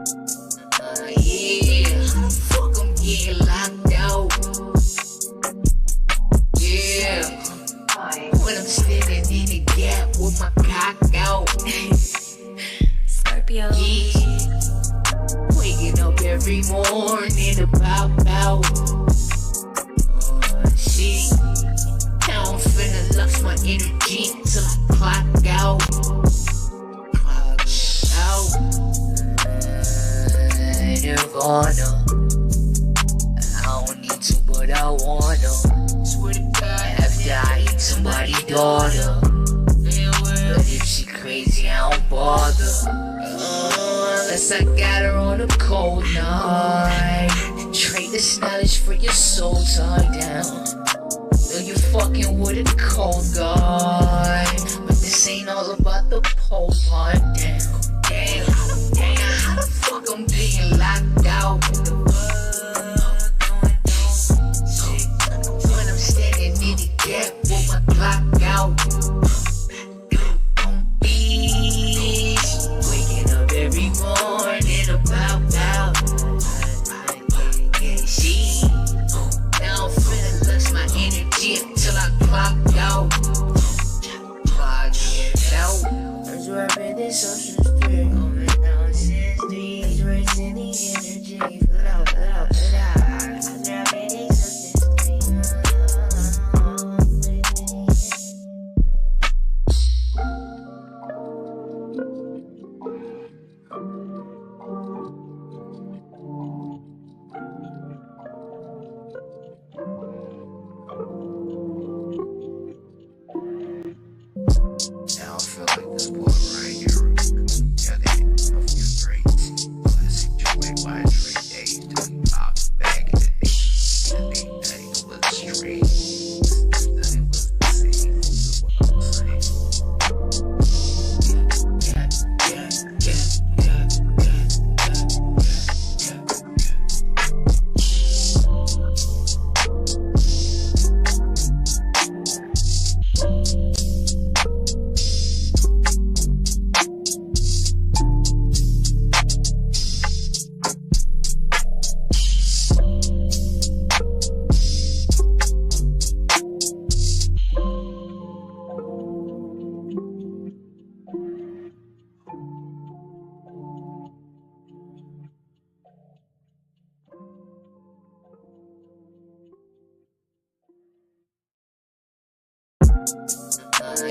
Yeah, fuck, I'm getting locked out. Yeah, when I'm standing in the gap with my cock out. Scorpio. Yeah, waking up every morning to pop out. Shit, now I'm finna lux my energy till I clock out. Nirvana, I don't need to, but I wanna. Swear to God, after I eat somebody's daughter. But if she crazy, I don't bother. Unless I got her on a cold night. Trade this knowledge for your soul tied down. Know you fucking with a cold guy, but this ain't all about the pole pipe down. Damn, how the fuck I'm being locked out? When I'm standing in the gap with my clock out. Bitch, waking up every morning about out. She, now I'm finna lose my energy till I clock out. Clock it out. That's where I've been this social spirit. Raising the energy, put out. That's where I've been this social Now I feel like this boy right here. Yeah, they know you're crazy. Classic joy, why trade days to be popped back in the day. Nothing was straight. Nothing was the same. Is what I'm saying.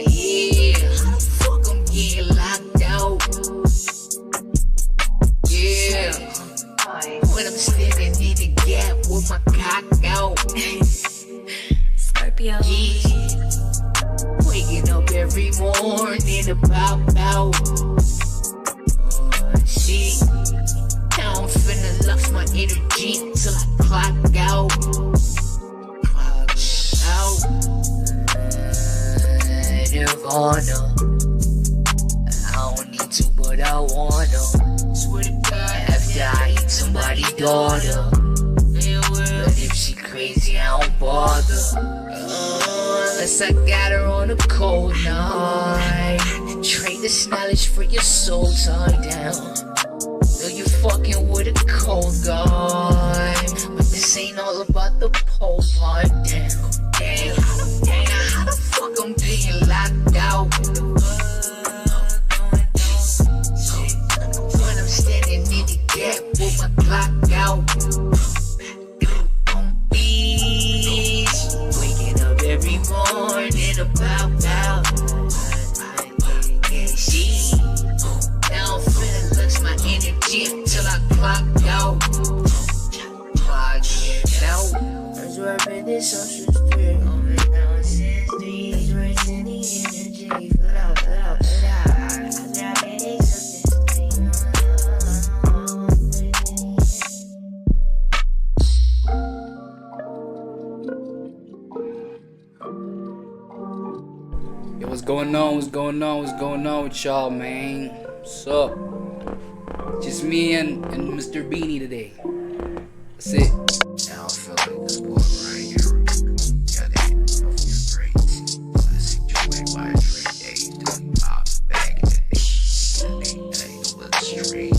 Yeah, how the fuck I'm getting locked out? Yeah, when I'm standing in the gap with my cock out. Scorpio. Yeah, waking up every morning to pop out. Shit, now I'm finna lux my energy till I clock out. Clock out. Nirvana, I don't need to, but I wanna. Swear to God, after I eat somebody's daughter. But if she crazy, I don't bother. Unless I got her on a cold night. Trade this knowledge for your soul tied down. Know you fucking with a cold guy, but this ain't all about the pole pipe down. Damn, how the fuck I'm being locked out? When I'm standing in the gap with my clock out. Bitch, waking up every morning about out. She, now I'm finna lose my energy till I clock out. Clock it out. That's where I've been this social spirit. Raising the energy, put out. That's where I've been this social Yo, what's going on with y'all, man? What's up? Just me and Mr. Beanie today. That's it. Now I feel like this boy right here. Yeah, they know you're crazy. Classic joy, why trade days to be popped back in the day. Nothing was straight.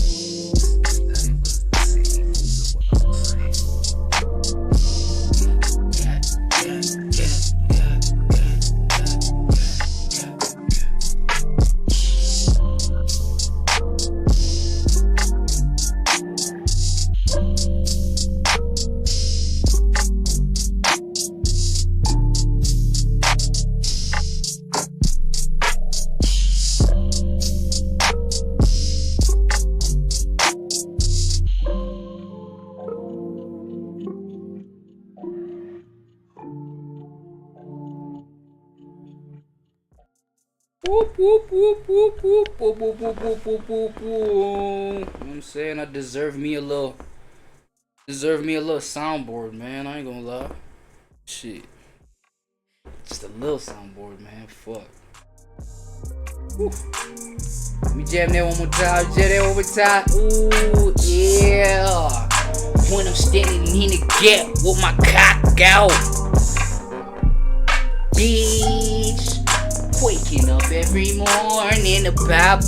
Whoop, whoop, whoop, whoop, whoop, whoop, whoop, whoop, whoop, whoop, whoop, whoop. You know what I'm saying? I deserve me a little soundboard, man. I ain't gonna lie. Shit. Just a little soundboard, man. Fuck. Woo. Let me jam that one more time. Jam that one more time. Ooh, yeah. When I'm standing in the gap with my cock out. Bitch. Waking up every morning to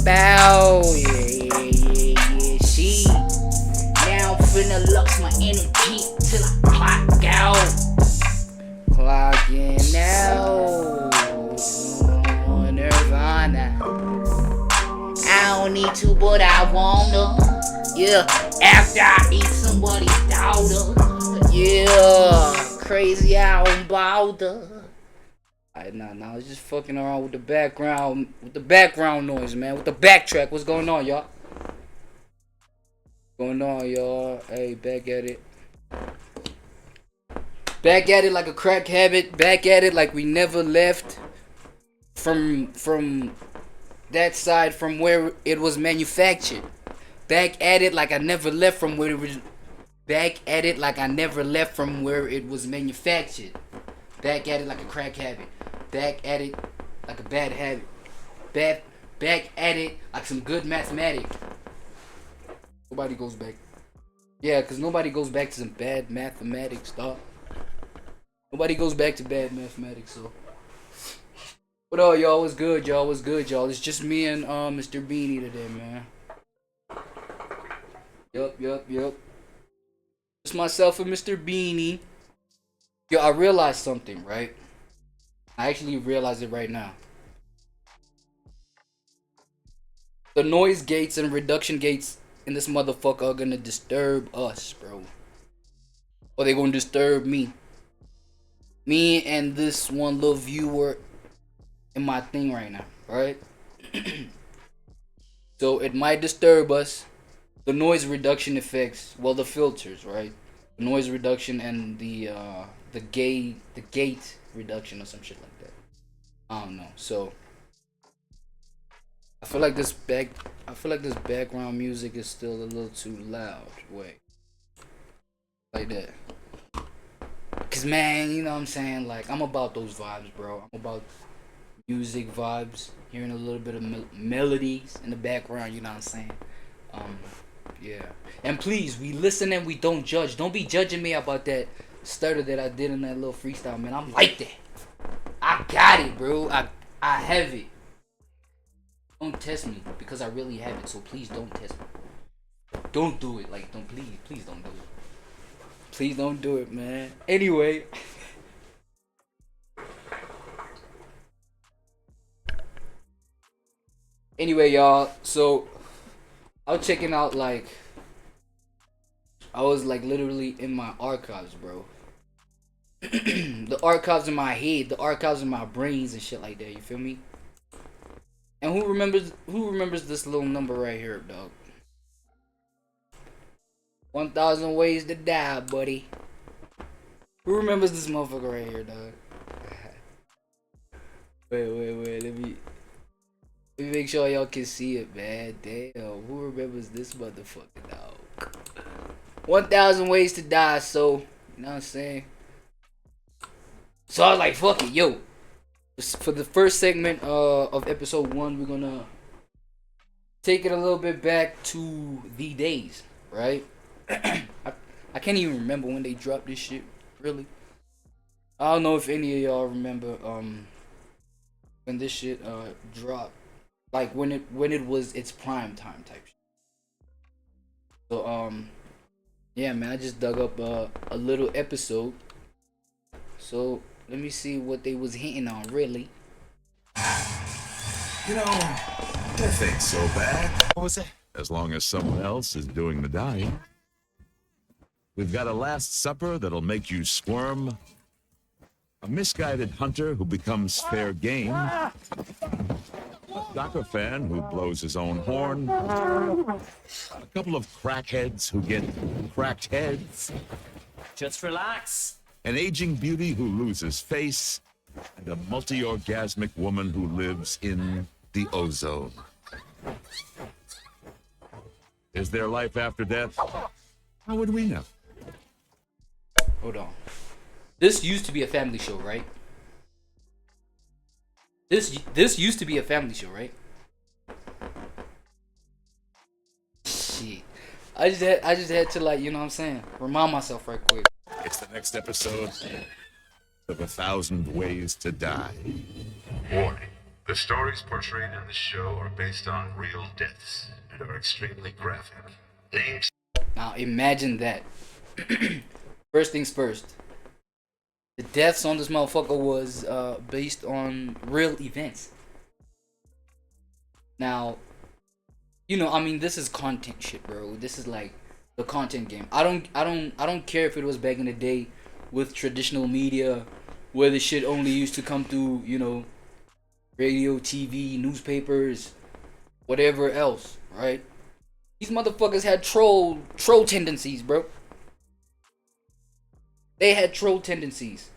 bow. Yeah. She. Now I'm finna lux my energy till I clock out. Clocking out. Nirvana. I don't need to, but I wanna. Yeah, after I eat somebody's daughter. Yeah, crazy, I don't bother. Alright, now let's just fucking around with the background noise, man. With the backtrack. What's going on, y'all? Going on, y'all? Hey, back at it. Back at it like a crack habit. Back at it like we never left from that side from where it was manufactured. Back at it like I never left from where it was. Back at it like I never left from where it was manufactured. Back at it like a crack habit. Back at it like a bad habit. Back at it like some good mathematics. Nobody goes back. Yeah, cause nobody goes back to some bad mathematics, dog. Nobody goes back to bad mathematics, so. What up, y'all? What's good, y'all? What's good, y'all? It's just me and Mr. Beanie today, man. Yup. It's myself and Mr. Beanie. Yo, I realized something, right? I actually realized it right now. The noise gates and reduction gates in this motherfucker are gonna disturb us, bro. Or they're gonna disturb me. Me and this one little viewer in my thing right now, right? So it might disturb us. The noise reduction effects, well, the filters, right? The noise reduction and the gate reduction or some shit like that. I don't know. So I feel like this background music is still a little too loud. Wait. Like that. Cause man, you know what I'm saying? Like, I'm about those vibes, bro. I'm about music vibes, hearing a little bit of melodies in the background, you know what I'm saying? Yeah. And please, we listen and we don't judge. Don't be judging me about that stutter that I did in that little freestyle, man. I'm like that. I got it, bro. I have it. Don't test me because I really have it. So please don't test me. Don't do it. Like, please don't do it. Please don't do it, man. Anyway. Anyway, y'all, so I was checking out, like, I was like literally in my archives, bro. The archives in my head, the archives in my brains and shit like that, you feel me? And who remembers this little number right here, dog? 1,000 ways to die, buddy. Who remembers this motherfucker right here, dog? Wait, let me make sure y'all can see it, man. Damn, who remembers this motherfucker, dog? 1,000 ways to die, so, you know what I'm saying? So I was like, fuck it, yo. For the first segment of episode 1, we're gonna take it a little bit back to the days, right? I can't even remember when they dropped this shit, really. I don't know if any of y'all remember when this shit dropped. Like when it was its prime time type shit. So yeah, man, I just dug up a little episode. So let me see what they was hitting on, really. You know, that ain't so bad. What was that? As long as someone else is doing the dying. We've got a Last Supper that'll make you squirm. A misguided hunter who becomes fair game. A soccer fan who blows his own horn. A couple of crackheads who get cracked heads. Just relax. An aging beauty who loses face. And a multi-orgasmic woman who lives in the ozone. Is there life after death? How would we know? Hold on. This used to be a family show, right? This used to be a family show, right? Shit. I just had to, like, you know what I'm saying, remind myself right quick. It's the next episode of 1,000 Ways to Die. Warning. The stories portrayed in the show are based on real deaths and are extremely graphic. Names. Now imagine that. First things first. The deaths on this motherfucker was based on real events. Now, you know, I mean, this is content shit, bro. This is like the content game. I don't care if it was back in the day with traditional media where the shit only used to come through, you know, radio, TV, newspapers, whatever else, right? These motherfuckers had troll tendencies, bro. They had troll tendencies.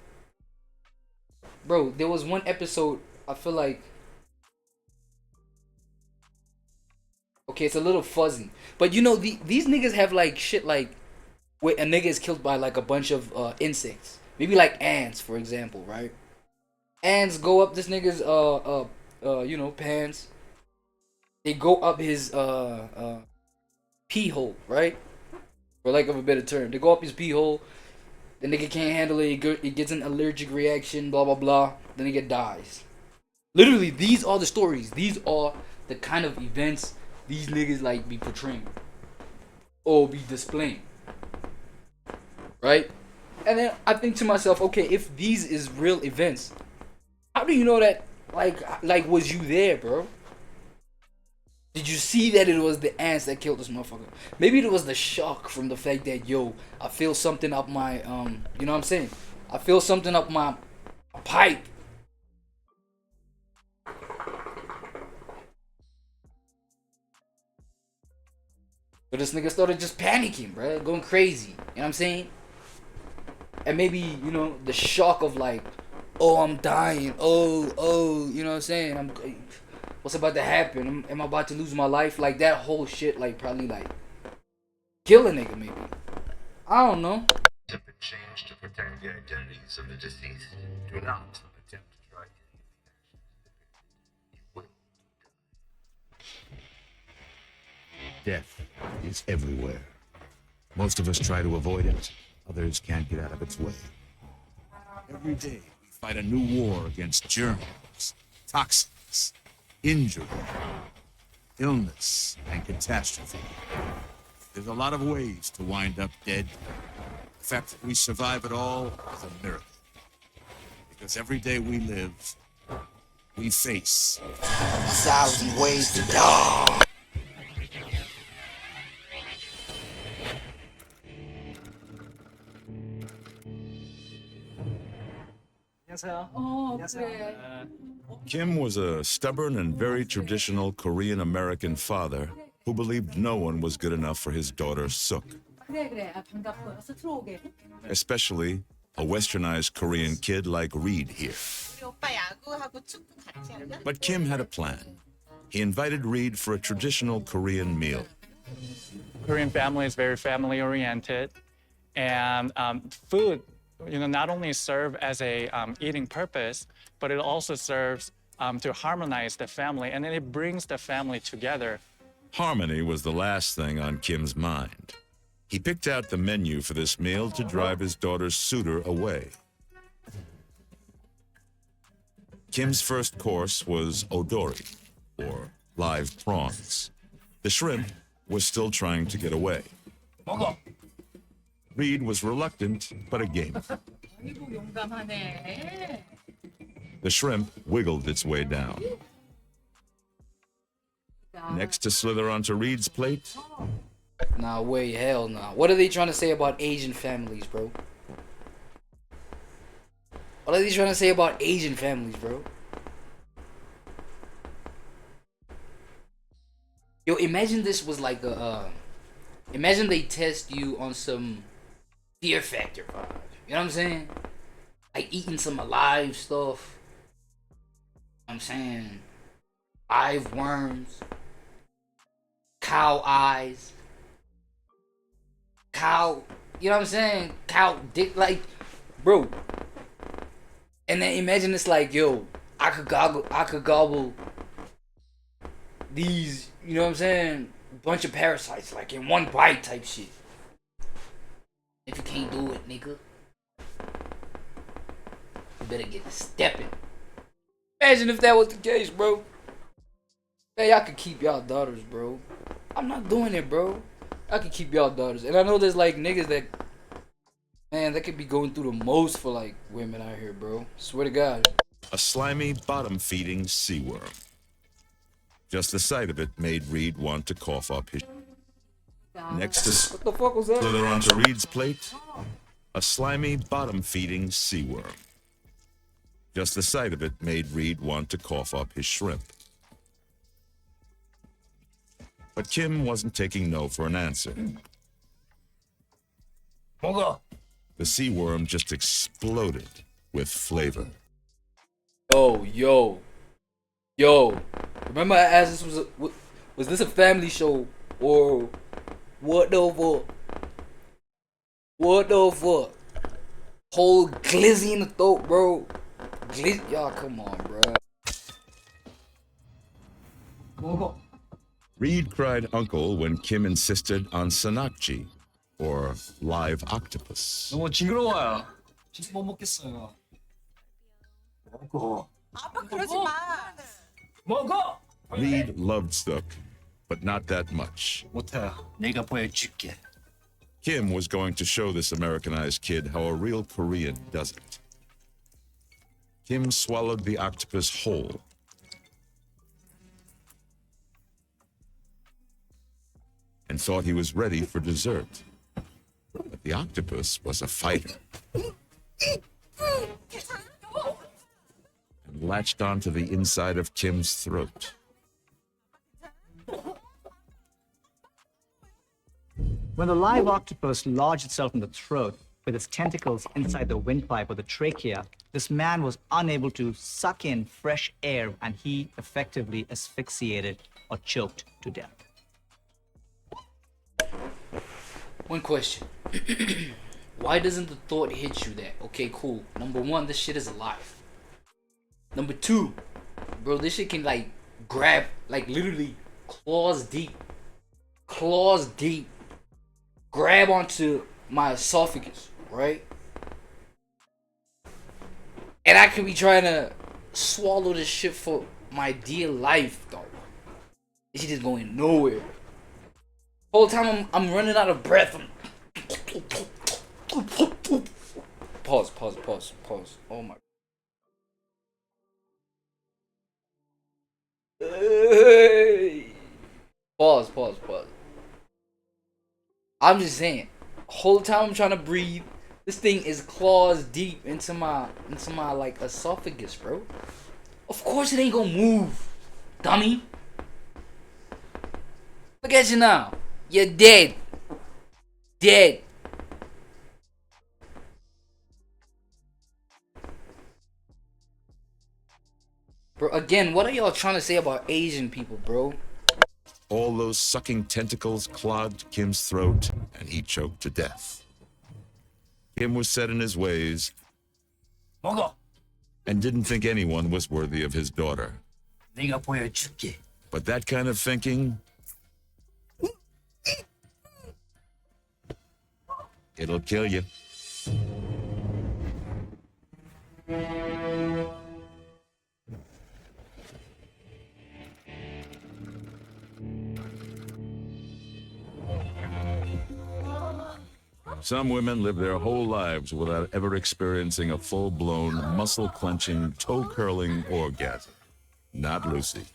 Bro, there was one episode, I feel like, okay, it's a little fuzzy, but you know, these niggas have like shit like where a nigga is killed by like a bunch of insects. Maybe like ants, for example, right? Ants go up this nigga's you know, pants. They go up his pee hole, right? For lack of a better term. They go up his pee hole. The nigga can't handle it. It gets an allergic reaction, blah blah blah. The nigga dies. Literally, these are the stories. These are the kind of events these niggas like be portraying or be displaying, right? And then I think to myself, okay, if these is real events, how do you know that? Like, was you there, bro? Did you see that it was the ants that killed this motherfucker? Maybe it was the shock from the fact that, yo, I feel something up my, you know what I'm saying? I feel something up my pipe. But this nigga started just panicking, bro, going crazy. You know what I'm saying? And maybe, you know, the shock of like, oh, I'm dying. Oh, you know what I'm saying? What's about to happen? Am I about to lose my life? Like that whole shit, like probably like kill a nigga maybe. I don't know. Have been changed to protect the identities of the deceased. Do not attempt to try anything. You will Death is everywhere. Most of us try to avoid it. Others can't get out of its way. Every day we fight a new war against germs, toxins, injury, illness, and catastrophe. There's a lot of ways to wind up dead. The fact that we survive it all is a miracle. Because every day we live, we face 1,000 ways to die. Kim was a stubborn and very traditional Korean-American father who believed no one was good enough for his daughter Suk, especially a westernized Korean kid like Reed here. But Kim had a plan. He invited Reed for a traditional Korean meal. Korean family is very family-oriented, and food, you know, not only serve as a eating purpose, but it also serves to harmonize the family, and then it brings the family together. Harmony was the last thing on Kim's mind. He picked out the menu for this meal to drive his daughter's suitor away. Kim's first course was odori, or live prawns. The shrimp was still trying to get away. Reed was reluctant, but a gamer. The shrimp wiggled its way down. Next to slither onto Reed's plate. Nah, wait, hell nah. What are they trying to say about Asian families, bro? What are they trying to say about Asian families, bro? Yo, imagine this was like a, imagine they test you on some Fear Factor vibe. You know what I'm saying? Like eating some alive stuff. I'm saying, eye worms, cow eyes, cow, you know what I'm saying? Cow dick, like, bro. And then imagine it's like, yo, I could gobble these, you know what I'm saying? Bunch of parasites, like in one bite type shit. If you can't do it, nigga, you better get to stepping. Imagine if that was the case, bro. Hey, y'all could keep y'all daughters, bro. I'm not doing it, bro. I could keep y'all daughters. And I know there's like niggas that, man, that could be going through the most for like women out here, bro. Swear to God. A slimy, bottom-feeding sea worm. Just the sight of it made Reed want to cough up his... Next to What the fuck was that? slither onto Reed's plate, a slimy, bottom-feeding sea worm. Just the sight of it made Reed want to cough up his shrimp. But Kim wasn't taking no for an answer. The sea worm just exploded with flavor. Yo. Remember I asked this was this a family show or what the fuck? What the fuck? Whole glizzy in the throat, bro. Y'all, come on, bro. Reed cried uncle when Kim insisted on sanakji, or live octopus. 너무 징그러워요. 진짜 못 먹겠어요. 먹어. 아빠 그러지 마. 먹어. Reed loved Stuk, but not that much. 못해. 내가 보여줄게. Kim was going to show this Americanized kid how a real Korean does it. Kim swallowed the octopus whole. And thought he was ready for dessert. But the octopus was a fighter. And latched onto the inside of Kim's throat. When the live octopus lodged itself in the throat with its tentacles inside the windpipe or the trachea, this man was unable to suck in fresh air and he effectively asphyxiated or choked to death. One question. Why doesn't the thought hit you that, okay, cool, number one, this shit is alive. Number two, bro, this shit can like grab, like literally claws deep, grab onto my esophagus, right? And I could be trying to swallow this shit for my dear life, though. This shit is going nowhere. Whole time I'm running out of breath. Pause. Oh my. Pause. I'm just saying. Whole time I'm trying to breathe, this thing is claws deep into my like esophagus, bro. Of course it ain't gonna move, dummy. Look at you now. You're dead. Bro, again, what are y'all trying to say about Asian people, bro? All those sucking tentacles clogged Kim's throat, and he choked to death. Kim was set in his ways 먹어. and didn't think anyone was worthy of his daughter. 내가 보여줄게. But that kind of thinking, it'll kill you. Some women live their whole lives without ever experiencing a full-blown, muscle-clenching, toe-curling orgasm. Not Lucy.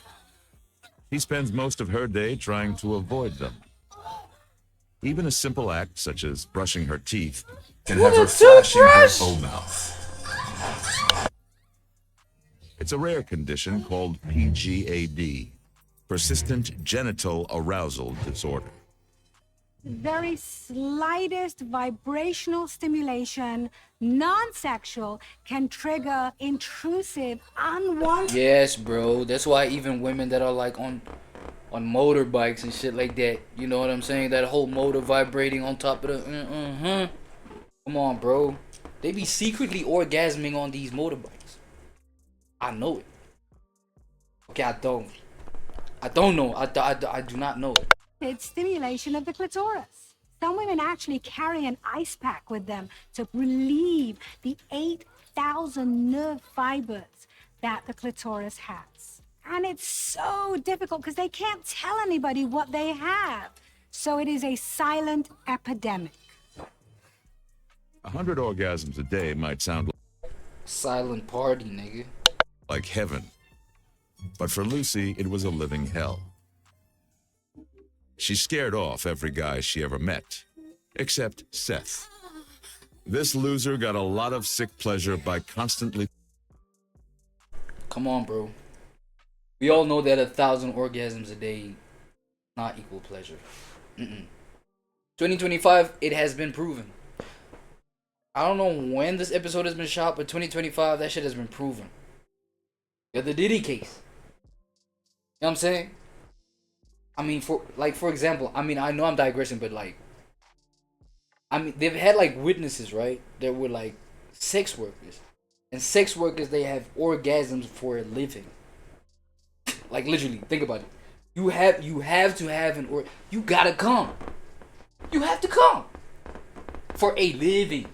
She spends most of her day trying to avoid them. Even a simple act, such as brushing her teeth, can have her flashing her whole mouth. It's a rare condition called PGAD, persistent genital arousal disorder. very slightest vibrational stimulation, non-sexual, can trigger intrusive, unwanted. Yes, bro. That's why even women that are like on motorbikes and shit like that, you know what I'm saying? That whole motor vibrating on top of the Come on, bro. They be secretly orgasming on these motorbikes. I know it. Okay, I don't know. I do not know it. It's stimulation of the clitoris. Some women actually carry an ice pack with them to relieve the 8,000 nerve fibers that the clitoris has. And it's so difficult because they can't tell anybody what they have. So it is a silent epidemic. 100 orgasms a day might sound Silent party, nigga. like heaven. But for Lucy, it was a living hell. She scared off every guy she ever met, except Seth. This loser got a lot of sick pleasure by constantly... Come on, bro. We all know that 1,000 orgasms a day not equal pleasure. 2025, it has been proven. I don't know when this episode has been shot, but 2025, that shit has been proven. Yeah, the Diddy case. You know what I'm saying? I mean, for example, I mean, I know I'm digressing, but like, I mean, they've had like witnesses, right? That were like sex workers. And sex workers, they have orgasms for a living. Like literally, think about it. You have to have you gotta come. You have to come. For a living.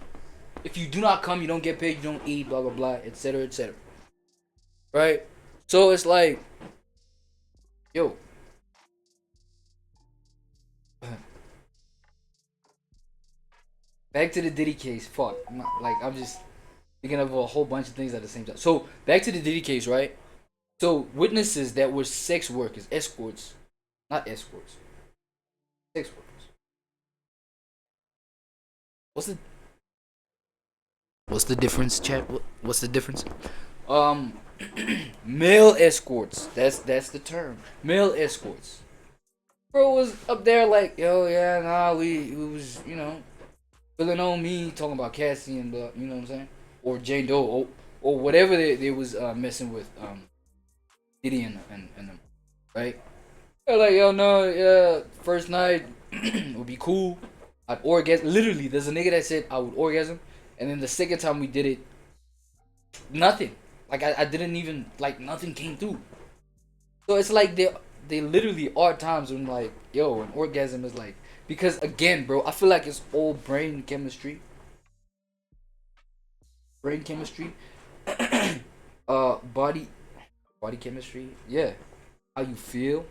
If you do not come, you don't get paid, you don't eat, blah blah blah, etc. etc. Right? So it's like, yo. Back to the Diddy case. Fuck. I'm just thinking of a whole bunch of things at the same time. So, back to the Diddy case, right? So, witnesses that were sex workers, escorts. Not escorts. Sex workers. What's the difference, chat? What's the difference? Male escorts. That's the term. Male escorts. Bro was up there like, yo, yeah, nah, we was, you know, feeling on me, talking about Cassie and you know what I'm saying, or Jane Doe, or whatever they was messing with Diddy and them, right? They're like, yo, no, yeah, first night would be cool. I'd orgasm. Literally, there's a nigga that said I would orgasm, and then the second time we did it, nothing. Like I didn't even like nothing came through. So it's like they literally are times when like, yo, an orgasm is like. Because again, bro, I feel like it's all brain chemistry. Brain chemistry. Body chemistry. Yeah. How you feel.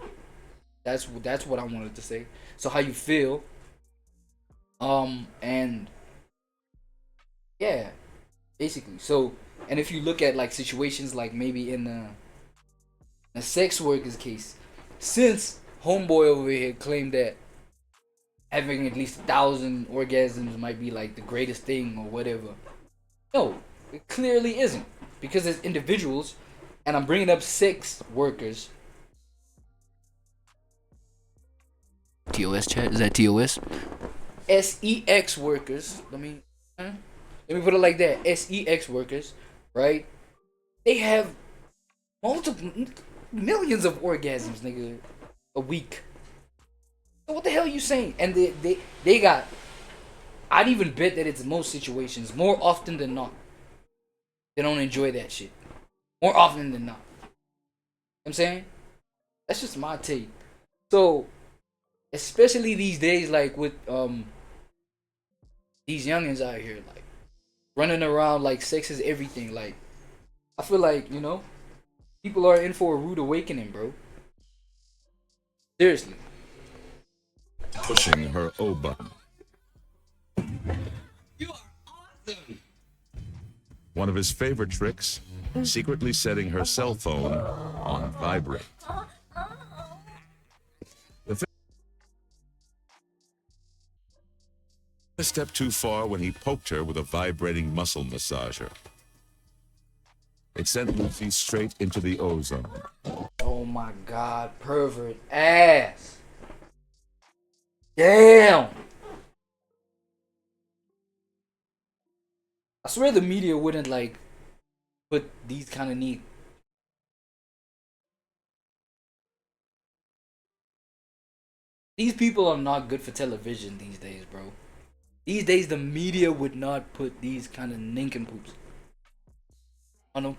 That's what I wanted to say. So how you feel. And yeah, basically. So, and if you look at like situations like maybe in the sex workers case, since homeboy over here claimed that having at least 1,000 orgasms might be like the greatest thing or whatever. No, it clearly isn't. Because as individuals, and I'm bringing up sex workers. TOS chat? Is that TOS? SEX workers. Let me put it like that. SEX workers, right? They have millions of orgasms, nigga, a week. What the hell are you saying? And they got, I'd even bet that it's most situations, more often than not, they don't enjoy that shit. More often than not. You know what I'm saying? That's just my take. So, especially these days, like with these youngins out here, like running around like sex is everything. Like, I feel like, you know, people are in for a rude awakening, bro. Seriously. Pushing her O button. You are awesome. One of his favorite tricks, secretly setting her cell phone on vibrate. A step too far when he poked her with a vibrating muscle massager. It sent Lucy straight into the ozone. Oh my god, pervert ass. Damn. I swear the media wouldn't like put these kind of neat. These people are not good for television these days, bro. These days the media would not put these kind of nincompoops on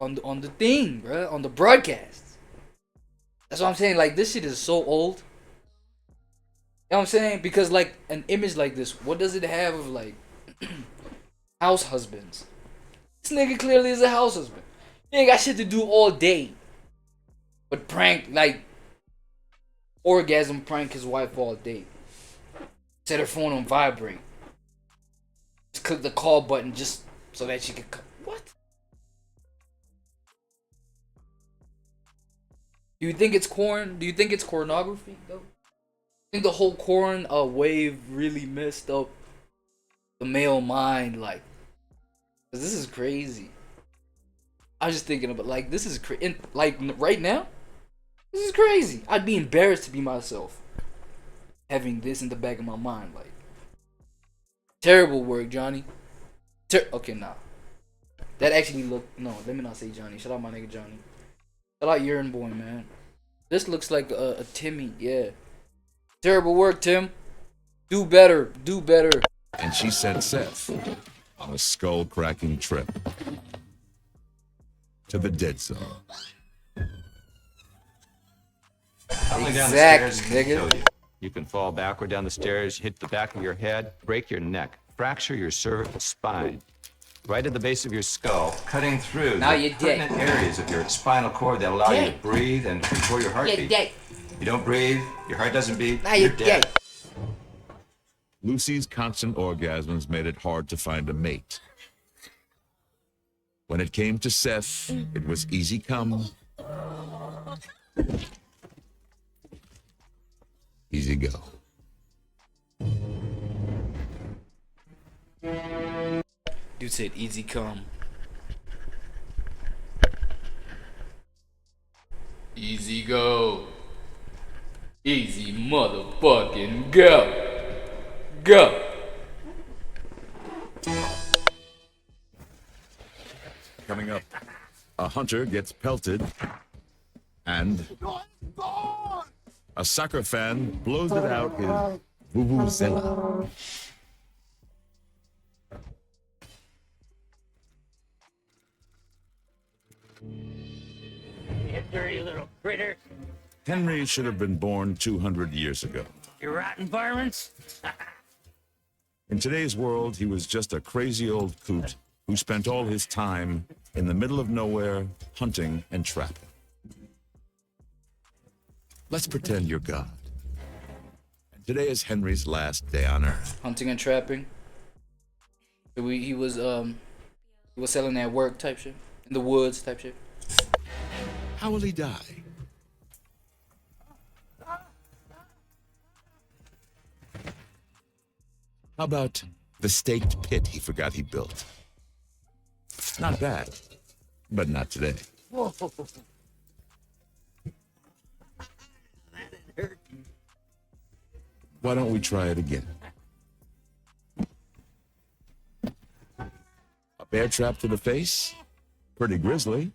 the thing, bro, on the broadcast. That's what I'm saying. Like, this shit is so old. You know what I'm saying? Because like an image like this, what does it have of like house husbands? This nigga clearly is a house husband. He ain't got shit to do all day but prank, like, orgasm prank his wife all day. Set her phone on vibrate. Just click the call button just so that she could what? Do you think it's corn? Do you think it's pornography though? I think the whole corn wave really messed up the male mind, like, 'cause this is crazy. I was just thinking about, like, this is crazy. Like, right now, this is crazy. I'd be embarrassed to be myself having this in the back of my mind. Like, terrible work, Johnny. Okay, nah. That actually looked. No, let me not say Johnny. Shout out my nigga Johnny. Shout out Urine Boy, man. This looks like a Timmy. Yeah. Terrible work, Tim. Do better. Do better. And she sent Seth on a skull-cracking trip to the dead zone. Exactly, nigga. You can fall backward down the stairs, hit the back of your head, break your neck, fracture your cervical spine, right at the base of your skull, cutting through Now the you're dead. pertinent areas of your spinal cord that allow you to Dead. breathe and control your heartbeat. You're dead. You don't breathe, your heart doesn't beat, Now you're you're dead. dead. Lucy's constant orgasms made it hard to find a mate. When it came to Seth, it was easy come, easy go. Dude said easy come. Easy go. Easy motherfucking go. Go. Coming up, a hunter gets pelted, and a soccer fan blows it out his vuvuzela. You dirty little critter. Henry should have been born 200 years ago. You rotten varmints. In today's world, he was just a crazy old coot who spent all his time in the middle of nowhere hunting and trapping. Let's pretend you're God. And today is Henry's last day on Earth. Hunting and trapping. He was selling that work type shit. In the woods type shit. How will he die? How about the staked pit he forgot he built? Not bad, but not today. Whoa. That hurt. Why don't we try it again? A bear trap to the face? Pretty grisly.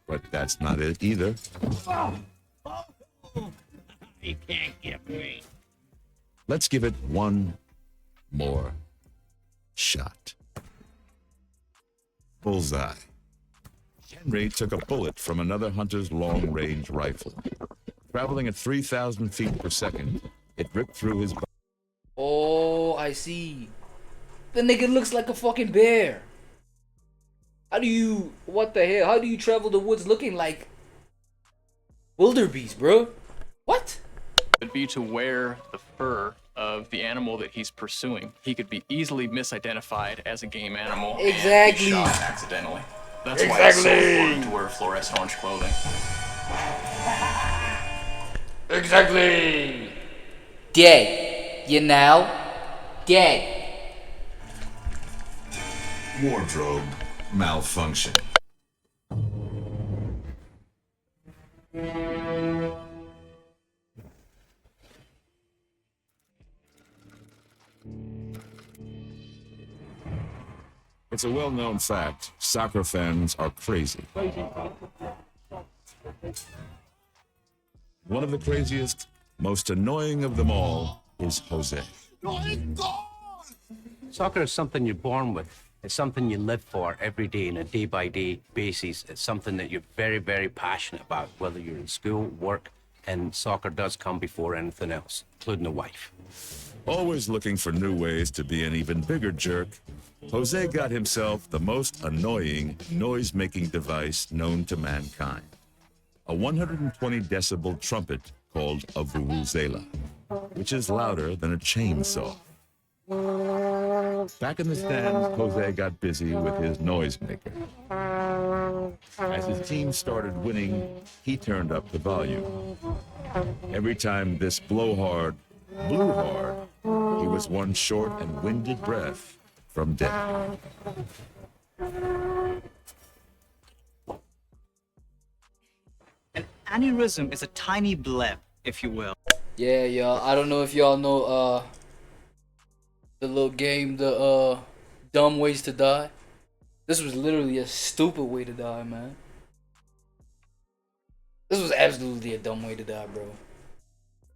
But that's not it either. You can't get me. Let's give it one more shot. Bullseye. Henry took a bullet from another hunter's long-range rifle. Traveling at 3,000 feet per second, it ripped through his body. Oh, I see. The nigga looks like a fucking bear. What the hell? How do you travel the woods looking like wildebeest, bro? What? Would be to wear the fur of the animal that he's pursuing. He could be easily misidentified as a game animal Exactly. and be shot accidentally. That's why it's so important to wear fluorescent orange clothing. Exactly. Dead. You know? Dead. Wardrobe malfunction. It's a well-known fact, soccer fans are crazy. One of the craziest, most annoying of them all is Jose. Soccer is something you're born with. It's something you live for every day on a day-by-day basis. It's something that you're very, very passionate about, whether you're in school, work, and soccer does come before anything else, including a wife. Always looking for new ways to be an even bigger jerk, Jose got himself the most annoying noise-making device known to mankind. A 120 decibel trumpet called a vuvuzela, which is louder than a chainsaw. Back in the stands, Jose got busy with his noisemaker. As his team started winning, he turned up the volume. Every time this blowhard blew hard, he was one short and winded breath from death. An aneurysm is a tiny bleb, if you will. Yeah, y'all. I don't know if y'all know the little game, the dumb ways to die. This was literally a stupid way to die, man. This was absolutely a dumb way to die, bro.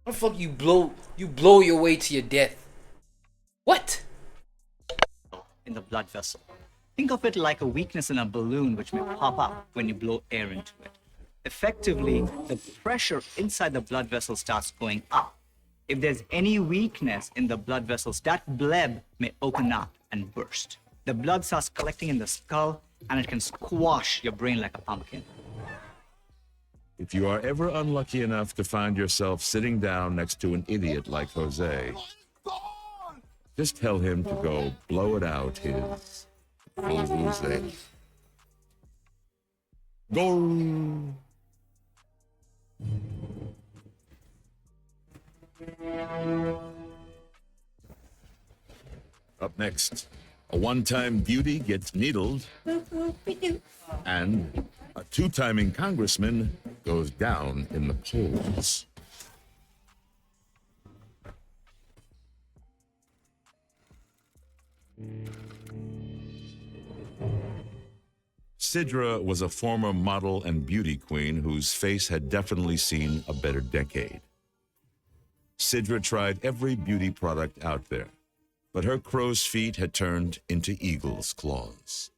How the fuck you blow your way to your death? What? In the blood vessel. Think of it like a weakness in a balloon which may pop up when you blow air into it. Effectively, the pressure inside the blood vessel starts going up. If there's any weakness in the blood vessels, that bleb may open up and burst. The blood starts collecting in the skull and it can squash your brain like a pumpkin. If you are ever unlucky enough to find yourself sitting down next to an idiot like Jose, just tell him to go blow it out his vuvuzela. Go! Up next, a one-time beauty gets needled, and a two-timing congressman goes down in the polls. Sidra was a former model and beauty queen whose face had definitely seen a better decade. Sidra tried every beauty product out there, but her crow's feet had turned into eagle's claws.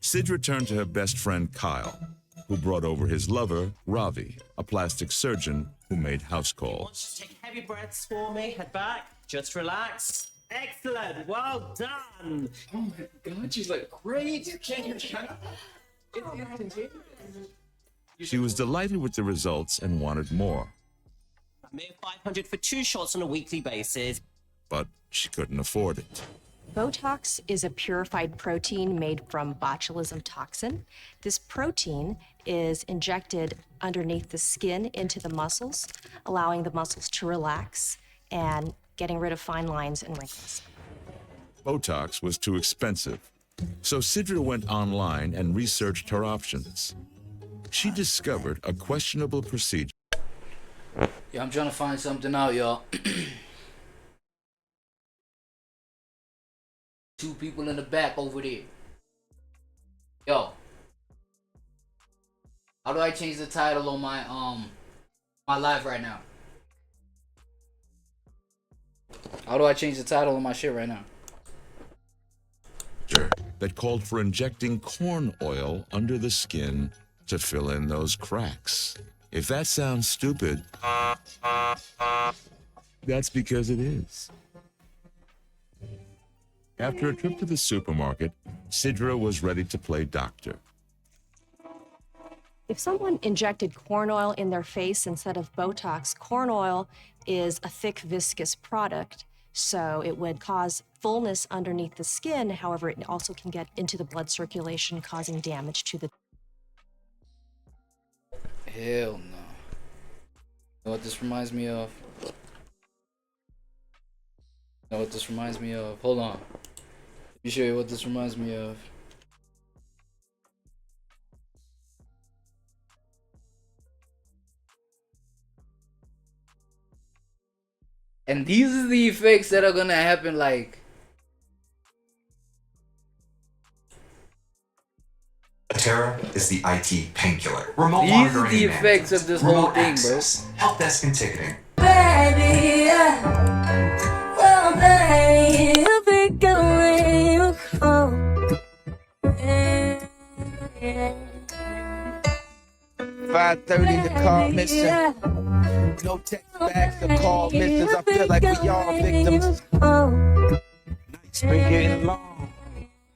Sidra turned to her best friend Kyle, who brought over his lover, Ravi, a plastic surgeon who made house calls. Take heavy breaths for me, head back, just relax. Excellent, well done. Oh my God, she's like, great. She was delighted with the results and wanted more. I made 500 for 2 shots on a weekly basis. But she couldn't afford it. Botox is a purified protein made from botulism toxin. This protein is injected underneath the skin into the muscles, allowing the muscles to relax and getting rid of fine lines and wrinkles. Botox was too expensive, so Sidra went online and researched her options. She discovered a questionable procedure. Yeah, I'm trying to find something out, y'all. 2 people in the back over there. Yo. How do I change the title on my live right now? How do I change the title on my shit right now? That called for injecting corn oil under the skin to fill in those cracks. If that sounds stupid, that's because it is. After a trip to the supermarket, Sidra was ready to play doctor. If someone injected corn oil in their face instead of Botox, corn oil is a thick, viscous product, so it would cause fullness underneath the skin. However, it also can get into the blood circulation, causing damage to the... Hell no. You know what this reminds me of? You know what this reminds me of? Hold on. Let me show you what this reminds me of. And these are the effects that are gonna happen, like is the IT painkiller. Remote These are monitoring the and effects of this remote whole thing, bro. access, help desk and ticketing. Baby, well, baby, you'll be going. Oh, yeah. 5:30, the call missing. No text back, the call misses. I feel like we all victims. Nights been getting long.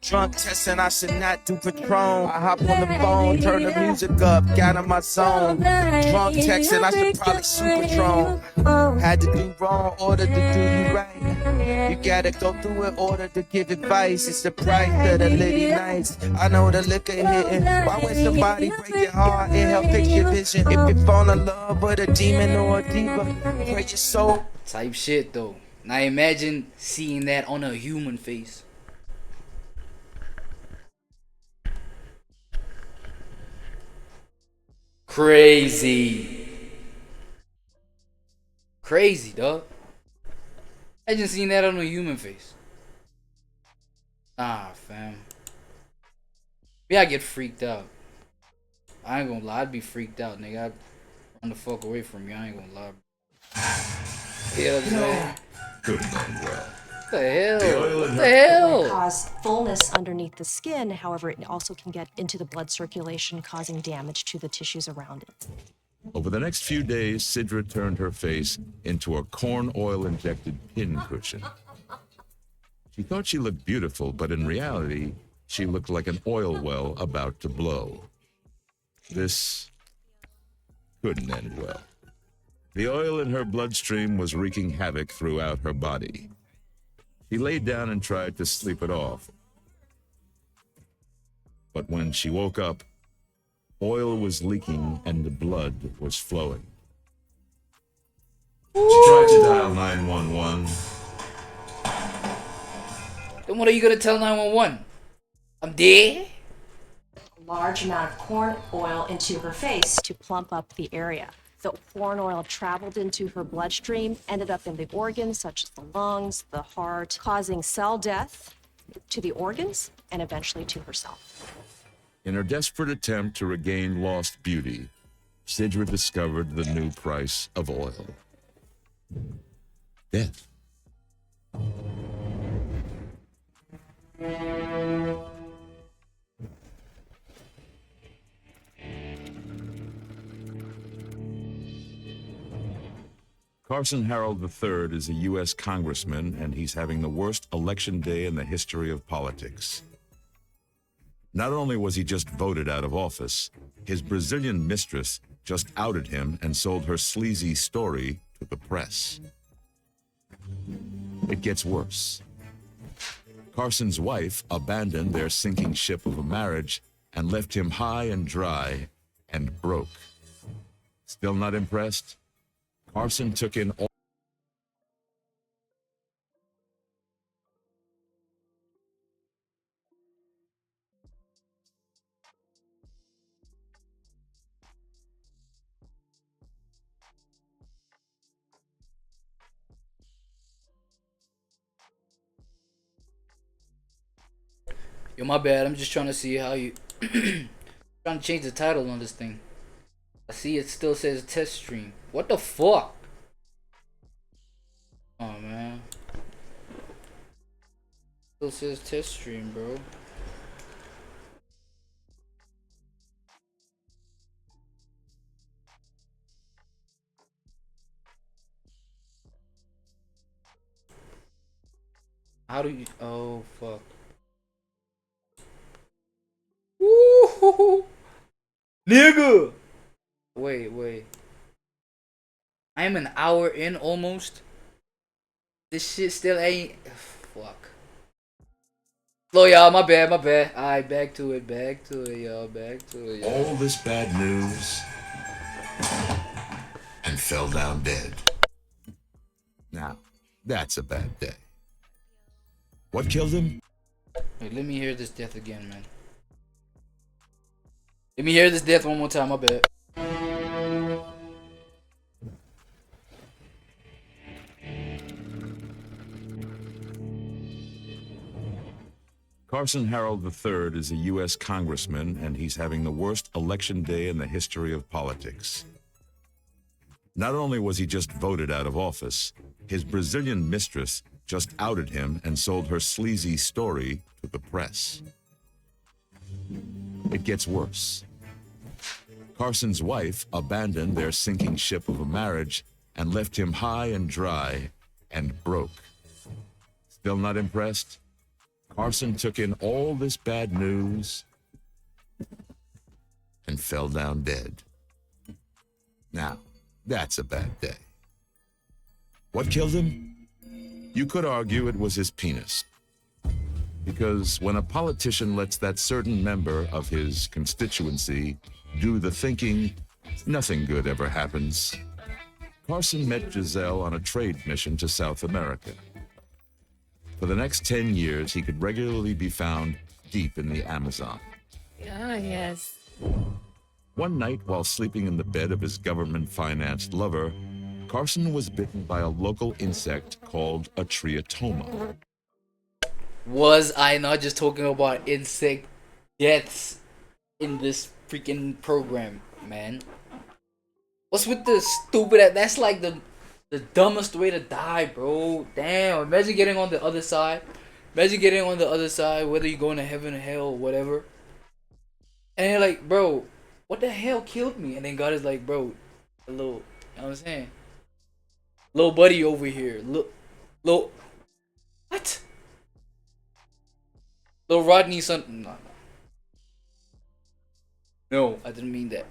Drunk testing, I should not do Patron. I hop on the phone, turn the music up, got in my zone. Drunk texting, I should probably shoot Patron. Had to do wrong, order to do you right. You gotta go through it, order to give advice. It's the price of the litty nights. I know the liquor hitting. Why when somebody break your heart, it help fix your vision. If you fall in love with a demon or a diva, pray your soul. Type shit though. Now imagine seeing that on a human face. Crazy. Crazy, dog. Imagine seeing that on a human face. Ah, fam. Yeah, I get freaked out. I ain't gonna lie, I'd be freaked out, nigga. I'd run the fuck away from you. I ain't gonna lie. You know what I'm saying? Good and well. What the hell? What the It hell? cause fullness underneath the skin. However, it also can get into the blood circulation, causing damage to the tissues around it. Over the next few days, Sidra turned her face into a corn oil-injected pin cushion. She thought she looked beautiful, but in reality, she looked like an oil well about to blow. This couldn't end well. The oil in her bloodstream was wreaking havoc throughout her body. She laid down and tried to sleep it off. But when she woke up, oil was leaking and the blood was flowing. She tried to dial 911. Then what are you gonna tell 911? I'm dead? A large amount of corn oil into her face to plump up the area. The corn oil traveled into her bloodstream, ended up in the organs such as the lungs, the heart, causing cell death to the organs and eventually to herself. In her desperate attempt to regain lost beauty, Sidra discovered the new price of oil. Death. Carson Harold III is a U.S. congressman, and he's having the worst election day in the history of politics. Not only was he just voted out of office, his Brazilian mistress just outed him and sold her sleazy story to the press. It gets worse. Carson's wife abandoned their sinking ship of a marriage and left him high and dry and broke. Still not impressed? Carson took in all. Yo, my bad. I'm just trying to see how you trying to change the title on this thing. I see it still says test stream. What the fuck? Oh man. Still says test stream, bro. How do you? Oh fuck. Woo-hoo-hoo. Nigga. Wait. I am an hour in almost. This shit still ain't. Fuck. Slow, y'all. My bad. Alright, back to it, y'all. Back to it, y'all. All this bad news and fell down dead. Now, that's a bad day. What killed him? Wait, let me hear this death again, man. Let me hear this death one more time, my bad. Carson Harold III is a U.S. congressman, and he's having the worst election day in the history of politics. Not only was he just voted out of office, his Brazilian mistress just outed him and sold her sleazy story to the press. It gets worse. Carson's wife abandoned their sinking ship of a marriage and left him high and dry and broke. Still not impressed? Carson took in all this bad news and fell down dead. Now, that's a bad day. What killed him? You could argue it was his penis. Because when a politician lets that certain member of his constituency do the thinking, nothing good ever happens. Carson met Giselle on a trade mission to South America. For the next 10 years, he could regularly be found deep in the Amazon. Ah, yes. One night, while sleeping in the bed of his government-financed lover, Carson was bitten by a local insect called a triatoma. Was I not just talking about insect deaths in this freaking program, man? What's with the stupid... That's like the dumbest way to die, bro. Damn, imagine getting on the other side. Imagine getting on the other side, whether you're going to heaven or hell or whatever. And you're like, bro, what the hell killed me? And then God is like, bro, a little, you know what I'm saying? Little buddy over here. Little, what? Little Rodney son. No, I didn't mean that.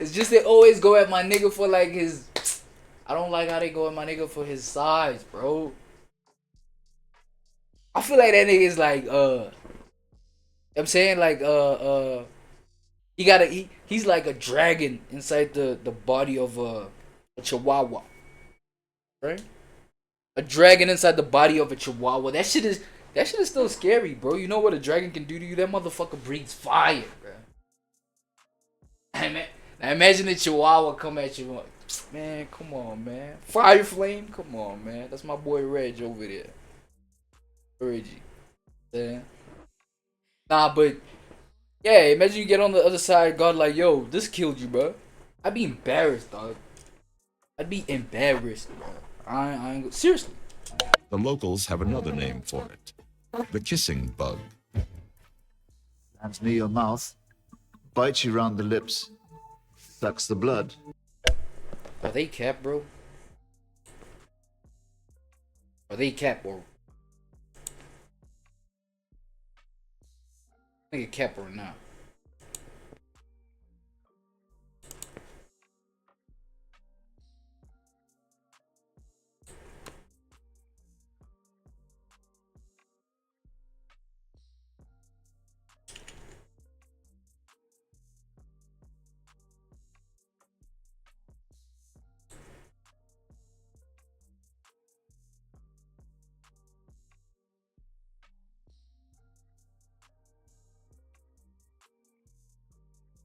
It's just they always go at my nigga for like his... I don't like how they go at my nigga for his size, bro. I feel like that nigga is like, I'm saying like, he's like a dragon inside the body of a chihuahua. Right? A dragon inside the body of a chihuahua. That shit is still scary, bro. You know what a dragon can do to you? That motherfucker breathes fire, bro. Hey, man. Now imagine the chihuahua come at you like, man, come on, man. Fire flame? Come on, man. That's my boy Reg over there. Reggie. Yeah. Nah, but yeah, imagine you get on the other side, God like, yo, this killed you, bro. I'd be embarrassed, dog. I'd be embarrassed, bro. I ain't seriously. The locals have another name for it. The kissing bug. Lands near your mouth, bites you round the lips, sucks the blood. Are they cap, bro? Are they cap, bro? I think a cap or not.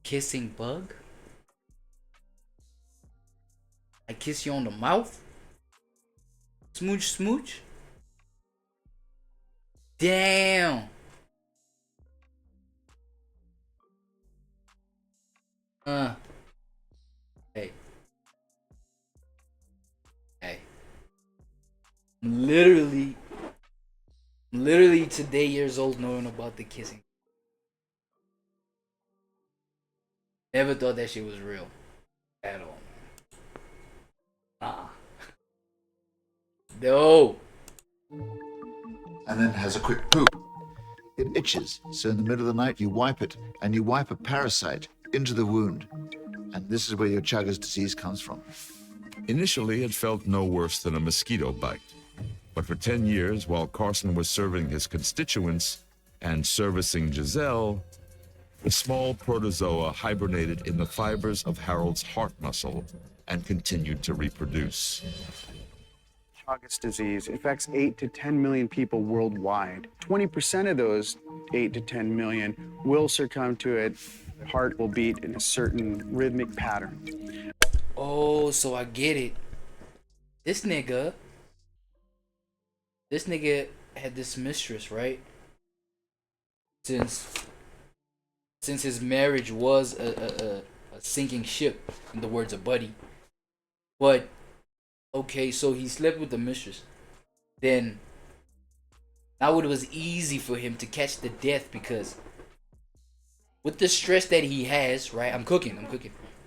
Kissing bug? I kiss you on the mouth? Smooch, smooch? Damn. Hey. Hey. I'm literally today years old knowing about the kissing. Never thought that shit was real. At all. Nah. No. And then has a quick poop. It itches, so in the middle of the night you wipe it, and you wipe a parasite into the wound. And this is where your Chagas disease comes from. Initially, it felt no worse than a mosquito bite. But for 10 years, while Carson was serving his constituents and servicing Giselle, the small protozoa hibernated in the fibers of Harold's heart muscle and continued to reproduce. Chagas disease affects 8 to 10 million people worldwide. 20% of those 8 to 10 million will succumb to it. Heart will beat in a certain rhythmic pattern. Oh, so I get it. This nigga this nigga had this mistress, right? Since his marriage was a sinking ship, in the words of Buddy. But okay, so he slept with the mistress. Then now it was easy for him to catch the death because with the stress that he has, right? I'm cooking.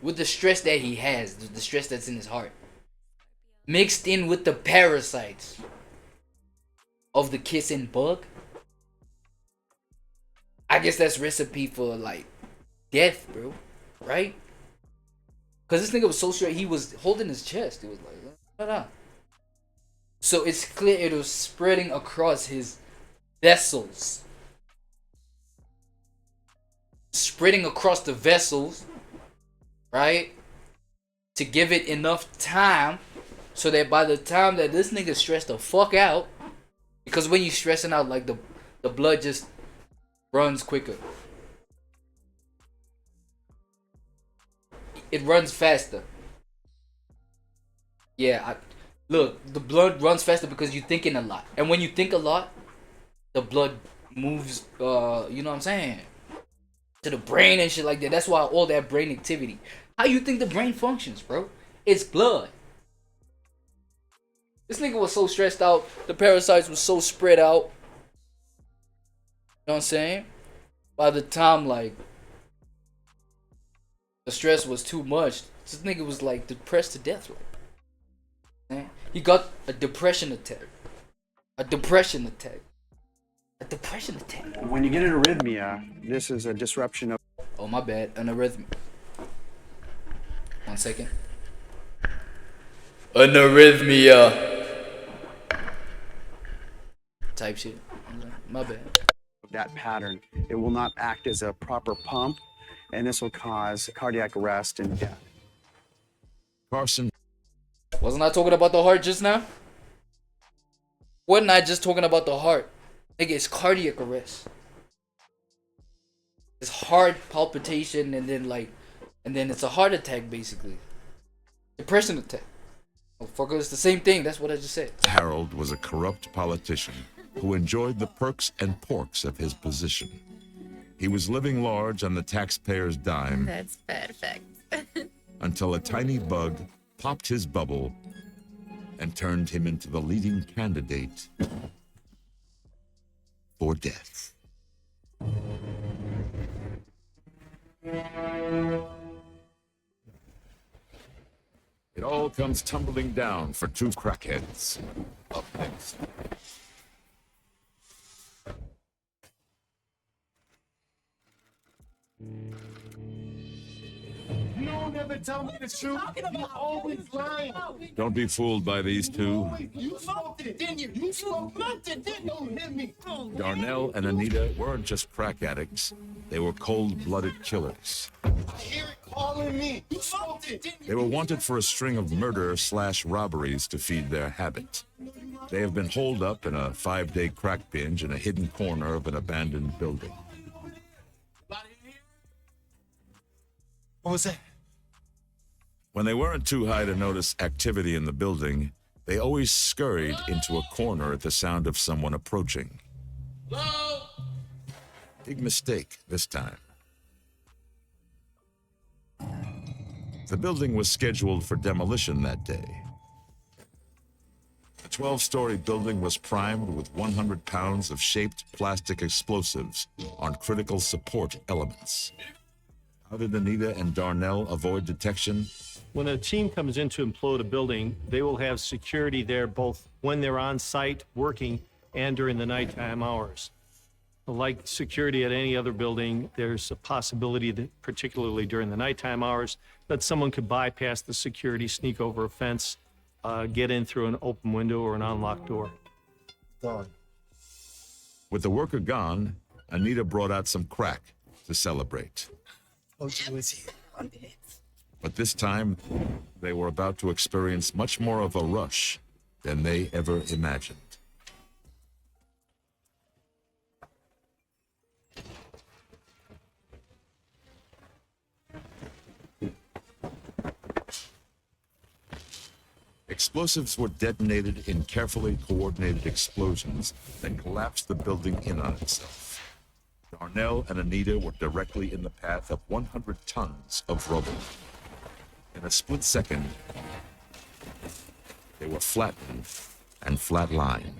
With the stress that he has, the stress that's in his heart, mixed in with the parasites of the kissing bug, I guess that's recipe for like death, bro. Right? Cause this nigga was so straight, he was holding his chest. It was like, nah. So it's clear it was spreading across his vessels. Spreading across the vessels, right? To give it enough time so that by the time that this nigga stressed the fuck out, because when you stressing out, like the blood just runs quicker. It runs faster. Yeah, look, the blood runs faster because you're thinking a lot. And when you think a lot, the blood moves, you know what I'm saying? To the brain and shit like that. That's why all that brain activity. How you think the brain functions, bro? It's blood. This nigga was so stressed out. The parasites were so spread out. You know what I'm saying? By the time, like, the stress was too much, this nigga was, like, depressed to death. Like, he got a depression attack. A depression attack. When you get an arrhythmia, this is a disruption of... Oh, my bad. An arrhythmia. 1 second. An arrhythmia. Type shit. My bad. That pattern. It will not act as a proper pump, and this will cause cardiac arrest and death. Carson. Wasn't I talking about the heart just now? Wasn't I just talking about the heart? Nigga, it's cardiac arrest. It's heart palpitation and then it's a heart attack basically. Depression attack. Motherfucker, it's the same thing. That's what I just said. Harold was a corrupt politician who enjoyed the perks and porks of his position. He was living large on the taxpayer's dime. That's perfect. Until a tiny bug popped his bubble and turned him into the leading candidate for death. It all comes tumbling down for two crackheads. Up next. You don't ever tell me the truth. You always lying. Don't be fooled by these two. You smoked it, didn't you? You smoked it, didn't you? Don't hit me. Darnell and Anita weren't just crack addicts. They were cold-blooded killers. I hear it calling me. You smoked it, didn't you? They were wanted for a string of murder/robberies to feed their habit. They have been holed up in a 5-day crack binge in a hidden corner of an abandoned building. What was that? When they weren't too high to notice activity in the building, they always scurried into a corner at the sound of someone approaching. Hello? Big mistake this time. The building was scheduled for demolition that day. The 12-story building was primed with 100 pounds of shaped plastic explosives on critical support elements. How did Anita and Darnell avoid detection? When a team comes in to implode a building, they will have security there both when they're on site working and during the nighttime hours. Like security at any other building, there's a possibility that, particularly during the nighttime hours, that someone could bypass the security, sneak over a fence, get in through an open window or an unlocked door. Done. With the worker gone, Anita brought out some crack to celebrate. OG was here. But this time, they were about to experience much more of a rush than they ever imagined. Explosives were detonated in carefully coordinated explosions that collapsed the building in on itself. Darnell and Anita were directly in the path of 100 tons of rubble. In a split second, they were flattened and flatlined.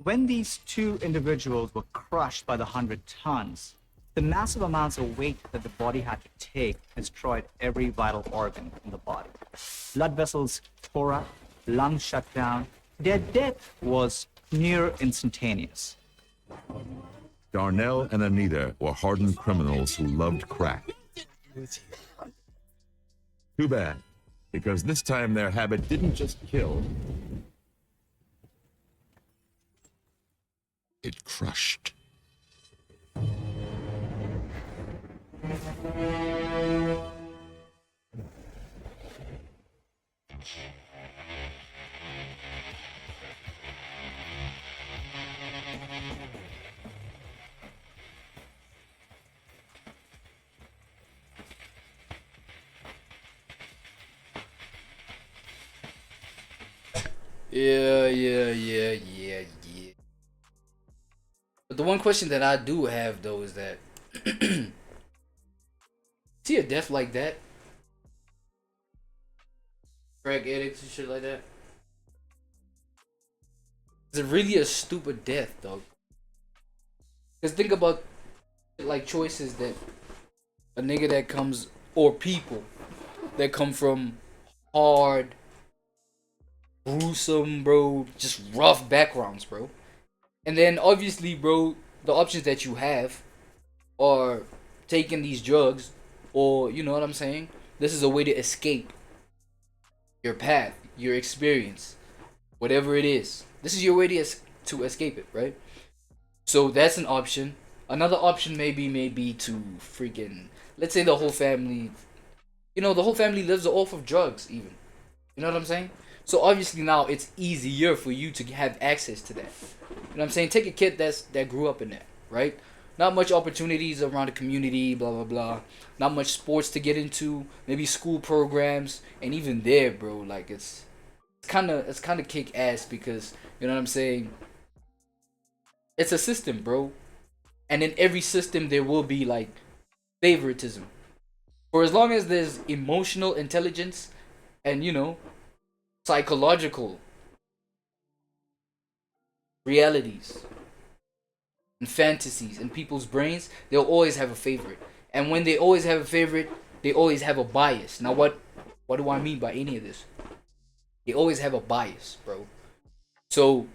When these two individuals were crushed by the 100 tons, the massive amounts of weight that the body had to take destroyed every vital organ in the body. Blood vessels tore up, lungs shut down. Their death was near instantaneous. Darnell and Anita were hardened criminals who loved crack. Too bad, because this time their habit didn't just kill, it crushed. Yeah. But the one question that I do have though is that see a death like that? Crack addicts and shit like that? Is it really a stupid death, dog? Because think about like choices that a nigga that comes, or people that come from hard, gruesome, bro, just rough backgrounds, bro. And then obviously, bro, the options that you have are taking these drugs, or you know what I'm saying? This is a way to escape your path, your experience, whatever it is. This is your way to escape it, right? So that's an option. Another option maybe to freaking, let's say the whole family, you know, the whole family lives off of drugs even. You know what I'm saying? So obviously now it's easier for you to have access to that. You know what I'm saying? Take a kid that grew up in that, right? Not much opportunities around the community, blah blah blah. Not much sports to get into, maybe school programs, and even there, bro, like it's kind of kick ass because, you know what I'm saying? It's a system, bro. And in every system there will be like favoritism. For as long as there's emotional intelligence and, you know, psychological realities and fantasies in people's brains, they'll always have a favorite. And when they always have a favorite, they always have a bias. Now what do I mean by any of this? They always have a bias, bro. So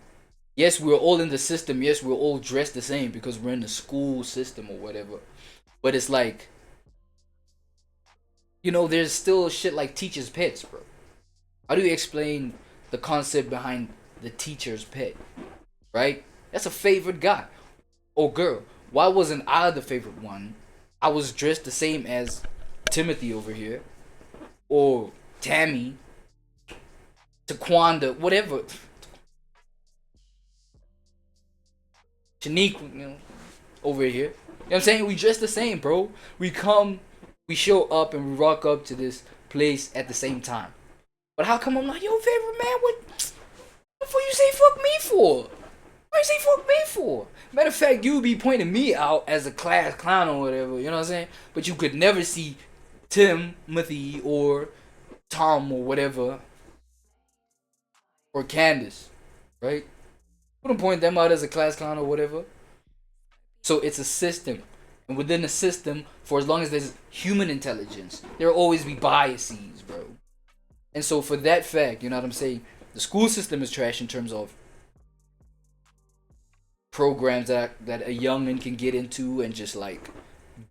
yes, we're all in the system. Yes, we're all dressed the same because we're in the school system or whatever. But it's like, you know, there's still shit like teacher's pets, bro. How do you explain the concept behind the teacher's pet? Right? That's a favorite guy or girl. Why wasn't I the favorite one? I was dressed the same as Timothy over here, or Tammy, Taquanda, whatever. Shanique, you know, over here. You know what I'm saying? We dress the same, bro. We show up and we rock up to this place at the same time. But how come I'm not your favorite man? What the fuck you say fuck me for? What you say fuck me for? Matter of fact, you would be pointing me out as a class clown or whatever, you know what I'm saying? But you could never see Timothy or Tom or whatever, or Candace, right? Wouldn't point them out as a class clown or whatever. So it's a system. And within the system, for as long as there's human intelligence, there will always be biases, bro. And so for that fact, you know what I'm saying? The school system is trash in terms of programs that a youngin can get into and just like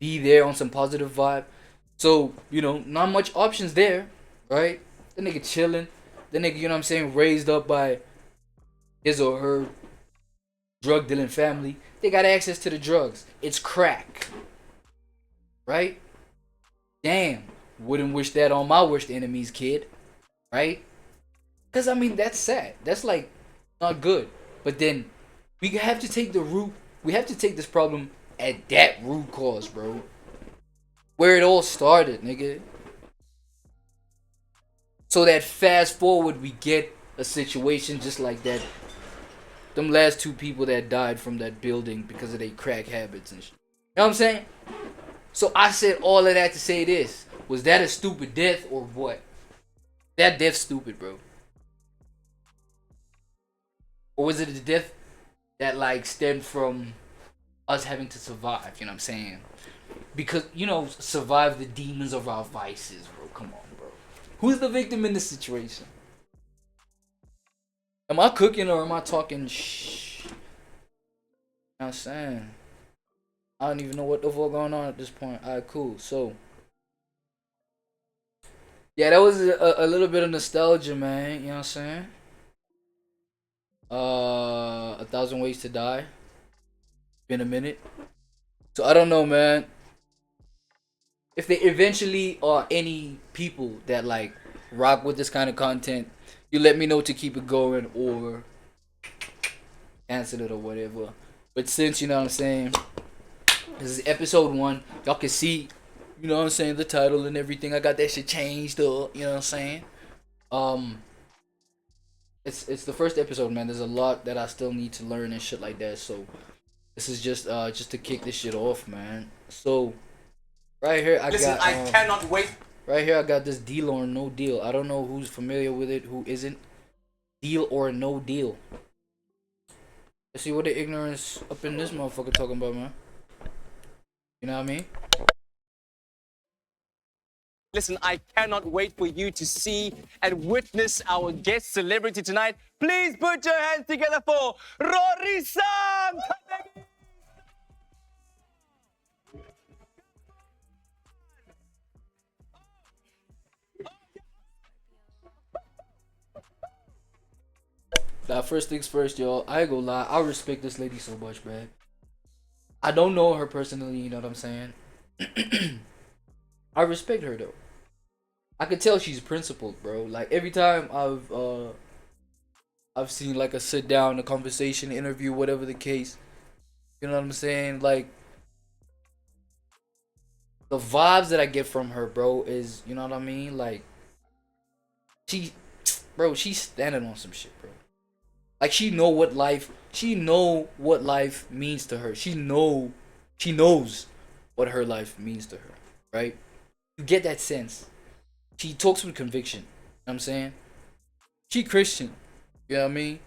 be there on some positive vibe. So, you know, not much options there, right? The nigga chilling. The nigga, you know what I'm saying, raised up by his or her drug dealing family. They got access to the drugs. It's crack. Right? Damn. Wouldn't wish that on my worst enemy's kid. Right? Because, I mean, that's sad. That's, like, not good. But then, we have to take the root. We have to take this problem at that root cause, bro. Where it all started, nigga. So that fast forward, we get a situation just like that. Them last 2 people that died from that building because of their crack habits and shit. You know what I'm saying? So I said all of that to say this. Was that a stupid death or what? That death's stupid, bro. Or was it a death that like stemmed from us having to survive? You know what I'm saying? Because, you know, survive the demons of our vices, bro. Come on, bro. Who's the victim in this situation? Am I cooking or am I talking shh? You know what I'm saying? I don't even know what the fuck going on at this point. Alright, cool. So, yeah, that was a little bit of nostalgia, man. You know what I'm saying? 1,000 Ways to Die. Been a minute. So, I don't know, man. If there eventually are any people that, like, rock with this kind of content, you let me know to keep it going or cancel it or whatever. But since, you know what I'm saying, this is episode 1, y'all can see, you know what I'm saying, the title and everything. I got that shit changed up, you know what I'm saying? It's the first episode, man. There's a lot that I still need to learn and shit like that. So this is just to kick this shit off, man. So right here I cannot wait. Right here I got this Deal or No Deal. I don't know who's familiar with it, who isn't. Deal or No Deal. Let's see what the ignorance up in this motherfucker talking about, man. You know what I mean? Listen, I cannot wait for you to see and witness our guest celebrity tonight. Please put your hands together for Rory-san! Now, first things first, y'all. I ain't gonna lie. I respect this lady so much, man. I don't know her personally, you know what I'm saying? I respect her, though. I could tell she's principled, bro. Like, every time I've seen, like, a sit-down, a conversation, interview, whatever the case. You know what I'm saying? Like, the vibes that I get from her, bro, is, you know what I mean? Like, she's standing on some shit, bro. Like, she know what life means to her. She knows what her life means to her, right? You get that sense. She talks with conviction. You know what I'm saying? She Christian. You know what I mean?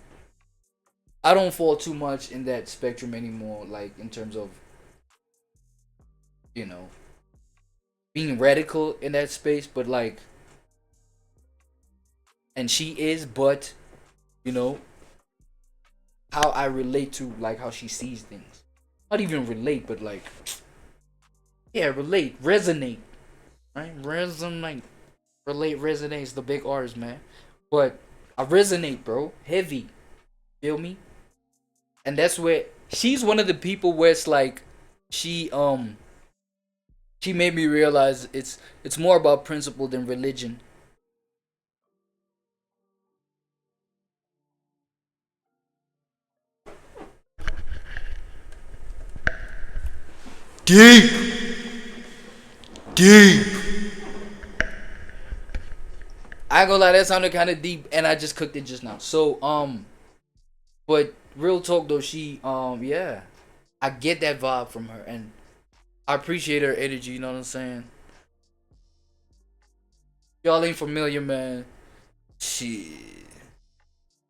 I don't fall too much in that spectrum anymore, like, in terms of, you know, being radical in that space, but, like, and she is, but, you know, how I relate to, like, how she sees things. Not even relate, but, like, yeah, relate, resonate, right? Resonate, relate, resonates the big R's, man. But I resonate, bro, heavy. Feel me? And that's where she's one of the people where it's like she made me realize it's more about principle than religion. Deep. I ain't gonna lie, that sounded kind of deep, and I just cooked it just now. So, but real talk though, she, yeah, I get that vibe from her, and I appreciate her energy. You know what I'm saying? Y'all ain't familiar, man. Shit,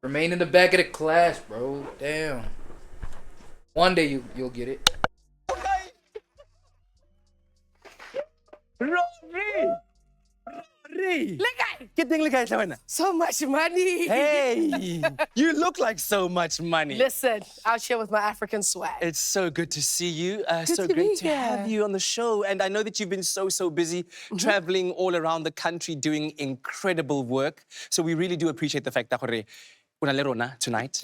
remain in the back of the class, bro. Damn. One day you'll get it. Rory! So much money! Hey! You look like so much money. Listen, out here with my African swag. It's so good to see you. Good So to great be to here. have you on the show. And I know that you've been so busy traveling all around the country doing incredible work. So we really do appreciate the fact that tonight.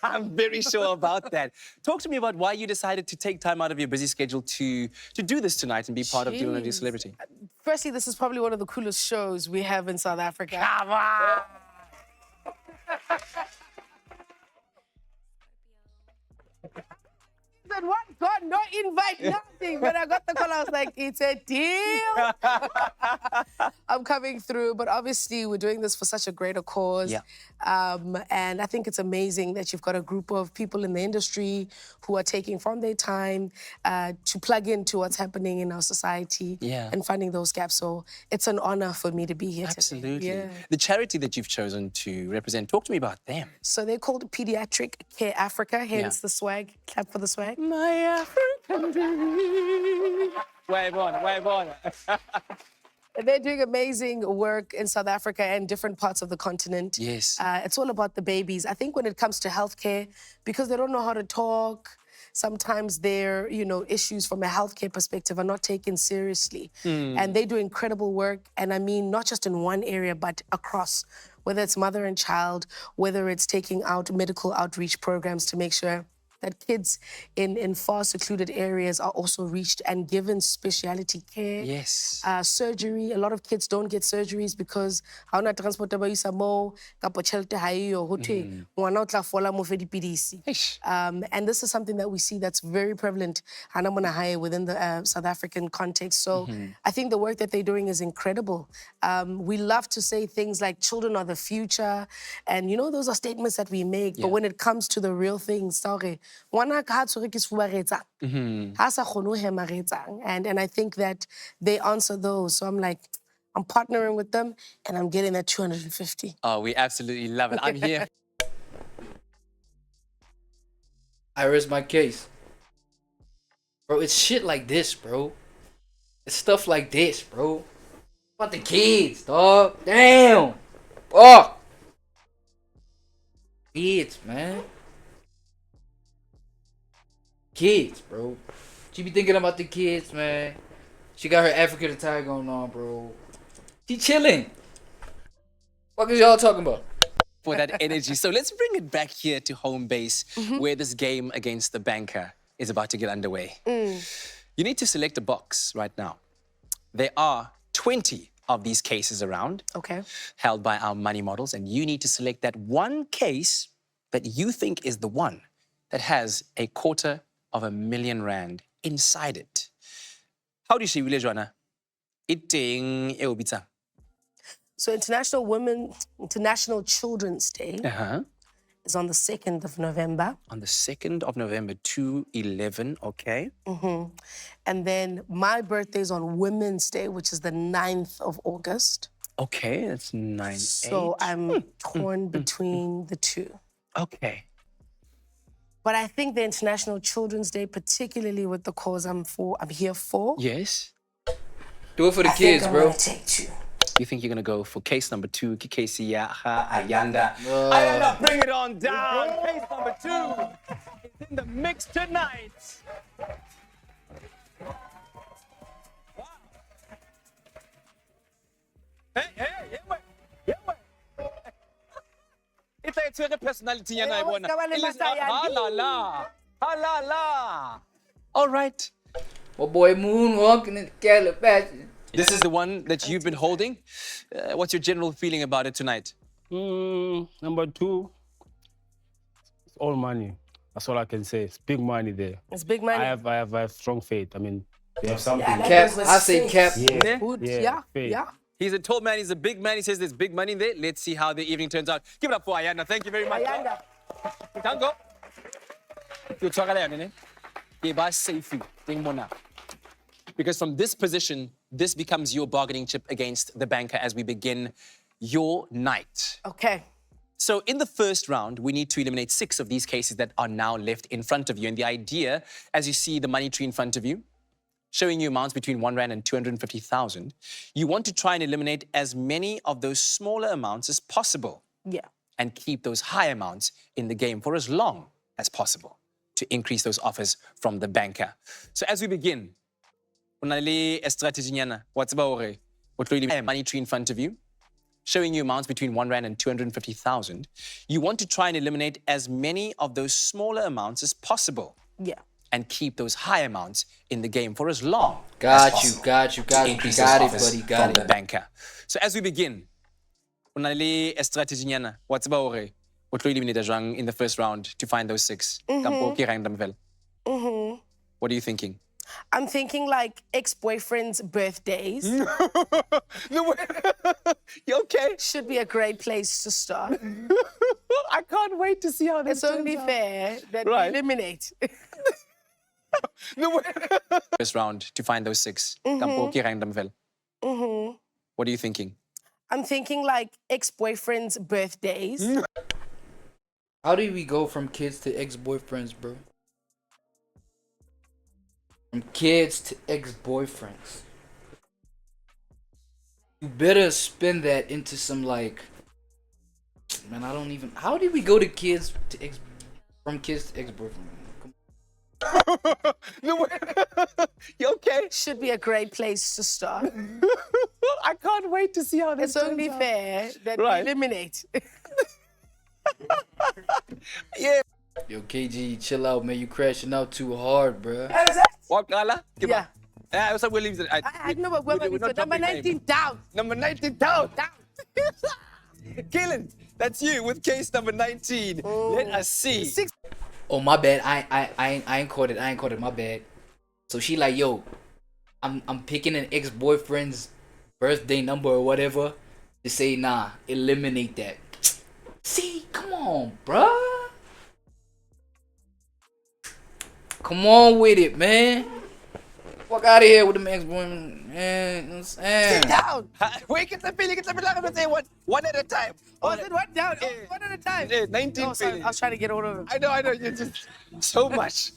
I'm very sure about that. Talk to me about why you decided to take time out of your busy schedule to do this tonight and be part of Deal or No Deal Celebrity. Firstly, this is probably one of the coolest shows we have in South Africa. Come on! Said what? God, no invite, no anything. When I got the call, I was like, it's a deal. I'm coming through, but obviously we're doing this for such a greater cause. Yeah. And I think it's amazing that you've got a group of people in the industry who are taking from their time to plug into what's happening in our society and finding those gaps. So it's an honor for me to be here Absolutely. today. Yeah. The charity that you've chosen to represent, talk to me about them. So they're called Pediatric Care Africa, hence the swag. Clap for the swag. My African dream. Wave on. They're doing amazing work in South Africa and different parts of the continent. Yes. It's all about the babies. I think when it comes to healthcare, because they don't know how to talk, sometimes their, issues from a healthcare perspective are not taken seriously. And they do incredible work. And I mean, not just in one area, but across, whether it's mother and child, whether it's taking out medical outreach programs to make sure that kids in far secluded areas are also reached and given specialty care. Yes. Surgery. A lot of kids don't get surgeries because ha ona transport ba isa mo kapo tšhelete ha eyo ho thwe ngwana o tla fola mo fe dipidisi. And this is something that we see that's very prevalent hana mona hae within the South African context. So I think the work that they're doing is incredible. We love to say things like children are the future, and those are statements that we make, but when it comes to the real things, sorry, and I think that they answer those. So I'm like, I'm partnering with them and I'm getting that 250. Oh, we absolutely love it. I'm here. I rest my case. Bro, it's shit like this, bro. It's stuff like this, bro. About the kids, dog. Damn. Fuck. Kids, man. Kids, bro. She be thinking about the kids, man. She got her African attire going on, bro. She chilling. What is y'all talking about? For that energy. So let's bring it back here to home base, where this game against the banker is about to get underway. You need to select a box right now. There are 20 of these cases around, held by our money models, and you need to select that one case that you think is the one that has R250,000 inside it. How do you see, Joanna? Iteng eo bitsa. So International Children's Day is on the 2nd of November. On the 2nd of November, 2/11, okay. And then my birthday is on Women's Day, which is the 9th of August. Okay, that's 9/8. So I'm torn between the two. Okay. But I think the International Children's Day, particularly with the cause I'm here for. Yes. Do it for the kids, bro. You think you're gonna go for case number 2, Kikesi Ayanda? Ayanda, bring it on down. Case number 2 is in the mix tonight. Hey, it's a personality, all right. Oh boy, moonwalking in the calabash. This is the one that you've been holding. What's your general feeling about it tonight? Number 2, it's all money. That's all I can say. It's big money there. It's big money. I have strong faith. I mean, they have something. Cap, I say cap. Yeah. He's a tall man, he's a big man. He says there's big money there. Let's see how the evening turns out. Give it up for Ayanda. Thank you very much. Ayanda. Tango. Because from this position, this becomes your bargaining chip against the banker as we begin your night. Okay. So in the first round, we need to eliminate 6 of these cases that are now left in front of you. And the idea, as you see the money tree in front of you, showing you amounts between R1 and 250,000, you want to try and eliminate as many of those smaller amounts as possible. Yeah. And keep those high amounts in the game for as long as possible to increase those offers from the banker. So as we begin, what's about money tree in front of you, showing you amounts between R1 and 250,000. You want to try and eliminate as many of those smaller amounts as possible. Yeah. And keep those high amounts in the game for as long Got as you, possible. got you, got to you. increase Got those it, offers buddy, got from the it. banker. So as we begin, what's about in the first round to find those 6? What are you thinking? I'm thinking like ex-boyfriends' birthdays. No way. You okay? Should be a great place to start. I can't wait to see how this It's only turns out. fair that Right. we eliminate. No way. First round to find those 6. Kampo ke random vel. What are you thinking? I'm thinking like ex-boyfriends' birthdays. How do we go from kids to ex-boyfriends, bro? From kids to ex-boyfriends. You better spin that into some like, man, I don't even. How did we go to kids to from kids to ex-boyfriend? No way. You okay? Should be a great place to start. I can't wait to see how this It's turns only out. fair that Right. we eliminate. Yeah. Yo, KG, chill out, man. You crashing out too hard, bro. What, Gala? Yeah. I was like, we'll leave it. I know, but we're we're not number jumping 19 down. Number 19 down. Kaylin, that's you with case number 19. Let us see. Oh, my bad. I ain't caught it. I ain't caught it. My bad. So she like, yo, I'm picking an ex-boyfriend's birthday number or whatever to say, nah, eliminate that. See, come on, bruh. Come on with it, man. Fuck out of here with the ex-boyfriend. Man, you know what I'm saying? Sit down. Wait, get the feeling. Say one at a time. Oh, is it one down? Oh, one at a time. 19 Oh, sorry. feeling. I was trying to get all of them. I know. You're just so much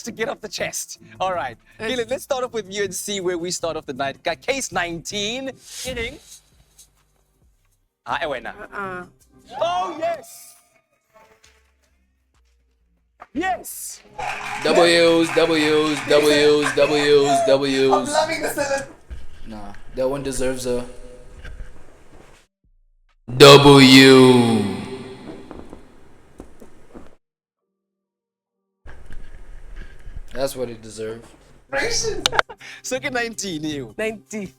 to get off the chest. All right, Kaylin, let's start off with you and see where we start off the night. Got case 19. Hitting. Oh yes. Yes. W's. I'm loving the seven. Nah, that one deserves a W. That's what it deserves. Second 19, you. 90.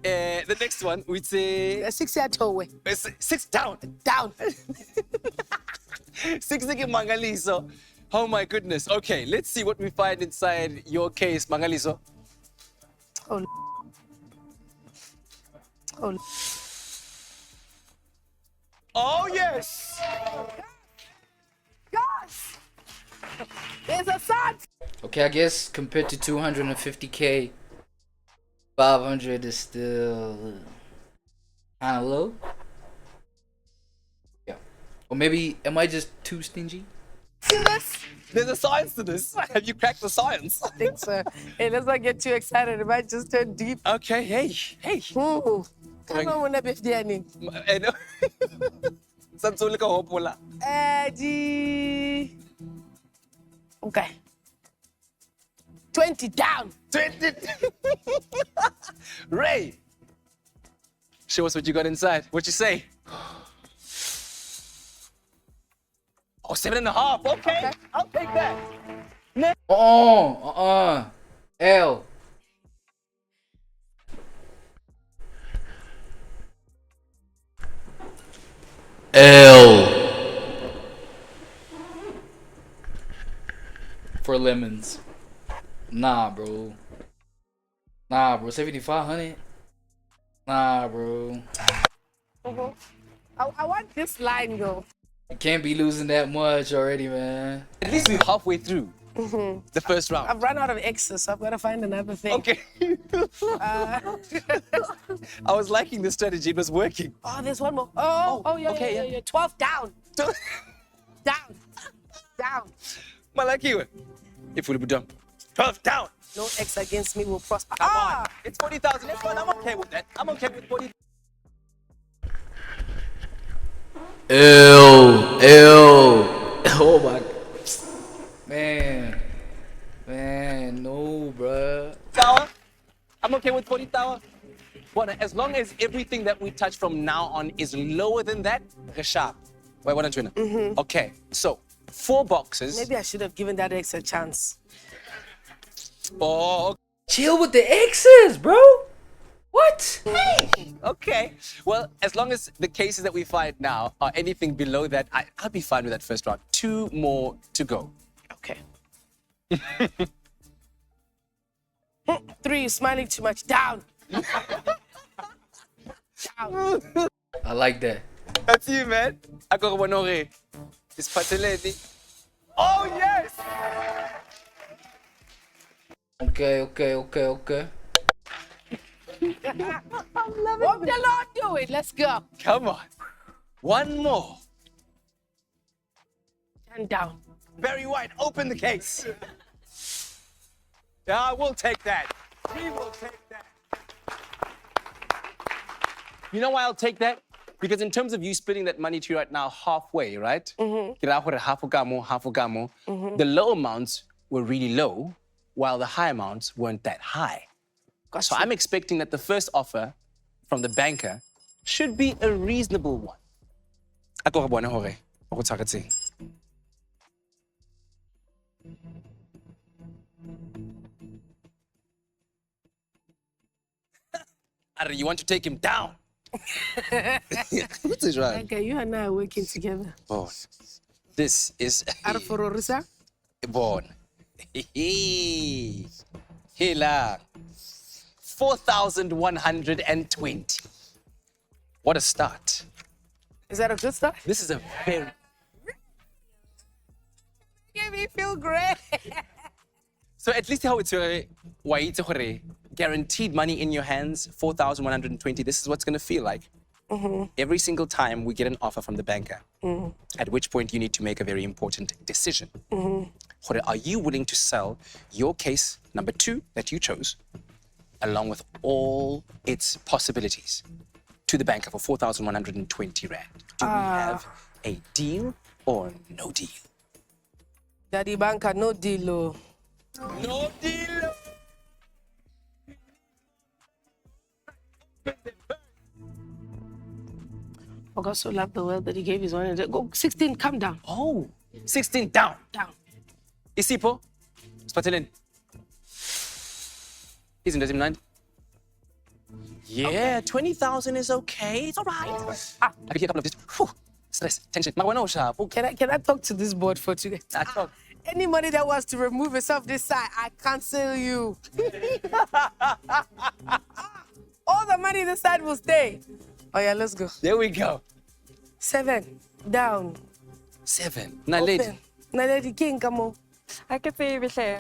The next one, we'd say 6 at away. 6 down. Down. 6 again, Mangaliso. Oh my goodness. Okay, let's see what we find inside your case, Mangaliso. Oh. Oh. Oh yes. Gosh. There's a sun. Okay, I guess compared to 250K, 500 is still kind of low. Yeah. Or maybe, am I just too stingy? See this? There's a science to this. Have you cracked the science? I think so. Hey, let's not get too excited. It might just turn deep. Okay, hey. Ooh. Come on, when I be there. Samsung ka hope wala. Okay. 20 down. 20. Ray. Show us what you got inside. What you say? Oh, 7.5. Okay. I'll take that. L. For lemons. Nah, bro. 7,500. Nah, bro. I want this line, though. You can't be losing that much already, man. At least we're halfway through the first round. I've run out of X's, so I've got to find another thing. Okay. I was liking the strategy. It was working. Oh, there's one more. Oh, yeah. 12 down. Down. Malaki. If we'll be done. 12 down. No X against me will prosper. Come on. It's 40,000. It's fine. I'm okay with that. I'm okay with 40. Ew. Oh my. Man, no, bruh. Tower. I'm okay with 40 tower. But as long as everything that we touch from now on is lower than that, Rishab. Wait, what are you? Okay, so 4 boxes. Maybe I should have given that X a chance. Oh, chill with the X's, bro. What? Okay. Well, as long as the cases that we find now are anything below that, I'll be fine with that first round. 2 more to go. Okay. 3, you're smiling too much. Down. Down. I like that. That's you, man. Ako ka bonore. Ispateleni. Oh, yes! Okay. What the Lord do it? Let's go. Come on. One more. And down. Very White, open the case. Yeah, we'll take that. We will take that. You know why I'll take that? Because in terms of you splitting that money to you right now halfway, right? Mm-hmm. The low amounts were really low, while the high amounts weren't that high. So I'm expecting that the first offer from the banker should be a reasonable one. You want to take him down? What is wrong? Okay, you and I are working together. Born. This is Arfororisa? born. Hila. 4,120. What a start. Is that a good start? This is a very... Make me feel great. So at least how it's guaranteed money in your hands, 4,120. This is what's going to feel like. Mm-hmm. Every single time we get an offer from the banker, Mm-hmm. at which point you need to make a very important decision. Mm-hmm. Are you willing to sell your case number 2 that you chose, along with all its possibilities, to the banker for 4,120 rand? Do we have a deal or no deal? Daddy Banker, no deal. Oh. No deal. Oh, God so loved the world that he gave his one. Go 16, come down. Oh, 16 down. Down. Isipo, Spatelin. Isn't it 9? Yeah, 20,000 is okay. It's all right. I can hear a couple of this. Whew, stress, tension. Can I talk to this board for today? Talk. Anybody that wants to remove itself this side, I cancel you. All the money this side will stay. Oh yeah, let's go. There we go. 7, down. 7. Now, lady. Now, lady, king, come on. I can feel you, sir.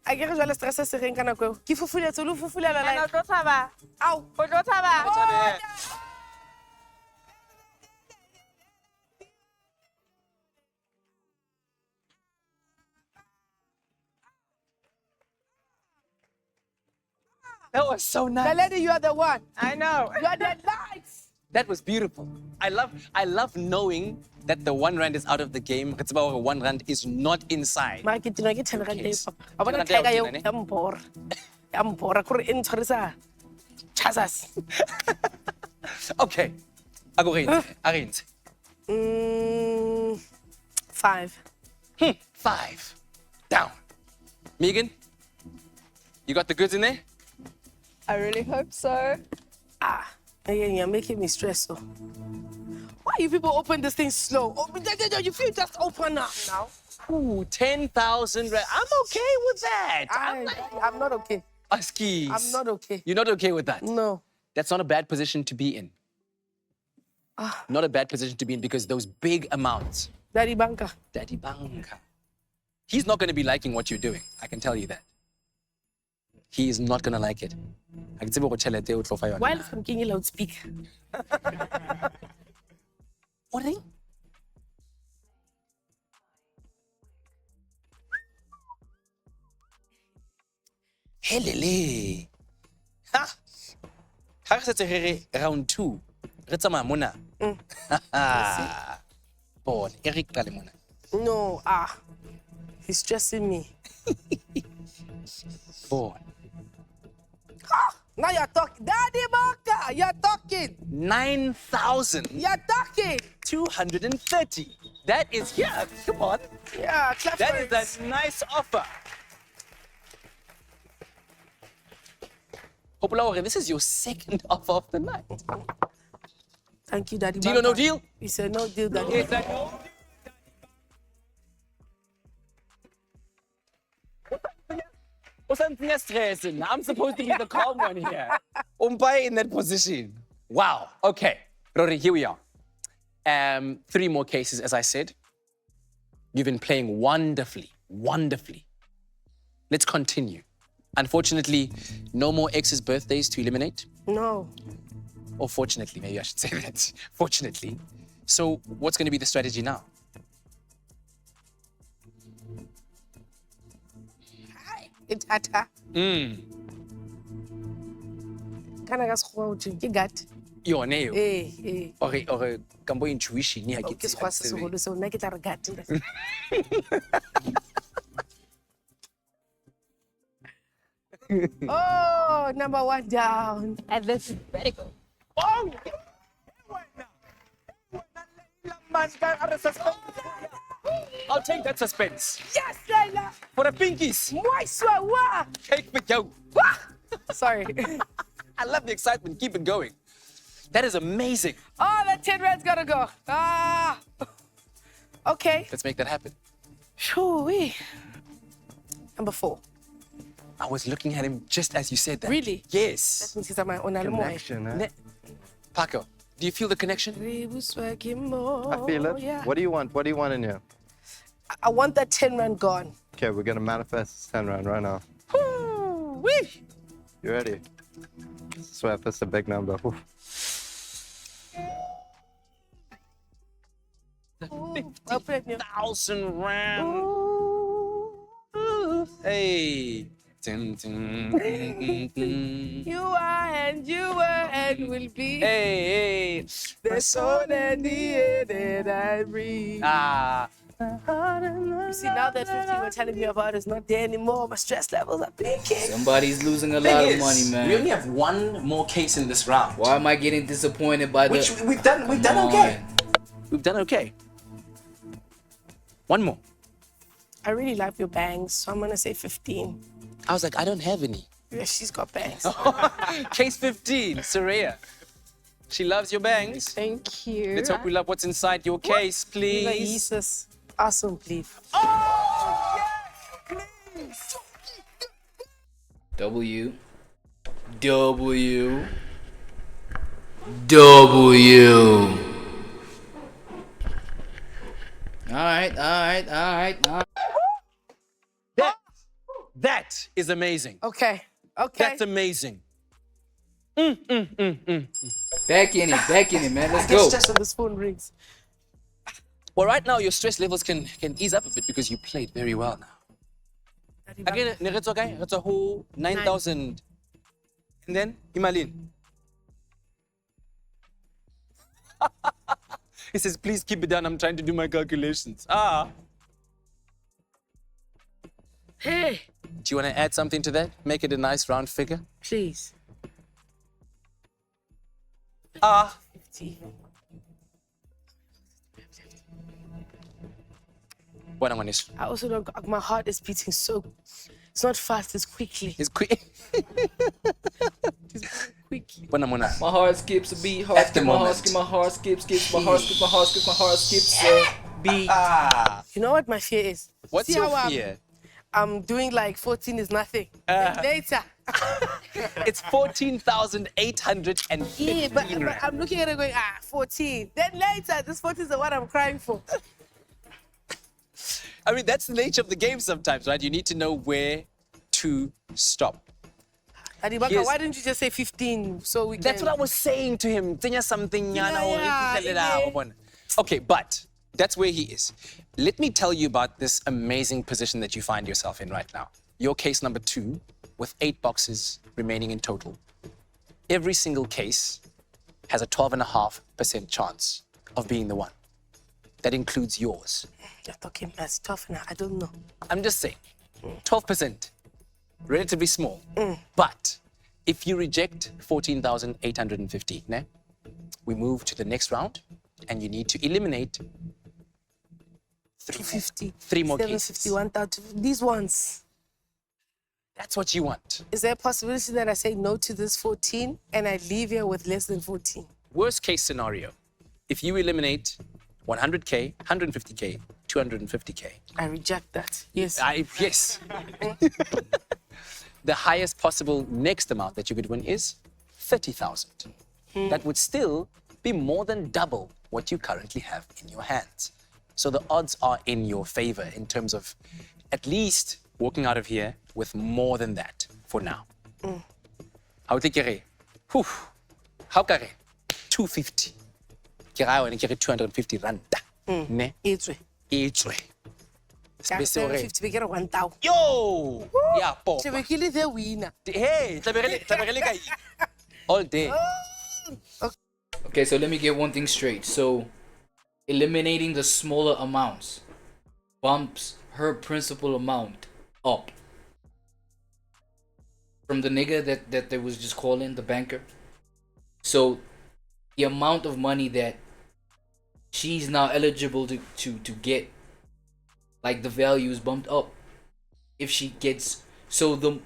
I get a stress as a ring can go. Give for fully to look for fully. I don't have a. Ow, but don't have a. That was so nice. The lady, you are the one. I know. You are the lights. That was beautiful. I love knowing that the 1 rand is out of the game. It's about 1 rand is not inside. I get 10 rand. I want to take you. I'm poor. I couldn't enter Chazas. Okay. Arrange. 5. 5. Down. Megan, you got the goods in there? I really hope so. You're making me stressed. Why you people open this thing slow? You feel just open up now. Ooh, 10,000 rand. I'm okay with that. I'm not okay. Askis. I'm not okay. You're not okay with that? No. That's not a bad position to be in. Not a bad position to be in because those big amounts. Daddy Banker. Daddy Banker. He's not going to be liking what you're doing. I can tell you that. He is not going to like it. Why is he loudspeaker? What are you? Helele. Ha! Ha se tsere round 2. Re tsamaya mona. Bon, Eric qale mona. No, he's stressing me. Bon. Now you're talking. Daddy Banker, you're talking. 9,000. You're talking. 230. That is, yeah, come on. Yeah, clap That for is it. a nice offer. Hopefully, this is your second offer of the night. Thank you, Daddy Deal Banker. or no deal? He said no deal, Daddy. Is that no deal? What's something stressing? I'm supposed to be the calm one here. Umpai in that position. Wow. Okay. Rory, here we are. 3 more cases, as I said. You've been playing wonderfully, wonderfully. Let's continue. Unfortunately, no more ex's birthdays to eliminate. No. Or fortunately, maybe I should say that. Fortunately. So what's going to be the strategy now? Itata. Kana ka sekgowa hothwe ke gut. Yone eo. Eh. Or kambo intuition ya Ke sekgowa se segolo seo nna ke tla re gut. Oh, number 1 down. And this is very good. Oh! I'll take that suspense. Yes, Layla. For the pinkies. Cake with you. Sorry. I love the excitement. Keep it going. That is amazing. Oh, that 10 rand's gotta go. Ah. Okay. Let's make that happen. Shoo-wee. Number 4. I was looking at him just as you said that. Really? Yes. That means he's at my own animal. Paco, do you feel the connection? I feel it. Yeah. What do you want? What do you want in here? I want that 10 rand gone. Okay, we're gonna manifest this 10 rand right now. Wee. You ready? I swear, that's a big number. Whew. 50,000 rand. Hey. Dun, dun, dun, dun. You are and you were and will be. Hey. The soul and the air that I breathe. Ah. You see, now that 50 you were telling me about is not there anymore, my stress levels are peaking. Somebody's losing a Thing lot of is, money, man. We only have 1 more case in this round. Why am I getting disappointed by Which the... we've done okay. We've done okay. 1 more. I really love your bangs, so I'm gonna say 15. I was like, I don't have any. Yeah, she's got bangs. Case 15, Saraya. She loves your bangs. Thank you. Let's hope we love what's inside your case, please. Jesus. Awesome, please. Oh, yes, please. W. Alright. That is amazing. Okay. That's amazing. Back in it, man. Let's I get go. stressed when this phone rings. Well, right now, your stress levels can ease up a bit because you played very well now. Again, it's okay. It's a whole 9,000. And then, Himalin. He says, please keep it down. I'm trying to do my calculations. Hey. Do you want to add something to that? Make it a nice round figure? Please. 50. What am I going I also don't, my heart is beating so, it's not fast, it's quickly. It's quick. Quickly. My heart skips a beat. My heart skips a beat. You know what my fear is? What's See your how fear? I'm doing like 14 is nothing. Then later. It's 14,850. Yeah, but I'm looking at it going, 14. Then later, this 14 is the one I'm crying for. I mean, that's the nature of the game sometimes, right? You need to know where to stop. Adibaka, Yes. why didn't you just say 15 so we can... That's what I was saying to him. Tenya something, Yeah. Okay, but that's where he is. Let me tell you about this amazing position that you find yourself in right now. Your case number 2, with 8 boxes remaining in total. Every single case has a 12.5% chance of being the one. That includes yours. You're talking as tough now. I don't know. I'm just saying, 12%, relatively small. But if you reject 14,850, ne, we move to the next round, and you need to eliminate 250. 3 more cases. 751,000. These ones. That's what you want. Is there a possibility that I say no to this 14 and I leave here with less than 14? Worst case scenario, if you eliminate 100K, 150K, 250K. I reject that. Yes. Yes. the highest possible next amount that you could win is 30,000. That would still be more than double what you currently have in your hands. So the odds are in your favor in terms of at least walking out of here with more than that for now. How take care? How care? 250. Kira wena ke 250 rand. Ne? Etswe. Etswe. Ka 750 be ke re 1000. Yo! Yeah, po. She be ke le the winner. Hey, tlabegele ka all day. Okay, so let me get one thing straight. So, eliminating the smaller amounts bumps her principal amount up from the nigga that they was just calling the banker. So, the amount of money that she's now eligible to get, like the value is bumped up. If she gets, so the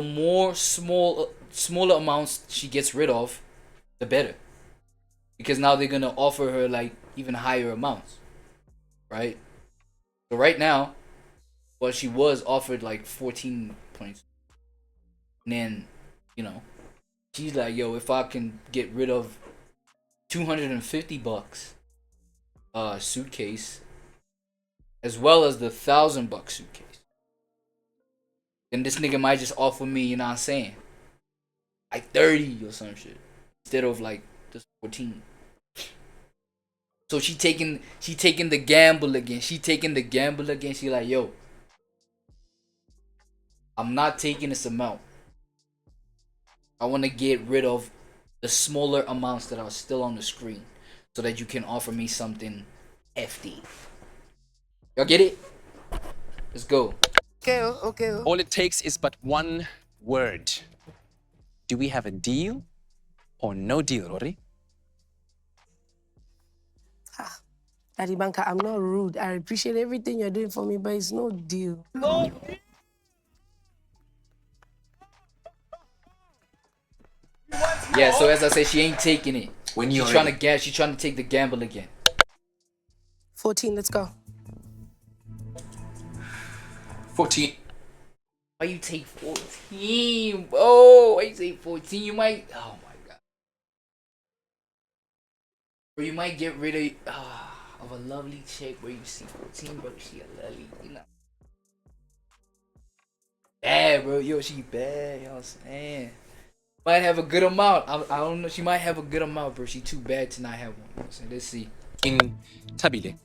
more smaller amounts she gets rid of, the better. Because now they're gonna offer her like even higher amounts, right? So right now, well, she was offered like 14 points, and then, you know, she's like, yo, if I can get rid of $250 suitcase, as well as the $1,000 suitcase, then this nigga might just offer me, you know what I'm saying, like 30 or some shit instead of like just 14. So she taking the gamble again. She like, yo, I'm not taking this amount. I want to get rid of the smaller amounts that are still on the screen, so that you can offer me something FD. Y'all get it? Let's go. Okay. All it takes is but one word. Do we have a deal or no deal, Rory? Daddy Banker, I'm not rude. I appreciate everything you're doing for me, but it's no deal. No. Yeah, so as I said, she ain't taking it. When she's you're trying ready. to she's trying to take the gamble again. 14, let's go. 14. Why you take 14, bro? Why you take 14? You might, oh my god. Or you might get rid of a lovely chick where you see 14, bro. She a lovely, you know. Bad, bro. Yo, she bad. You know what I'm saying? Might have a good amount. I don't know. She might have a good amount, bro. She too bad to not have one. You know what I'm saying? Let's see. In Tabile.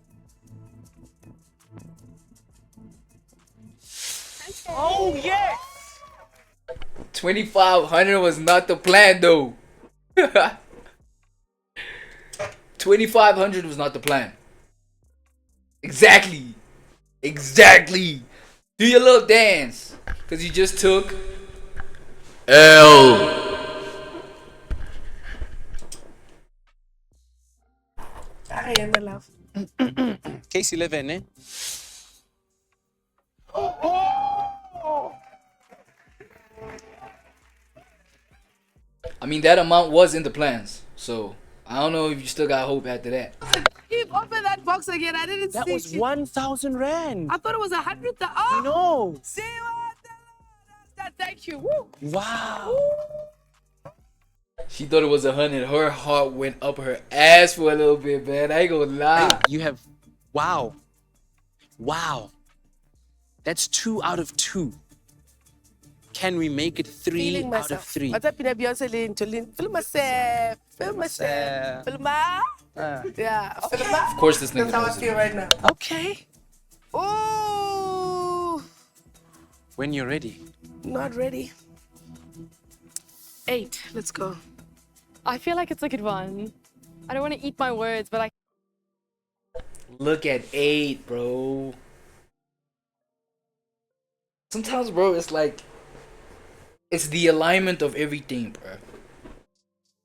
Oh, yes! 2,500 was not the plan, though. 2,500 was not the plan. Exactly. Do your little dance, cause you just took L. I am in love. Case 11, eh? I mean, that amount was in the plans, so I don't know if you still got hope after that. Keep open that box again. I didn't see That was 1,000 rand. I thought it was 100. Oh, No. see what? Thank you. Woo. Wow. She thought it was 100. Her heart went up her ass for a little bit, man. I ain't gonna lie. You have, wow. That's 2 out of 2. Can we make it 3 Feeling out of myself. 3? What's up in a Beyonce lane to lean? Feel myself. Yeah. Of course, this nigga That's how I knows feel it. right now. Okay. Oh, When you're ready. not ready. 8. Let's go. I feel like it's a good one. I don't want to eat my words, but I. Look at 8, bro. Sometimes, bro, it's like, it's the alignment of everything, bro.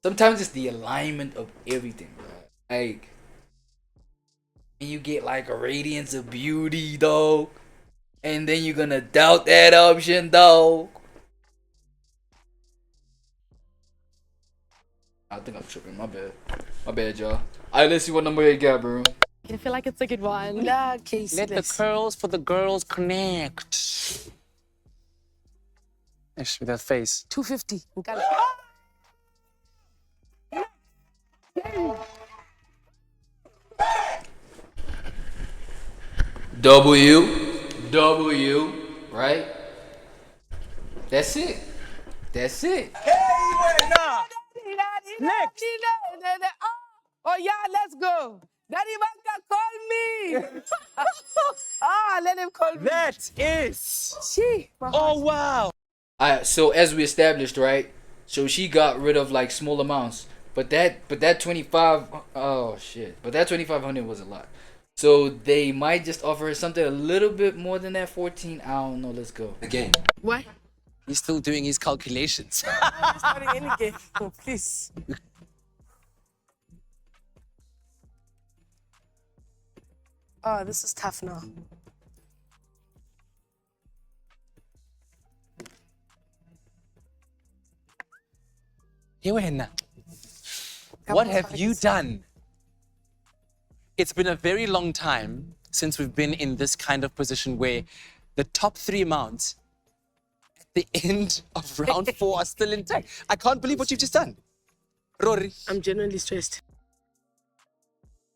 Sometimes it's the alignment of everything, bro. Like, and you get like a radiance of beauty, dog. And then you're gonna doubt that option, dog. I think I'm tripping. My bad, y'all. Alright, let's see what number you got, bro. I feel like it's a good one. Nah, Casey. Let the curls for the girls connect. Ish, with that face. 250. Nkala. W, right? That's it. That's it. Next. Oh, yeah, let's go. Daddy Banka, call me. Let him call me. That is. She. Oh, wow. So as we established, right? So she got rid of like small amounts, but that 25. Oh shit! But that 2,500 was a lot. So they might just offer her something a little bit more than that 14. I don't know. Let's go. Again. What? He's still doing his calculations. I'm starting any game. Oh, please. Oh, this is tough now. Hiwena, what have you done? It's been a very long time since we've been in this kind of position where the top 3 amounts at the end of round 4 are still intact. I can't believe what you've just done. Rory. I'm genuinely stressed.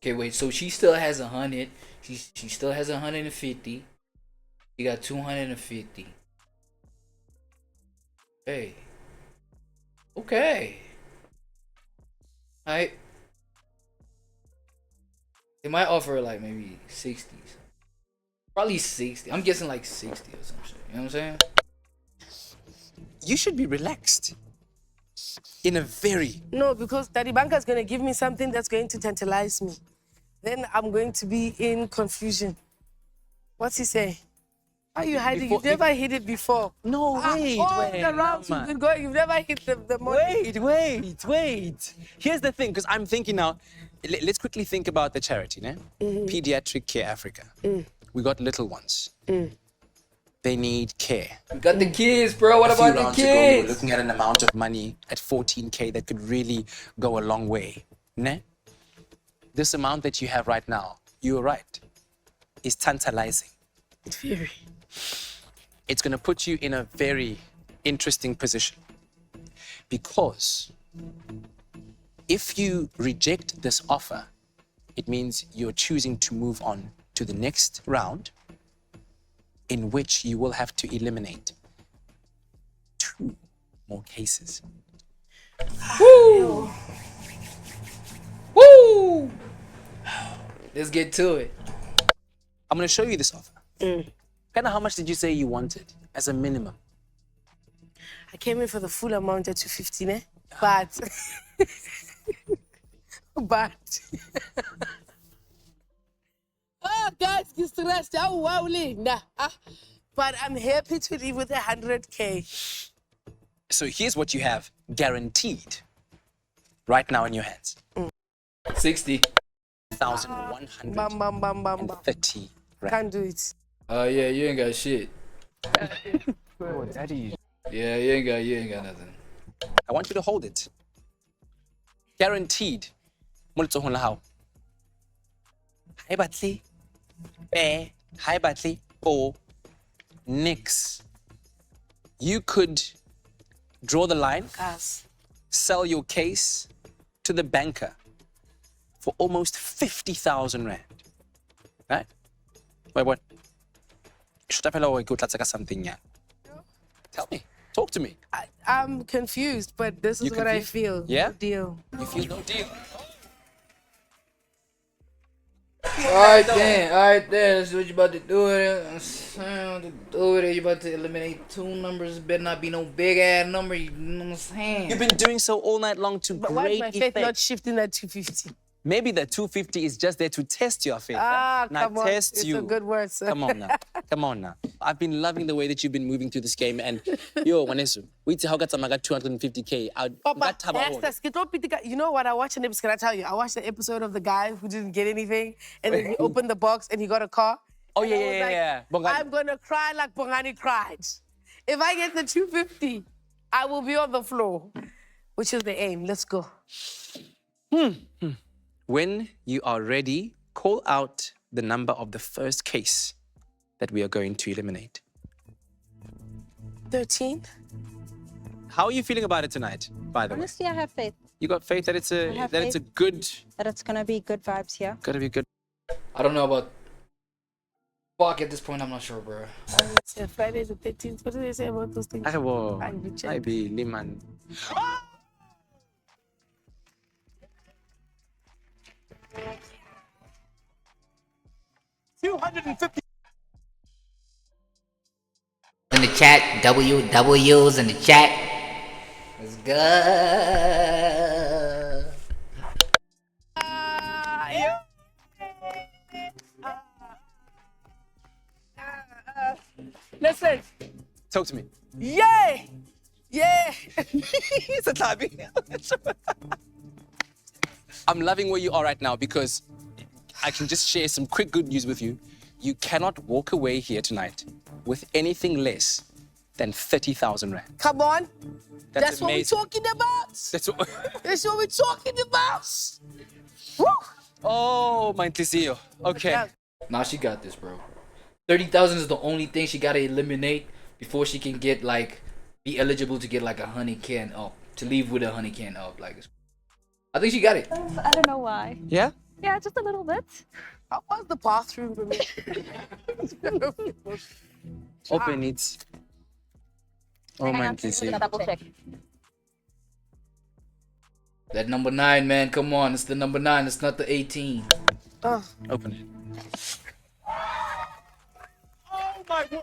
Okay, wait. So she still has 100. She still has 150. She got 250. Hey. Okay. Alright. They might offer like maybe 60s. Probably 60. I'm guessing like 60 or some shit. You know what I'm saying? You should be relaxed. In a very... No, because Daddy Banka is going to give me something that's going to tantalize me. Then I'm going to be in confusion. What's he say? Are you hiding? You've never hit it before. No, wait, all wait. the rounds you've been going, you've never hit the money. Wait. Here's the thing, because I'm thinking now, let's quickly think about the charity, né? Pediatric Care Africa. We got little ones. They need care. We got the kids, bro. What about the Ago, we kids? were looking at an amount of money at 14K that could really go a long way, né? This amount that you have right now, you were right, is tantalizing. Very. It's going to put you in a very interesting position. Because if you reject this offer, it means you're choosing to move on to the next round, in which you will have to eliminate 2 more cases. Woo! Woo! Let's get to it. I'm going to show you this offer. Kind of how much did you say you wanted as a minimum? I came in for the full amount at 250, ne? But... oh, guys, get stressed. But I'm happy to leave with 100K. So here's what you have guaranteed right now in your hands. 60. 1,130. Can't do it. Oh yeah, you ain't got shit. Oh, daddy. Yeah, you ain't got nothing. I want you to hold it. Guaranteed. Hi batli. Hi batli. Or nix. You could draw the line, sell your case to the banker for almost 50,000 rand. Right? Wait, what? Should I tell something? Yeah. Tell me. Talk to me. I'm confused, but this is what I feel. Yeah? No deal. You feel no deal? Alright then, that's what you about to do with it. You about to eliminate 2 numbers. It better not be no big ass number, you know what I'm saying? You've been doing so all night long to But why is great my faith effect. not shifting at 250? Maybe the 250 is just there to test your faith. Now Come on. test It's you. a good word, sir. Come on now. Come on now. I've been loving the way that you've been moving through this game. And yo, Wanesu, we how got 250K. You know what I watched an episode? Can I tell you? I watched the episode of the guy who didn't get anything, and then he opened the box and he got a car. Oh, And yeah, I was yeah, yeah. Bongani. I'm gonna cry like Bongani cried. If I get the 250, I will be on the floor, which is the aim. Let's go. When you are ready, call out the number of the first case that we are going to eliminate. 13. How are you feeling about it tonight, by the way? Honestly, I have faith. You got faith that it's I a have that it's a faith good that it's gonna be good vibes here. gonna be good. I don't know about fuck at this point. I'm not sure, bro. Friday the 13th. What do they say about those things? I be Liman. In the chat, W's in the chat. Let's go. Listen. Talk to me. Yay! Yeah! It's a clapping. I'm loving where you are right now because I can just share some quick good news with you. You cannot walk away here tonight with anything less than 30,000 rand. Come on. That's what we're amazing. talking about. That's what. That's what we're talking about. Woo! Oh, my Tizio. Okay. Nah, she got this, bro. 30,000 is the only thing she gotta eliminate before she can get like be eligible to get like a honey can up to leave with a honey can up. Like, I think she got it. I don't know why. Yeah? Yeah, just a little bit. How was the bathroom for me? Open it. Oh, my Tizio. That number 9, man. Come on, it's the number 9. It's not the 18. Open it. Oh my word!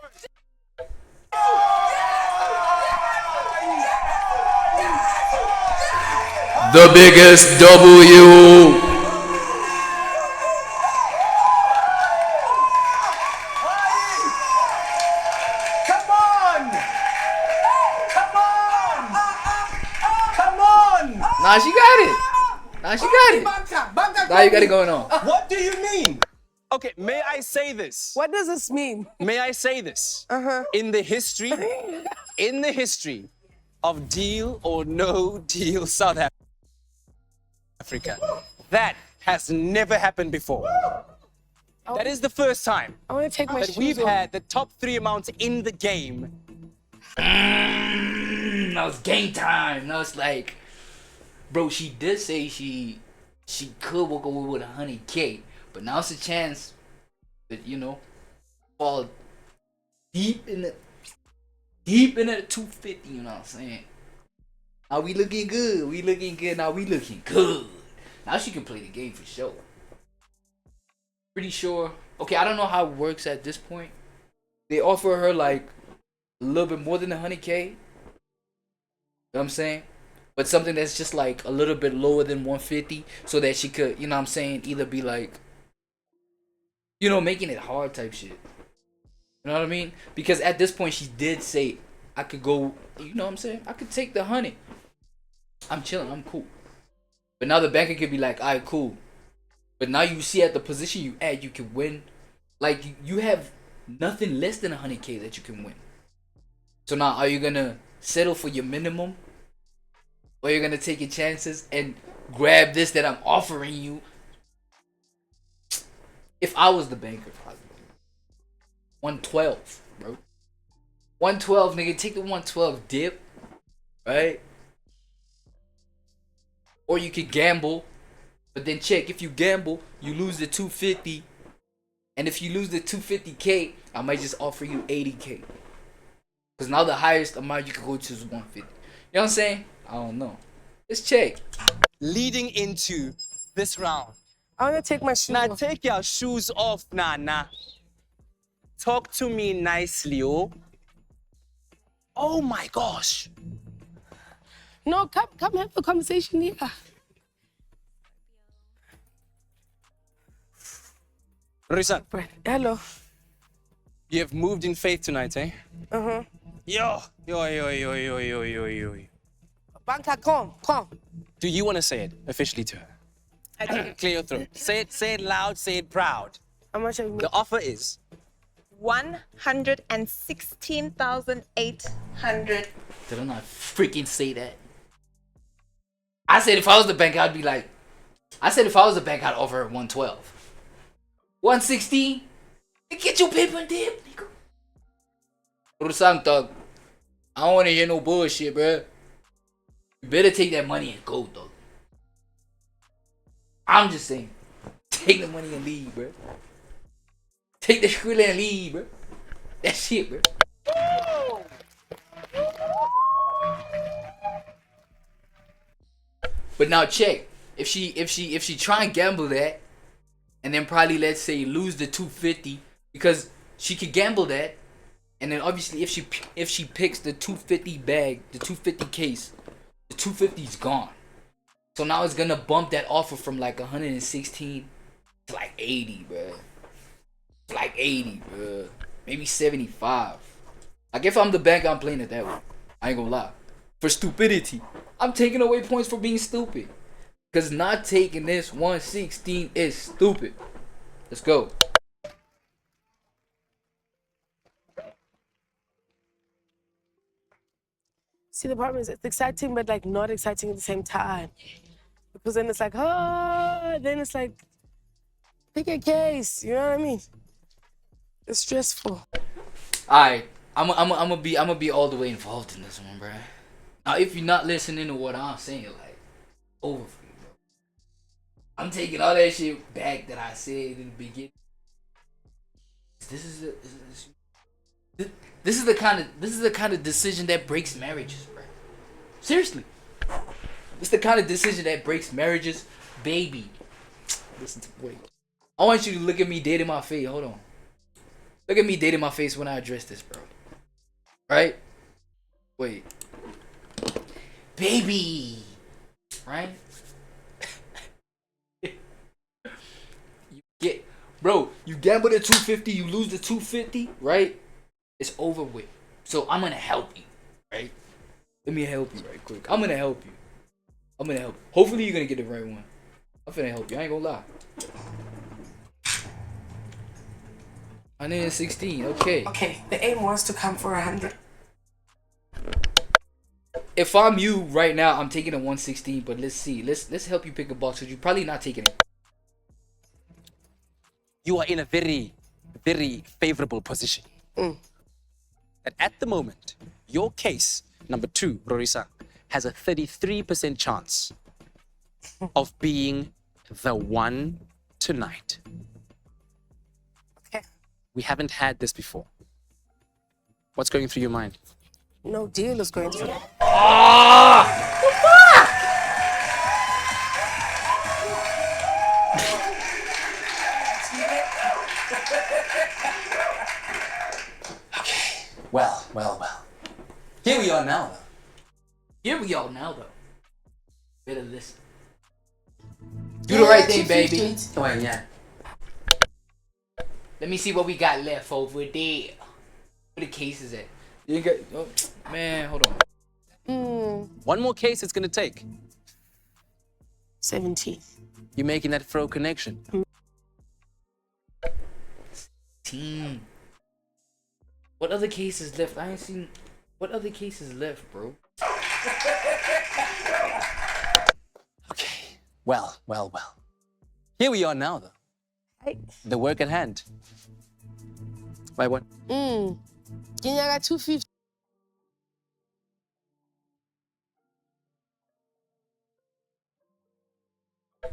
The biggest W. Come on! Come on! Come on! Nah, she got it. Nah, she got it. Now you got it going on. What do you mean? Okay, may I say this? What does this mean? May I say this? In the history of Deal or No Deal South Africa, that has never happened before. That is the first time I want to take my that shoes we've off. had the top 3 amounts in the game. Now it's game time. Now it's like, bro, she did say she could walk away with 100K, but now it's a chance that, you know, fall deep in the 250. You know what I'm saying? Now we looking good. We looking good. Now we looking good. Now she can play the game for sure. Pretty sure. Okay, I don't know how it works at this point. They offer her like a little bit more than 100K. You know what I'm saying? But something that's just like a little bit lower than 150 so that she could, you know what I'm saying, either be like, you know, making it hard type shit. You know what I mean? Because at this point she did say, I could go, you know what I'm saying? I could take the 100. I'm chilling, I'm cool. But now the banker could be like, alright, cool. But now you see at the position you at, you can win. Like, you have nothing less than 100K that you can win. So now, are you gonna settle for your minimum? Or you're gonna take your chances and grab this that I'm offering you? If I was the banker, probably 112, bro. 112, nigga, take the 112 dip, right? Or you could gamble, but then check, if you gamble, you lose the 250. And if you lose the 250K, I might just offer you 80K. Because now the highest amount you can go to is 150. You know what I'm saying? I don't know. Let's check. Leading into this round. I want to take my shoes off. off. Take your shoes off, Nana. Talk to me nicely, oh. Oh my gosh. No, come have a conversation here. Risa, Hello. you have moved in faith tonight, eh? Uh-huh. Yo. Banka, come. Do you want to say it officially to her? Clear your throat. Say it loud, say it proud. How much have you made? The offer is 116,800. Did I not freaking say that? I said if I was the bank, I'd be like, I'd offer her 112. 116? Get your paper and dip, nigga. Thug. I don't want to hear no bullshit, bruh. You better take that money and go, though. I'm just saying. Take the money and leave, bro. Take the skrilla and leave, bro. That's it, bro. But now check. If she try and gamble that, and then probably, let's say, lose the 250, because she could gamble that, and then obviously if she picks the 250 bag, the 250 case, the 250 is gone. So now it's gonna bump that offer from like 116 to like 80, bro. Like 80, bro. Maybe 75. Like if I'm the bank, I'm playing it that way. I ain't gonna lie. For stupidity, I'm taking away points for being stupid. Cause not taking this 116 is stupid. Let's go. See, the problem is it's exciting, but like not exciting at the same time. Because then it's like, oh, then it's like, pick a case. You know what I mean? It's stressful. Alright, I'm gonna be all the way involved in this one, bro. Now, if you're not listening to what I'm saying, like, over for you, bro. I'm taking all that shit back that I said in the beginning. This is the kind of decision that breaks marriages, bro. Seriously, it's the kind of decision that breaks marriages, baby. Listen to wait. I want you to look at me dead in my face. Hold on. Look at me dead in my face when I address this, bro. Right? Wait. Baby. Right? You gamble the 250, you lose the 250, right? It's over with. So I'm gonna help you, right? Let me help you right quick. I'm gonna help you. Hopefully you're gonna get the right one. I'm finna help you. I ain't gonna lie. 116, okay. Okay, the aim was to come for 100. If I'm you right now, I'm taking a 116, but let's see. Let's help you pick a box, because you're probably not taking it. You are in a very, very favorable position. And at the moment, your case, number 2, Rorisa, has a 33% chance of being the one tonight. Okay. We haven't had this before. What's going through your mind? No deal is going through. Well. Here we are now, though. Better listen. Do the right thing, baby. Come on, yeah. Let me see what we got left over there. Where the cases at? You ain't got, oh, man, hold on. One more case it's gonna take. 17. You making that throw connection? Team. What other cases left? I ain't seen. What other cases left, bro? Okay. Well. Here we are now, though. Hey. The work at hand. By what? I got 250.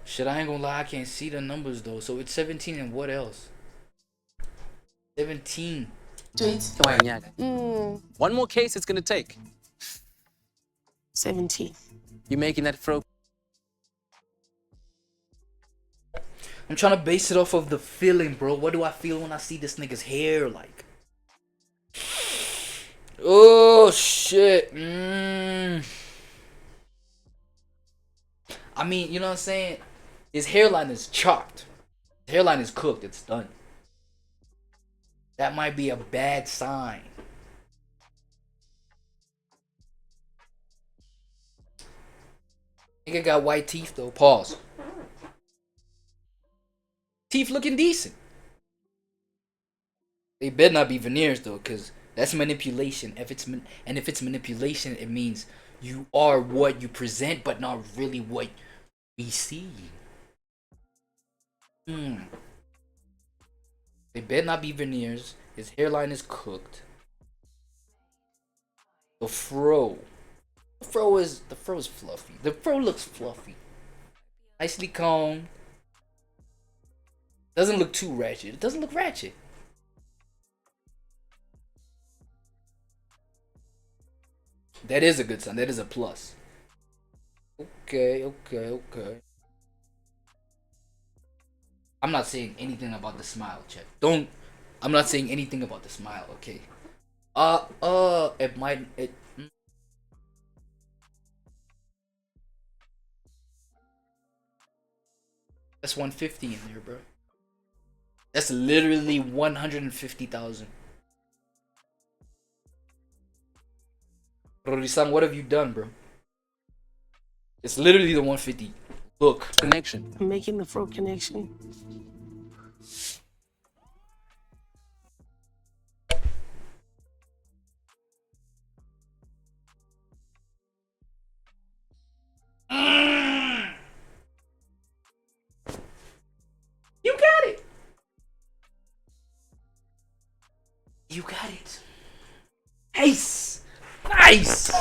Shit, I ain't gonna lie, I can't see the numbers though. So it's 17 and what else? 17. One more case it's gonna take. 17. You making that throw? I'm trying to base it off of the feeling, bro. What do I feel when I see this nigga's hair? Like, oh shit. I mean, you know what I'm saying? His hairline is chopped. His hairline is cooked. It's done. That might be a bad sign. Nigga got white teeth though. Pause. Teeth looking decent. They better not be veneers though, cause that's manipulation. If it's manipulation, it means you are what you present, but not really what we see. They better not be veneers. His hairline is cooked. The fro. The fro is fluffy. The fro looks fluffy. Nicely combed. Doesn't look too ratchet. It doesn't look ratchet. That is a good sign. That is a plus. Okay. I'm not saying anything about the smile, Chet. I'm not saying anything about the smile, okay? That's 150 in there, bro. That's literally 150,000. Rorisan, what have you done, bro? It's literally the 150. Look. Connection. I'm making the fro connection. You got it. You got it. Nice. Nice.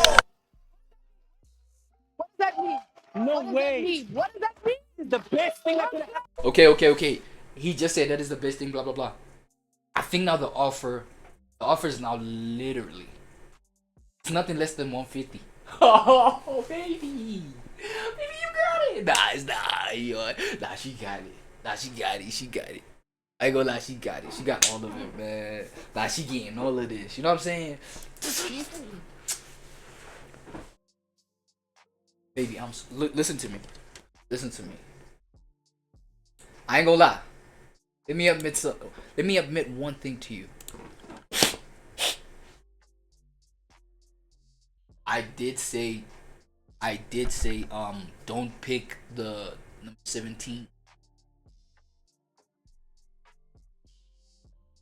What does that mean? No way. What does that mean? It's the best thing that could happen. Okay. He just said that is the best thing, blah, blah, blah. I think now the offer is now literally, it's nothing less than 150. Oh, baby. Baby, you got it. Nah, it's not. Nah, she got it. She got it. I ain't gonna lie, she got it. She got all of it, man. Nah, she getting all of this. You know what I'm saying? Baby, listen to me. I ain't gonna lie. Let me admit one thing to you. I did say, don't pick the number 17.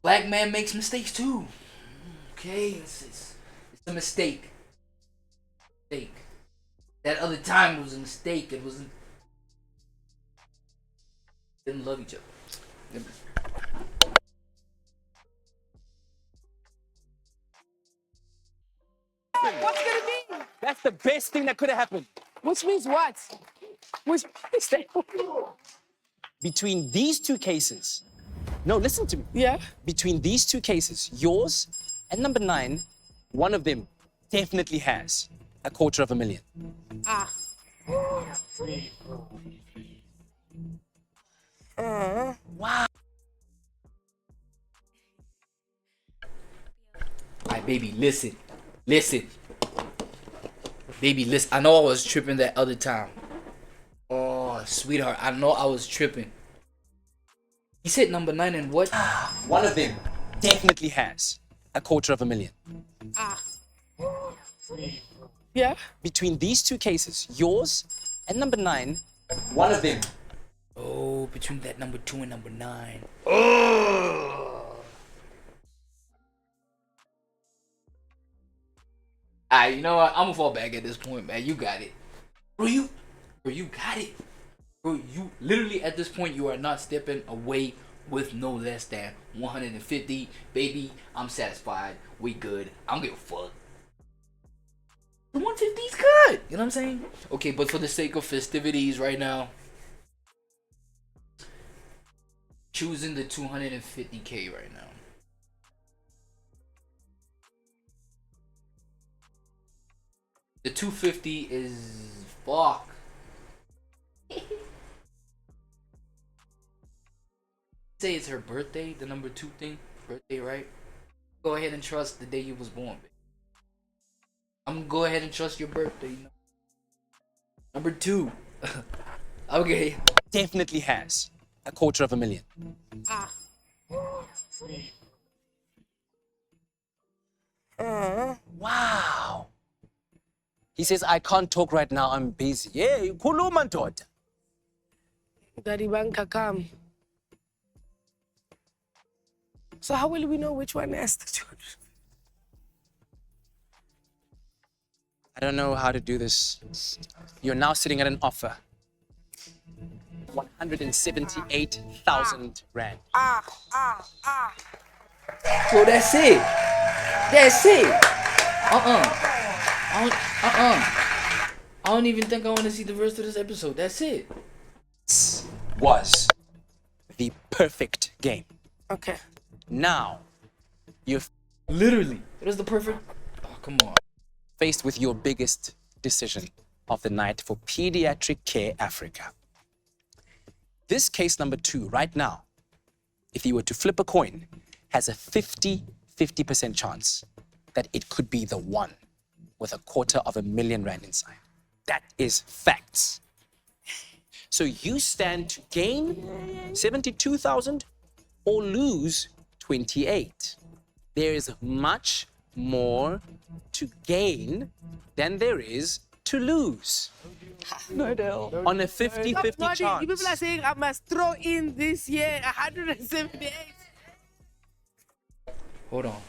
Black man makes mistakes too. Okay, it's a mistake. That other time was a mistake. It wasn't. Didn't love each other. What's gonna mean? That's the best thing that could have happened. Which means what? Which means that? Between these two cases, no, listen to me. Yeah. Between these two cases, yours and number 9, one of them definitely has $250,000. Wow. Alright, baby, listen. Baby, listen. I know I was tripping that other time. Oh, sweetheart, I know I was tripping. He said number 9 and what? One of them definitely has $250,000. Yeah. Between these two cases, yours and number 9, one of them. Oh, between that number 2 and number 9. Oh. Alright, you know what? I'm gonna fall back at this point, man. You got it. Bro, you got it. Bro, you literally at this point, you are not stepping away with no less than 150. Baby, I'm satisfied. We good. I don't give a fuck. The 150 is good. You know what I'm saying? Okay, but for the sake of festivities right now, choosing the 250K right now. The 250 is fuck. Say it's her birthday, the number 2 thing. Birthday, right? Go ahead and trust the day you was born, baby. I'm gonna go ahead and trust your birthday. You know? Number 2. Okay. Definitely has $250,000. Wow. He says, I can't talk right now, I'm busy. Yeah, khuluma ndoda. Daddy Banka, come. So how will we know which one has the 200? I don't know how to do this. You're now sitting at an offer. 178,000 rand. So that's it. I don't even think I want to see the rest of this episode. That's it. Was the perfect game. Okay. Now, you're literally. It was the perfect. Oh, come on. Faced with your biggest decision of the night for Pediatric Care Africa. This case number 2 right now, if you were to flip a coin, has a 50% chance that it could be the one with $250,000 rand inside. That is facts. So you stand to gain 72,000 or lose 28. There is much more to gain than there is to lose. No deal. On a 50-50 chance. You people are saying I must throw in this year 178. Hold on.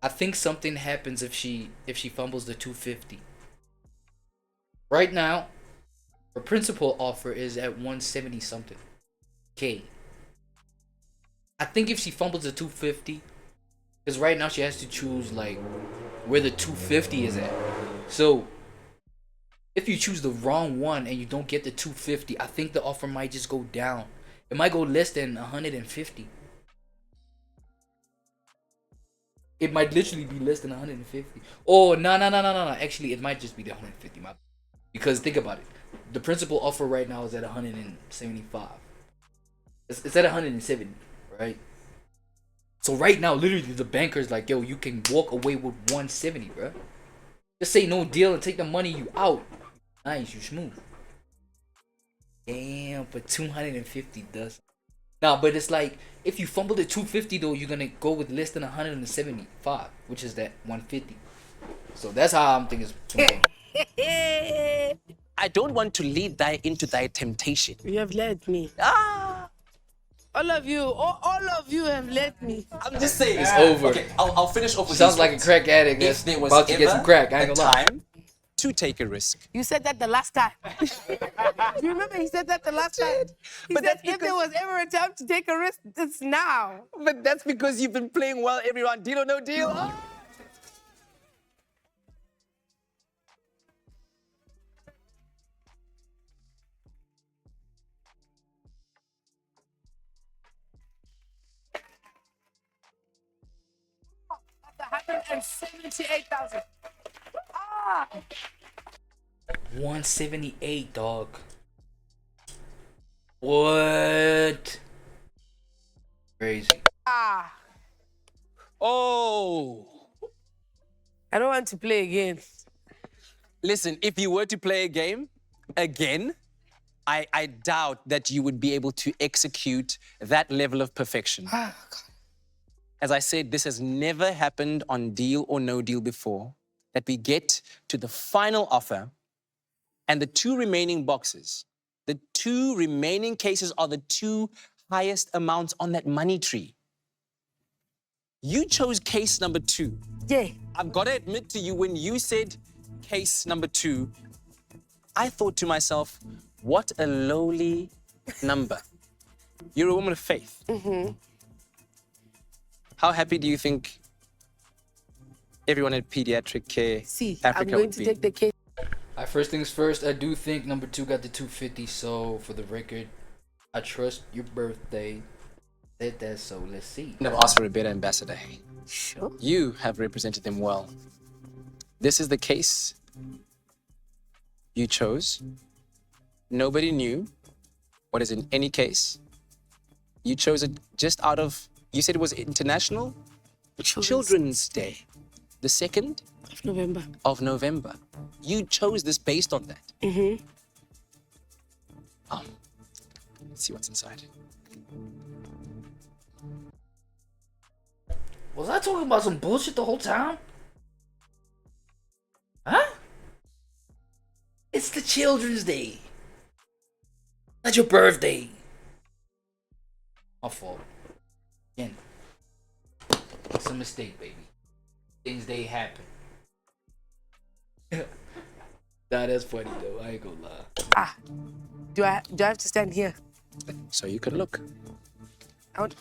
I think something happens if she fumbles the 250. Right now, her principal offer is at 170 something K. I think if she fumbles the 250, because right now she has to choose like where the 250 is at. So if you choose the wrong one and you don't get the 250, I think the offer might just go down. It might go less than 150. It might literally be less than 150. Oh, no. Actually, it might just be the 150. Because think about it. The principal offer right now is at 175. It's at 170, right? So right now, literally, the banker's like, yo, you can walk away with 170, bro. Just say no deal and take the money, you out. Nice, you smooth. Damn, but 250 does. Nah, but it's like, if you fumble the 250 though, you're gonna go with less than 175, which is that 150. So that's how I'm thinking it's I don't want to lead thy into thy temptation. You have led me. All of you have led me. I'm just saying. It's over. Okay, I'll finish off with Sounds these like ones. a crack addict that's about to get some crack. I ain't gonna lie. Time to take a risk. You said that the last time. You remember he said that the last time? He said if there was ever a time to take a risk, it's now. But that's because you've been playing well every round. Deal or no deal? That's 178,000. Ah! 178, dog. What? Crazy. Ah! Oh! I don't want to play again. Listen, if you were to play a game again, I doubt that you would be able to execute that level of perfection. As I said, this has never happened on Deal or No Deal before, that we get to the final offer and the 2 remaining boxes, the 2 remaining cases are the 2 highest amounts on that money tree. You chose case number 2. Yeah. I've got to admit to you, when you said case number 2, I thought to myself, what a lowly number. You're a woman of faith. Mm-hmm. How happy do you think everyone at Pediatric Care Africa I'm going would to be? take the case. First things first, I do think number 2 got the 250. So for the record, I trust your birthday. Said that, so let's see. I've asked for a better ambassador. Sure. You have represented them well. This is the case you chose. Nobody knew what is in any case. You chose it just out of, you said it was International Children's Day, the 2nd of November. You chose this based on that. Mm-hmm. Let's see what's inside. Was I talking about some bullshit the whole time? Huh? It's the Children's Day. Not your birthday. My fault. Again. It's a mistake, baby. Things they happen. Nah, that's funny though. I ain't gonna lie. Do I have to stand here? So you could look. Wait.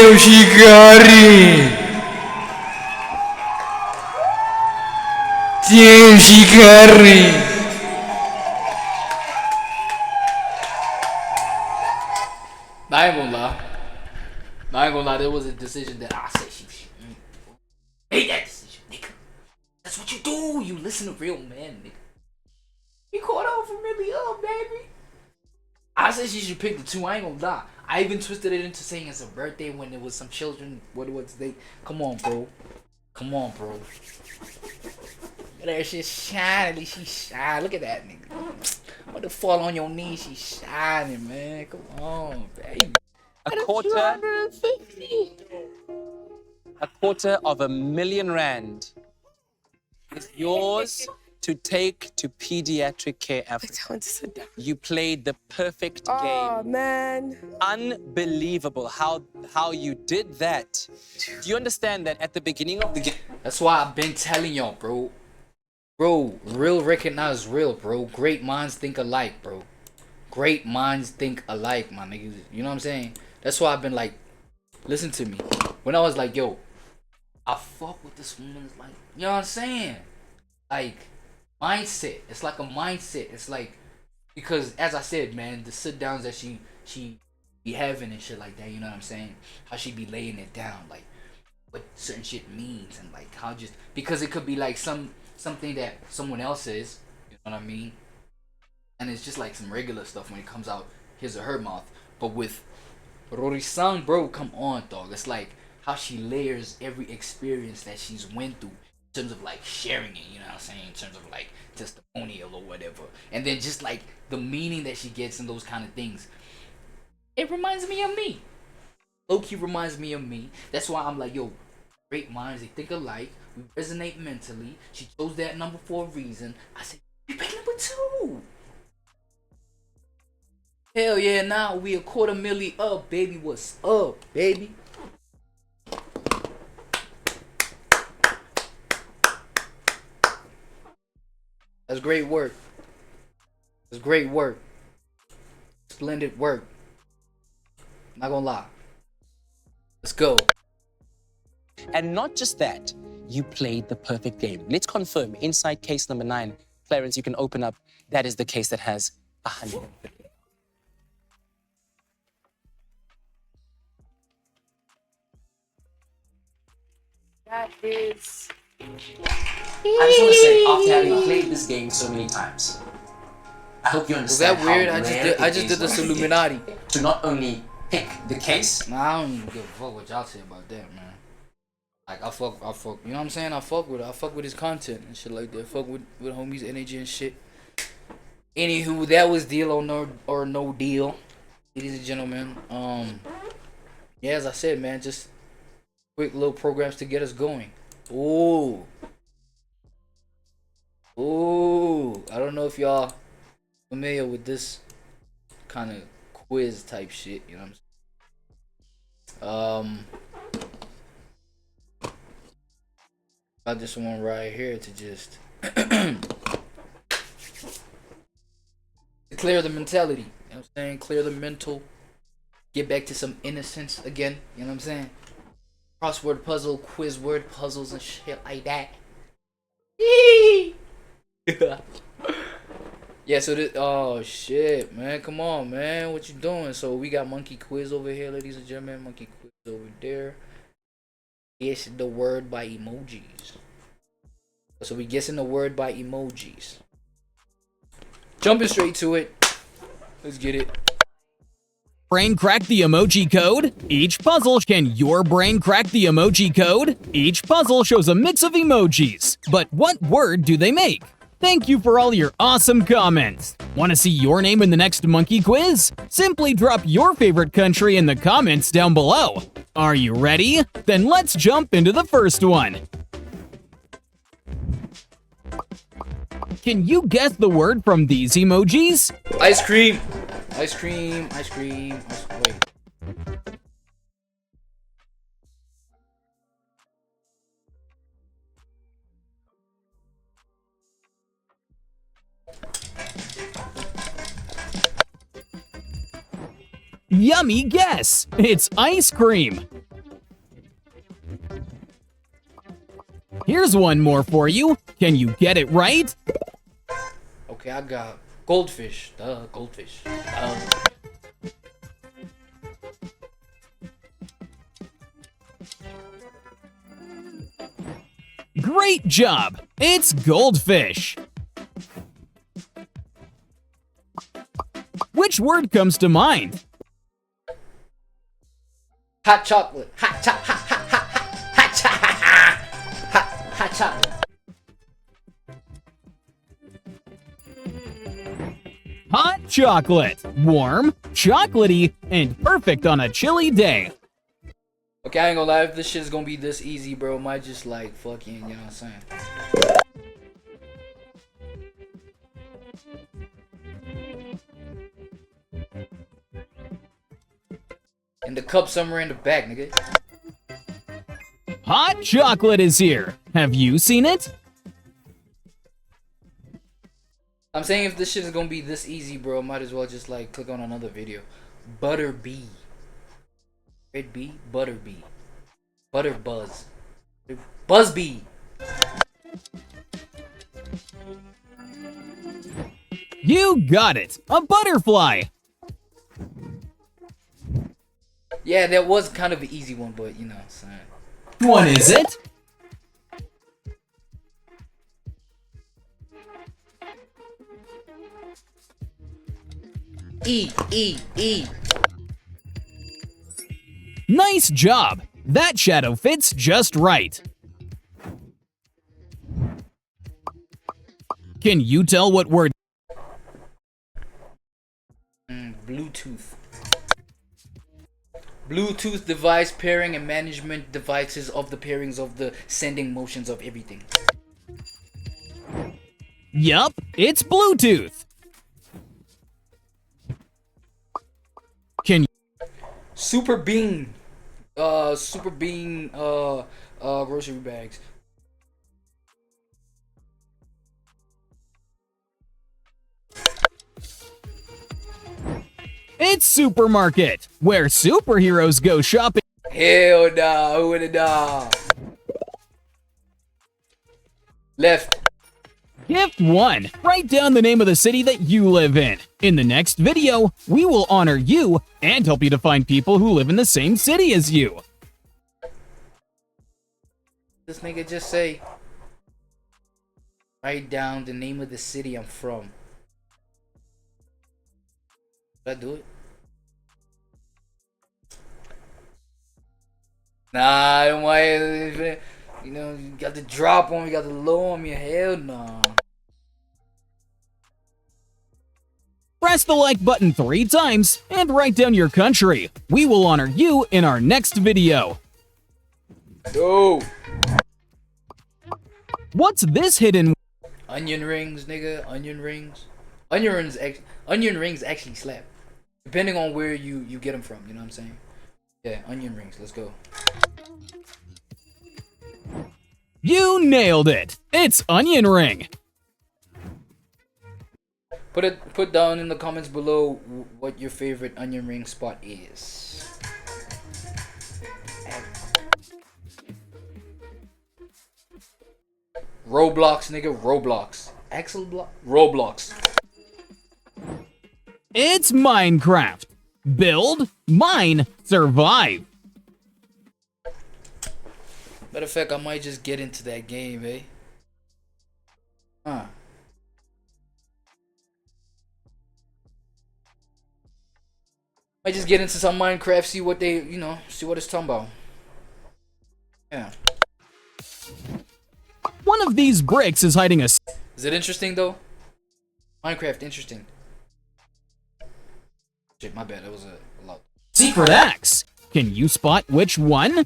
Damn, she got it. Damn, she got it. I ain't gonna lie. There was a decision that I said she made that decision, nigga. That's what you do. You listen to real men, nigga. You caught up for really up, baby. I said she should pick the 2. I ain't gonna lie. I even twisted it into saying it's a birthday when there was some children. What was they? Come on, bro. Look at that shit shining. She shine. Look at that nigga. What the fall on your knees? She shining, man. Come on, baby. A $250,000 is yours to take to Pediatric Care Africa. You played the perfect game. Oh, man. Unbelievable how you did that. Do you understand that at the beginning of the game? That's why I've been telling y'all, bro. Bro, real recognize real, bro. Great minds think alike, bro. Great minds think alike, my niggas. You know what I'm saying? That's why I've been like, listen to me. When I was like, yo, I fuck with this woman's like, you know what I'm saying? Like, mindset. It's like a mindset. It's like, because as I said, man, the sit downs that she be having and shit like that, you know what I'm saying? How she be laying it down, like what certain shit means, and like how just, because it could be like something that someone else says, you know what I mean? And it's just like some regular stuff when it comes out his or her mouth. But with Rory-san, bro, come on, dog. It's like how she layers every experience that she's went through in terms of like sharing it, you know what I'm saying? In terms of like testimonial or whatever. And then just like the meaning that she gets in those kind of things. It reminds me of me. Low-key reminds me of me. That's why I'm like, yo, great minds, they think alike. We resonate mentally. She chose that number for a reason. I said, you pick number 2. Hell yeah, now we $250,000 up, baby. What's up, baby? That's great work. That's great work. Splendid work. Not gonna lie. Let's go. And not just that, you played the perfect game. Let's confirm, inside case number 9, Clarence, you can open up. That is the case that has 150. That is... I just want to say, after having played this game so many times, I hope you understand. Was that weird? How I just did this Illuminati. To not only pick the case. Nah, I don't even give a fuck what y'all say about that, man. Like I fuck, you know what I'm saying? I fuck with his content and shit like that. Fuck with homie's energy and shit. Anywho, that was deal or no deal, ladies and gentlemen. Yeah, as I said, man, just quick little programs to get us going. Ooh, I don't know if y'all familiar with this kind of quiz type shit, you know what I'm saying? Got this one right here to just clear the mentality, you know what I'm saying? Clear the mental, get back to some innocence again, you know what I'm saying? Crossword puzzle, quiz word puzzles and shit like that. Yeah, so this, oh shit, man, come on, man, what you doing? So we got monkey quiz over here, ladies and gentlemen, monkey quiz over there. Guess the word by emojis. So we guessing the word by emojis. Jumping straight to it. Let's get it. Brain crack the emoji code? Each puzzle, can your brain crack the emoji code? Each puzzle shows a mix of emojis. But what word do they make? Thank you for all your awesome comments. Want to see your name in the next monkey quiz? Simply drop your favorite country in the comments down below. Are you ready? Then let's jump into the first one. Can you guess the word from these emojis? Ice cream. Ice cream. Ice cream. Wait. Yummy guess! It's ice cream! Here's one more for you. Can you get it right? Okay, I got goldfish. Duh, goldfish. Great job! It's goldfish. Which word comes to mind? Hot chocolate. Hot chocolate. Hot chocolate. Warm, chocolatey, and perfect on a chilly day. Okay, I ain't gonna lie, if this shit is gonna be this easy, bro, might just like fucking, you know what I'm saying? In the cup somewhere in the back, nigga. Hot chocolate is here. Have you seen it? I'm saying if this shit is gonna be this easy, bro, might as well just like click on another video. Butter bee. Red bee? Butter bee. Butter buzz. Buzz bee. You got it. A butterfly. Yeah, that was kind of an easy one, but you know what I'm saying. What is it? E. Nice job. That shadow fits just right. Can you tell what word? Bluetooth. Bluetooth device pairing and management devices of the pairings of the sending motions of everything. Yup, it's Bluetooth. Can you? Super Bean. Grocery bags. It's Supermarket, where superheroes go shopping. Hell nah, who would've nah? Left. Gift 1. Write down the name of the city that you live in. In the next video, we will honor you and help you to find people who live in the same city as you. This nigga just say, write down the name of the city I'm from. Did I do it? Nah, I don't want it. You know, you got the drop on me, got the low on me. Hell nah. Press the like button 3 times and write down your country. We will honor you in our next video. Yo. What's this hidden? Onion rings, nigga. Onion rings. Onion rings actually slap. Depending on where you get them from, you know what I'm saying? Yeah, onion rings. Let's go. You nailed it. It's onion ring. Put down in the comments below what your favorite onion ring spot is. Roblox, nigga. Roblox. Axel block. Roblox. It's Minecraft. Build, mine, survive. Matter of fact, I might just get into that game, eh? Might just get into some Minecraft, see what they, you know, see what it's talking about. Yeah. One of these bricks is hiding a... Is it interesting, though? Minecraft, interesting. Shit, my bad, that was a lot. secret axe. Can you spot which one?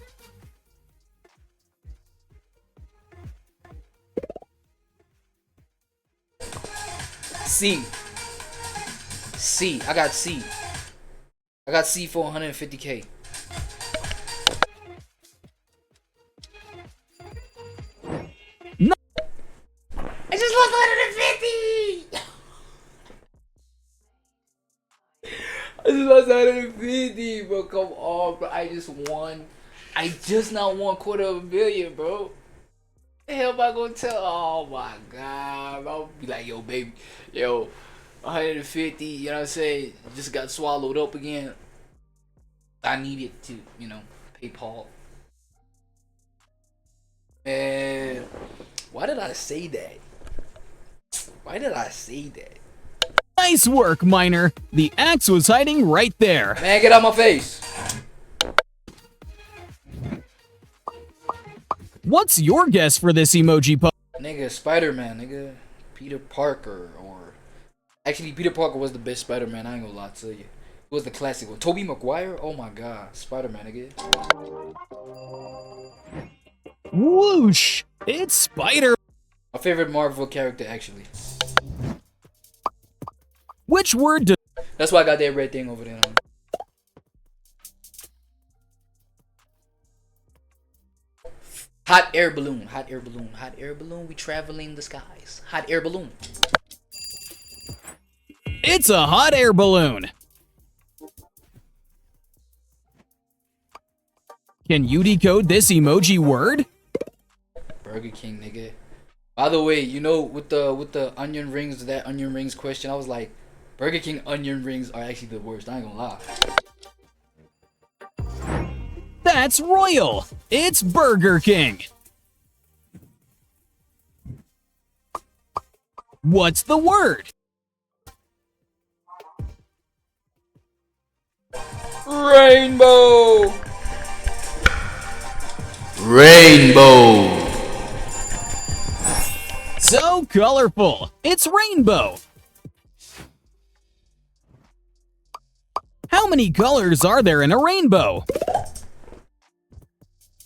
C. I got C. I got C for 150K. No. I just lost 150. I just lost 150, bro. Come on, bro. I just won. I just not won $250,000, bro. The hell am I gonna tell? Oh my god. I'll be like, yo, baby, yo, 150, you know what I'm saying? Just got swallowed up again. I needed to, you know, pay Paul. And why did I say that? Why did I say that? Nice work, Miner. The axe was hiding right there. Man, get out my face. What's your guess for this emoji puzzle? Nigga, Spider-Man, nigga. Peter Parker, or... Actually, Peter Parker was the best Spider-Man, I ain't gonna lie to you. It was the classic one. Tobey Maguire? Oh my god. Spider-Man, nigga. Whoosh! It's Spider. My favorite Marvel character, actually. Which word do... That's why I got that red thing over there. Hot air balloon, hot air balloon, hot air balloon. We traveling the skies. Hot air balloon. It's a hot air balloon. Can you decode this emoji word? Burger King, nigga. By the way, you know, with the onion rings, that onion rings question, I was like, Burger King onion rings are actually the worst. I ain't gonna lie. That's royal. It's Burger King. What's the word? Rainbow. Rainbow. So colorful. It's rainbow. How many colors are there in a rainbow?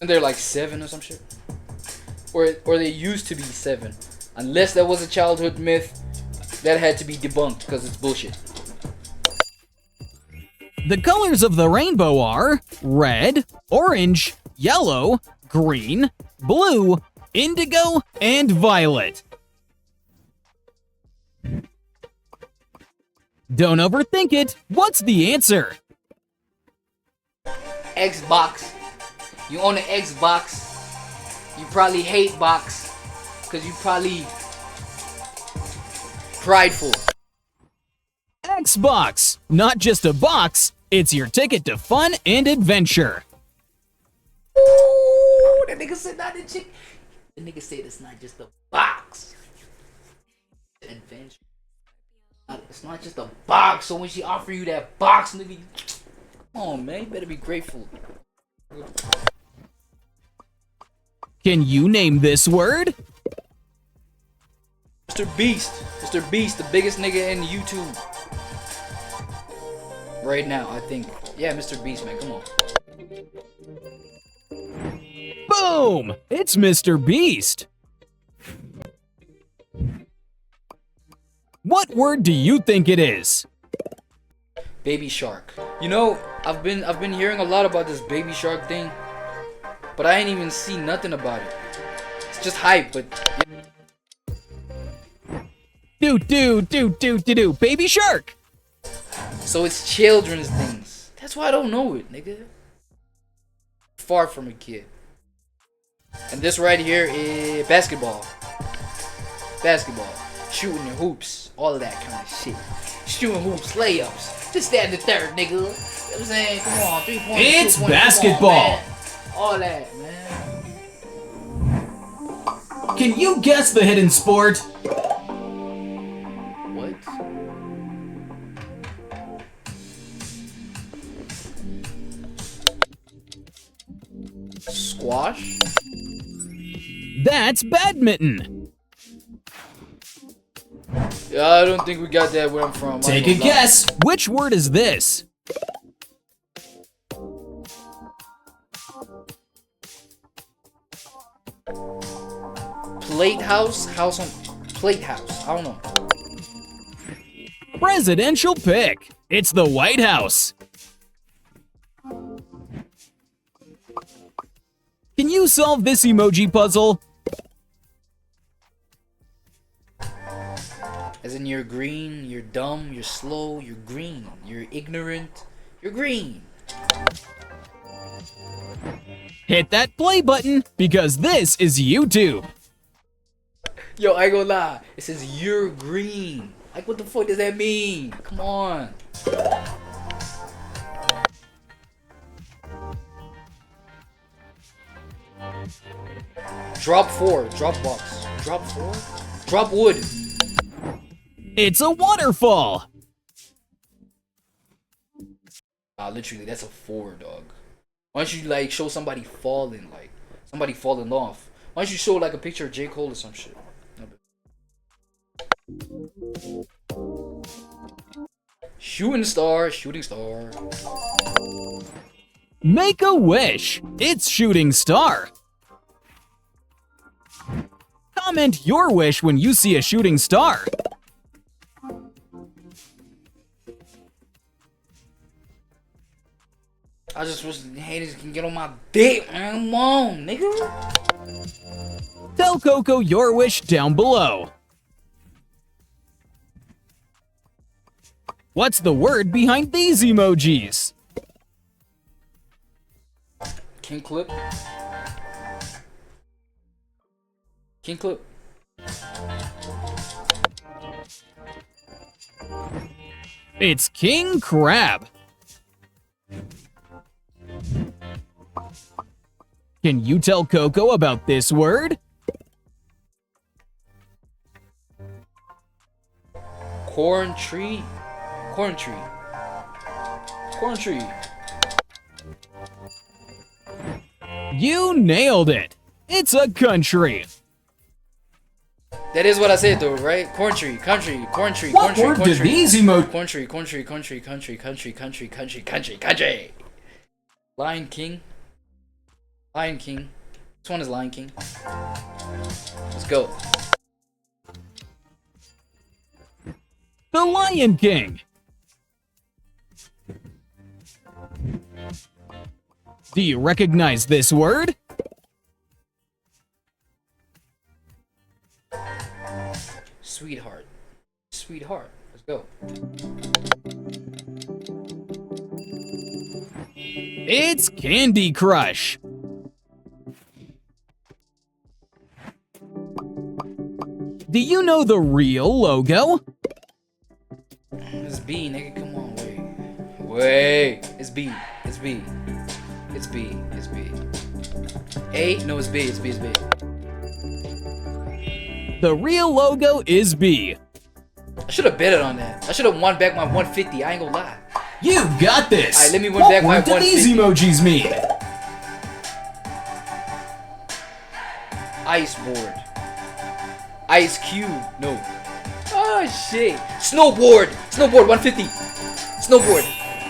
And they're like 7 or some shit. Or they used to be 7. Unless that was a childhood myth, that had to be debunked because it's bullshit. The colors of the rainbow are red, orange, yellow, green, blue, indigo, and violet. Don't overthink it. What's the answer? Xbox. You own an Xbox. You probably hate box. Because you probably prideful. Xbox. Not just a box. It's your ticket to fun and adventure. Ooh, that nigga said not the chick. The nigga said it's not just a box. Adventure. It's not just a box. So when she offer you that box, nigga, come on, man, you better be grateful. Can you name this word? Mr. Beast. Mr. Beast, the biggest nigga in YouTube. Right now, I think. Yeah, Mr. Beast, man, come on. Boom! It's Mr. Beast. What word do you think it is? Baby shark. You know, I've been hearing a lot about this baby shark thing, but I ain't even seen nothing about it. It's just hype, but Do, baby shark. so it's children's things. That's why I don't know it, nigga. Far from a kid. And this right here is basketball. Basketball. Shooting the hoops. All of that kind of shit. Shooting hoops, layups. Just stand the third, nigga. You know what I'm saying? Come on, 3 points. It's 2 points, basketball. come on, man. All that, man. Can you guess the hidden sport? What? Squash? That's badminton. Yeah, I don't think we got that where I'm from. Take a guess. Which word is this? Plate house? House on... Plate house. I don't know. Presidential pick. It's the White House. Can you solve this emoji puzzle? As in, you're green, you're dumb, you're slow, you're green. You're ignorant, you're green. Hit that play button because this is YouTube. Yo, I ain't gonna lie. It says you're green. Like, what the fuck does that mean? Come on. Drop 4. Drop box. Drop 4? Drop wood. It's a waterfall. Literally, that's a 4, dog. Why don't you, like, show somebody falling, like, somebody falling off? Why don't you show, like, a picture of J. Cole or some shit? Shooting star, shooting star. Make a wish. It's shooting star. Comment your wish when you see a shooting star. I just wish the haters can get on my dick, man. Come on, nigga. Tell Coco your wish down below. What's the word behind these emojis? King clip. King clip. It's King Crab. Can you tell Coco about this word? Corn tree. Corn tree. Corn tree. You nailed it. It's a country. That is what I said though, right? Corn tree, country, corn tree, What corn word tree, did these emo- corn tree, country, country, country, country, country, country, country. Lion King. Lion King. This one is Lion King. Let's go. The Lion King. Do you recognize this word? Sweetheart. Sweetheart. Let's go. It's Candy Crush. Do you know the real logo? It's B, nigga. Come on, wait. It's B. It's B. It's B. It's B. A? No, it's B. It's B. It's B. The real logo is B. I should have betted on that. I should have won back my 150. I ain't gonna lie. You got this. Alright, let me win What back my word do 150. these emojis mean? Ice board. Ice cube. No. Oh shit. Snowboard. Snowboard 150. Snowboard.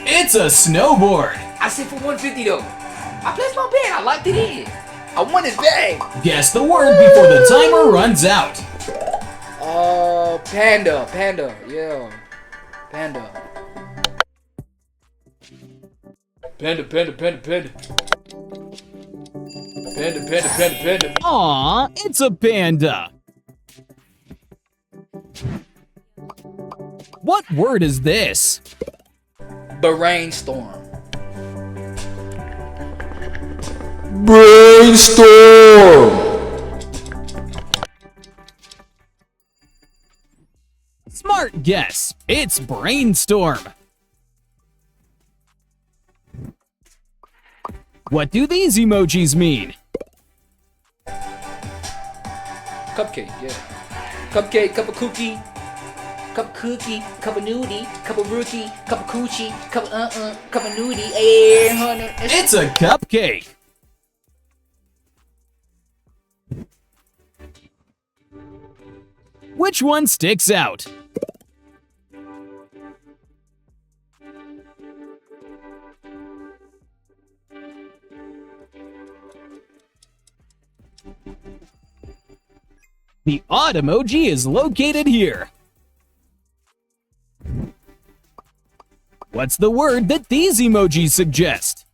It's a snowboard. I said for 150 though. I placed my bet. I locked it in. I won his bag. Guess the word before the timer runs out. Panda. Panda. Yeah. Panda. Panda, panda, panda, panda. Panda, panda, panda, panda. Aw, it's a panda. What word is this? Brainstorm. Brainstorm. Smart guess. It's brainstorm. What do these emojis mean? Cupcake, yeah. Cupcake, cup of cookie. Cup of cookie, cup of nudie, cup of rookie, cup of coochie, cup of cup of nudie. It's a cupcake. Which one sticks out? The odd emoji is located here. What's the word that these emojis suggest?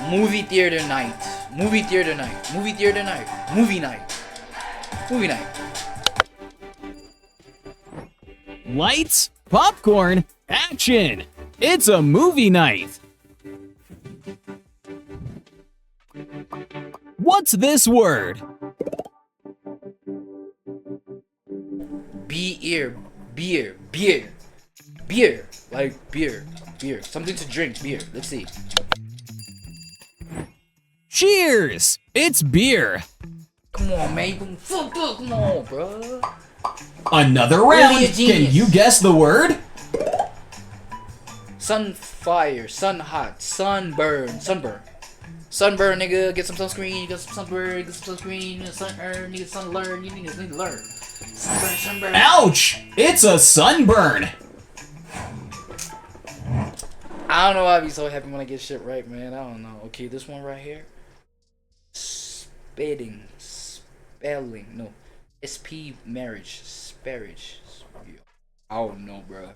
Movie theater night. Movie theater night. Movie theater night. Movie night. Movie night. Lights, popcorn, action! It's a movie night. What What's this word? Beer. Like beer. Something to drink, beer. Let's see. Cheers! It's beer. Come on, man. You fucked up. Come on, bro. Another round. Really a Can genius. you guess the word? Sunfire, sun hot, sunburn, nigga. Get some sunscreen. Get some sunburn. Get some sunscreen. Sun earn. Nigga, sun learn. You niggas need to learn. Sunburn. Ouch! It's a sunburn. I don't know why I be so happy when I get shit right, man. I don't know. Okay, this one right here. Spelling. No. SP marriage. Sparage. I don't know, bro.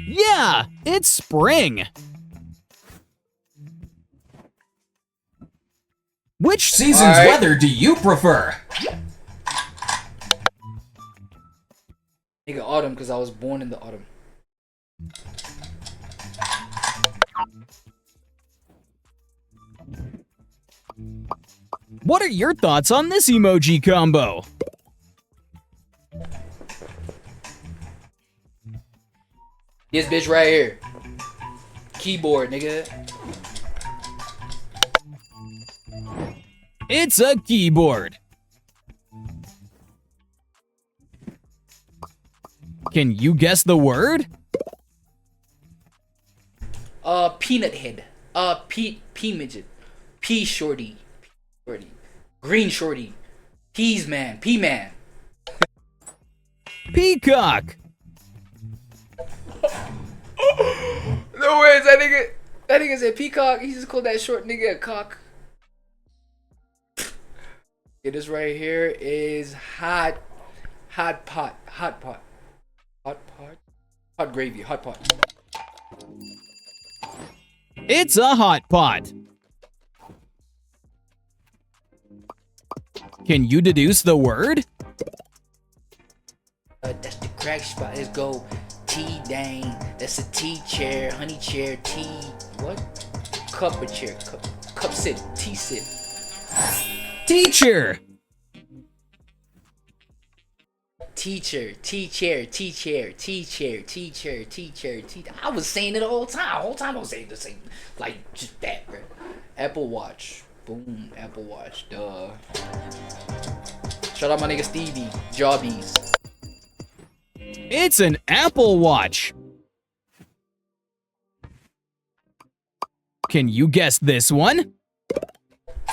Yeah, it's spring. Which season's weather do you prefer? Nigga, autumn, because I was born in the autumn. What are your thoughts on this emoji combo? This bitch right here. Keyboard, nigga. It's a keyboard. Can you guess the word? Peanut head. P midget. P shorty. Green shorty. Peas man. Pea man. Peacock. No words, that nigga said peacock. He just called that short nigga a cock. Yeah, this right here is hot gravy. It's a hot pot. Can you deduce the word? That's the crack spot. Let's go. Tea dang. That's a tea chair, honey chair, tea. What? Cup of chair. Cup sit. Tea sit. Teacher. Teacher. I was saying it the whole time. I was saying the same. Like, just that, bro. Apple Watch. Boom. Apple Watch. Duh. Shout out my nigga Stevie. Jobbies. It's an Apple Watch. Can you guess this one?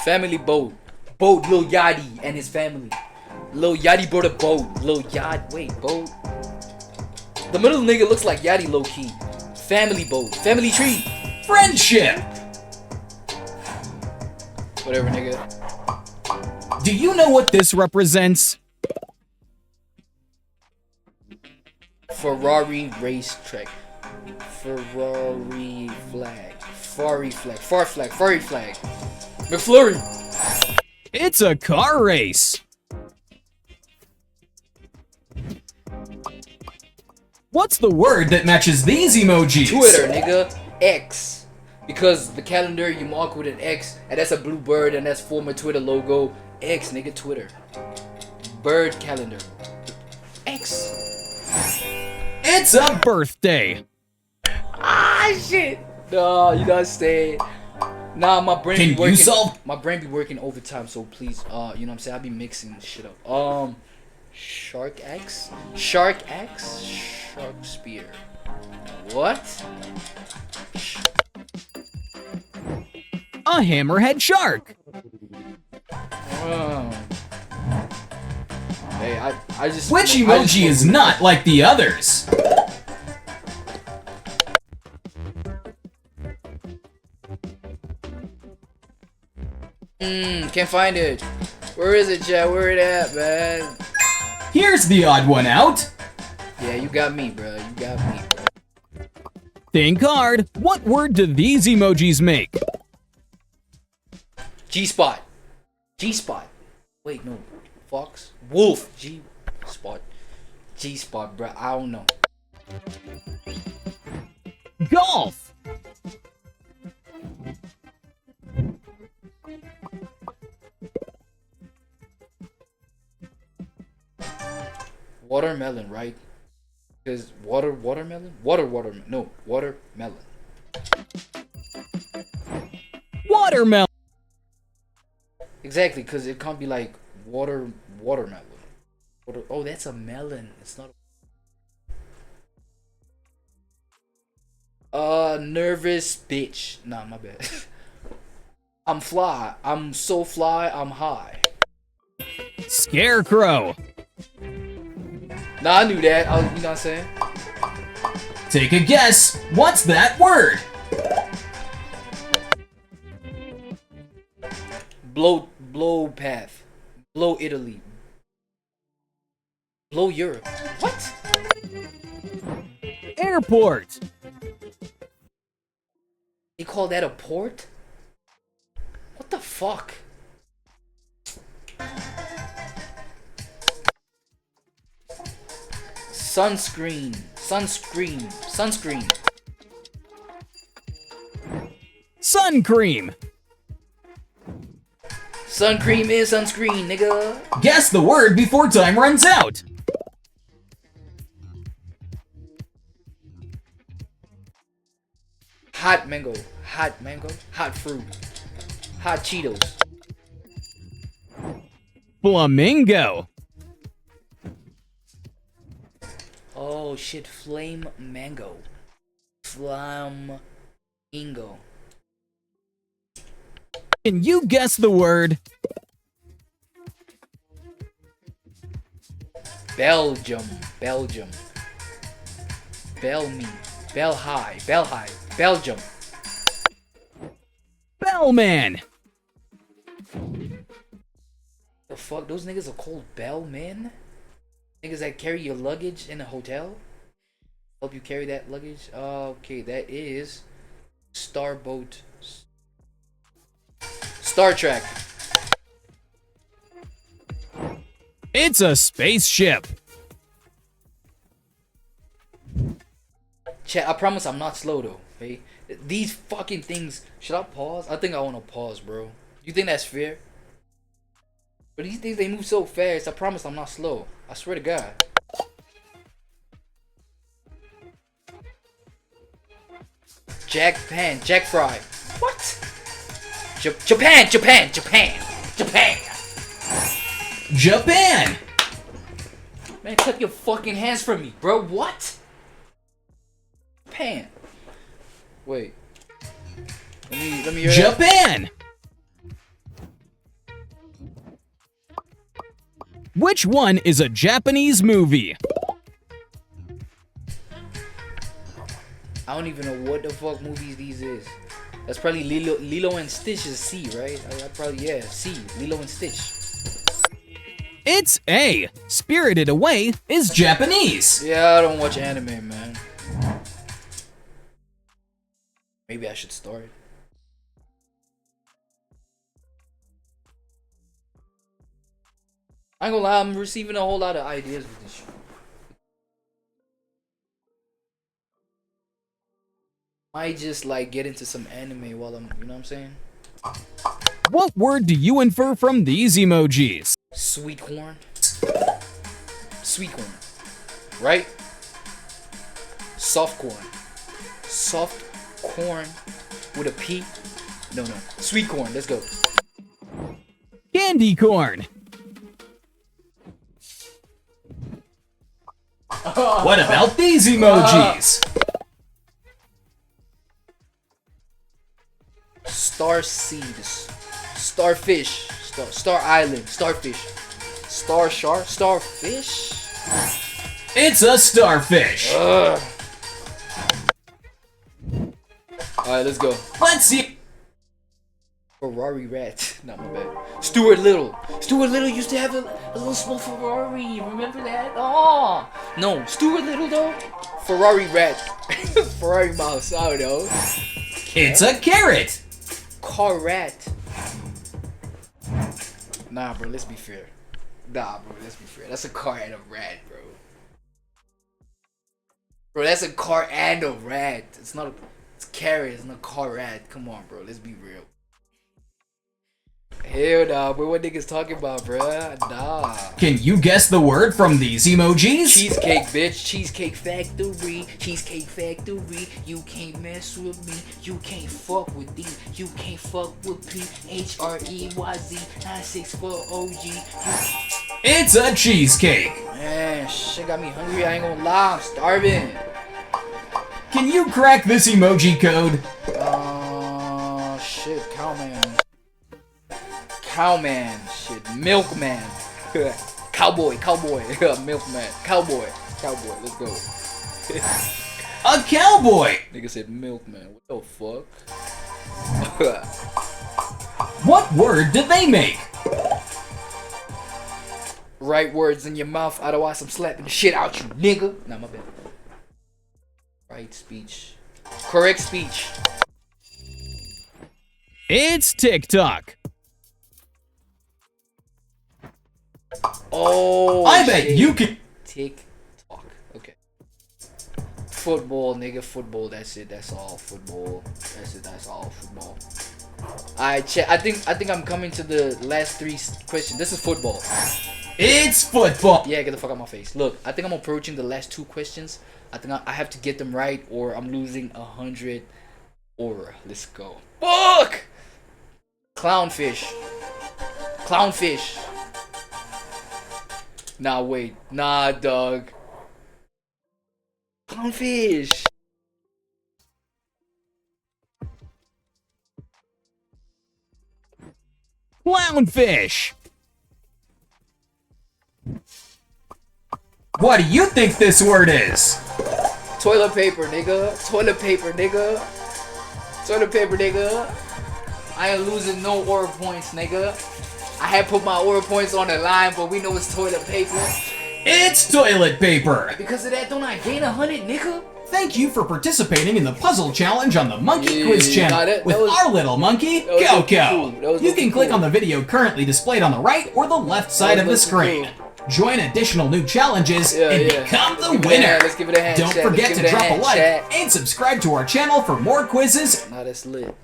Family boat. Boat Lil Yachty and his family. Lil Yachty brought a boat. Boat. The middle nigga looks like Yachty low key. Family boat. Family tree. Friendship. Whatever, nigga. Do you know what this represents? Ferrari racetrack. Ferrari flag. McFlurry. It's a car race. What's the word that matches these emojis? Twitter, nigga. X. Because the calendar you mark with an X, and that's a blue bird, and that's former Twitter logo. X, nigga, Twitter. Bird calendar. X. It's a birthday. Ah, shit. No, you gotta stay. Nah, my brain be working. My brain be working overtime, so please, you know what I'm saying? I be mixing this shit up. Shark X? Shark Spear. What? A hammerhead shark. Hey, I just. Which emoji is not like the others? Can't find it. Where is it, chat? Where it at, man? Here's the odd one out. Yeah, you got me, bro. You got me, bro. Think hard. What word do these emojis make? G-spot. Wait, no. Fox? Wolf. G-spot. G-spot, bro. I don't know. Golf. Watermelon, right? Because watermelon? No, watermelon. Watermelon. Exactly, because it can't be like watermelon. Oh, that's a melon. It's not a... nervous bitch. Nah, my bad. I'm fly. I'm so fly, I'm high. Scarecrow. Nah, I knew that. You know what I'm saying? Take a guess. What's that word? Blow path. Blow Italy. Blow Europe. What? Airport. They call that a port? What the fuck? Sunscreen. Sun cream. Sun cream is sunscreen, nigga. Guess the word before time runs out. Hot mango. Hot fruit. Hot Cheetos. Flamingo. Oh shit, flame mango. Flamingo. Can you guess the word? Belgium. Belgium. Bellman. The fuck? Those niggas are called bellmen? Niggas that carry your luggage in a hotel? Help you carry that luggage? Okay, that is Starboat. Star Trek. It's a spaceship. Chat, I promise I'm not slow though. Okay? These fucking things. Should I pause? I think I want to pause, bro. You think that's fair? But these things, they move so fast. I promise I'm not slow. I swear to God. Jack Fry. What? Japan. Man, clip your fucking hands from me, bro. What? Japan. Wait. Let me hear Japan. That. Which one is a Japanese movie? I don't even know what the fuck movies these is. That's probably Lilo and Stitch is C, right? I probably, yeah, C. Lilo and Stitch. It's A. Spirited Away is Japanese. Yeah, I don't watch anime, man. Maybe I should start. I ain't gonna lie, I'm receiving a whole lot of ideas with this shit. Might just like get into some anime while I'm, you know what I'm saying? What word do you infer from these emojis? Sweet corn. Right? Soft corn. Soft corn with a P. No. Sweet corn. Let's go. Candy corn. What about these emojis? Star seeds. Starfish. Star island. Starfish. Star shark. Starfish. It's a starfish. Alright, let's go. Let's see. Ferrari rat. Not my bad. Stuart Little. Stuart Little used to have a little small Ferrari. Remember that? Oh. No. Stuart Little though. Ferrari rat. Ferrari mouse. I don't know. It's a carrot. Car rat. Nah, bro. Let's be fair. That's a car and a rat, bro. Bro, that's a car and a rat. It's not a... It's carrot. It's not a car rat. Come on, bro. Let's be real. Hell nah, bro. What niggas talking about, bruh? Nah. Can you guess the word from these emojis? Cheesecake, bitch. Cheesecake Factory. Cheesecake Factory. You can't mess with me. You can't fuck with D. You can't fuck with PHREYZ 964 OG. It's a cheesecake. Man, shit got me hungry. I ain't gonna lie. I'm starving. Can you crack this emoji code? Shit. Cowman. Shit. Milkman. Cowboy. Milkman. Cowboy. Let's go. A cowboy. Nigga said milkman. What the fuck? What word did they make? Right words in your mouth, otherwise I'm slapping the shit out you, nigga. Nah, my bad. Right speech. Correct speech. It's TikTok. Oh, I bet you can. TikTok. Okay. Football, nigga. Football. That's it. That's all. Football. That's all. Football. Alright, check. I think I'm coming to the last 3 questions. This is football. It's football. Yeah, get the fuck out of my face. Look, I think I'm approaching the last 2 questions. I think I have to get them right, or I'm losing 100 aura. Let's go. Fuck! Clownfish. Nah, wait. Nah, dog. Clownfish. Clownfish. What do you think this word is? Toilet paper, nigga. I ain't losing no aura points, nigga. I had put my aura points on the line, but we know it's toilet paper. It's toilet paper. Because of that, don't I gain 100, nigga? Thank you for participating in the puzzle challenge on the Monkey Quiz channel with was, our little monkey, Coco. Cool. You can click on the video currently displayed on the right or the left side of the screen. Join additional new challenges and become the winner. Let's give it a hand. Don't forget to drop a like and subscribe to our channel for more quizzes. Nah, that's lit.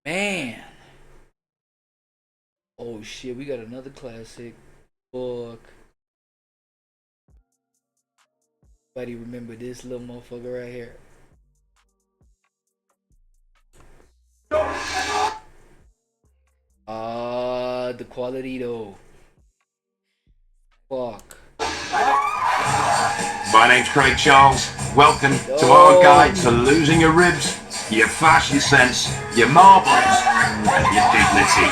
Man. Oh shit, we got another classic book. Everybody remember this little motherfucker right here. The quality though. Fuck. My name's Craig Charles. Welcome to our guide to losing your ribs, your fashion sense, your marbles, and your dignity.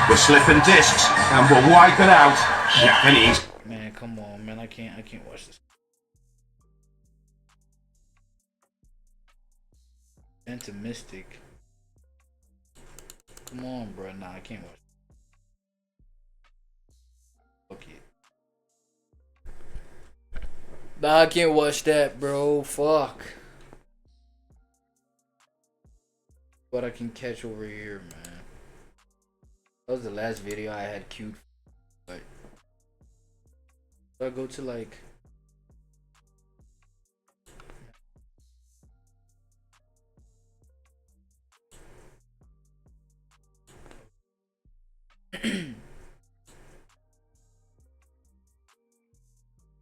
We're slipping discs and we're wiping out Japanese. Man, come on, man. I can't watch this. Pessimistic. Come on, bro. Nah, I can't watch. Fuck it. Nah, I can't watch that, bro. Fuck. What I can catch over here, man. That was the last video I had queued. But I go to like.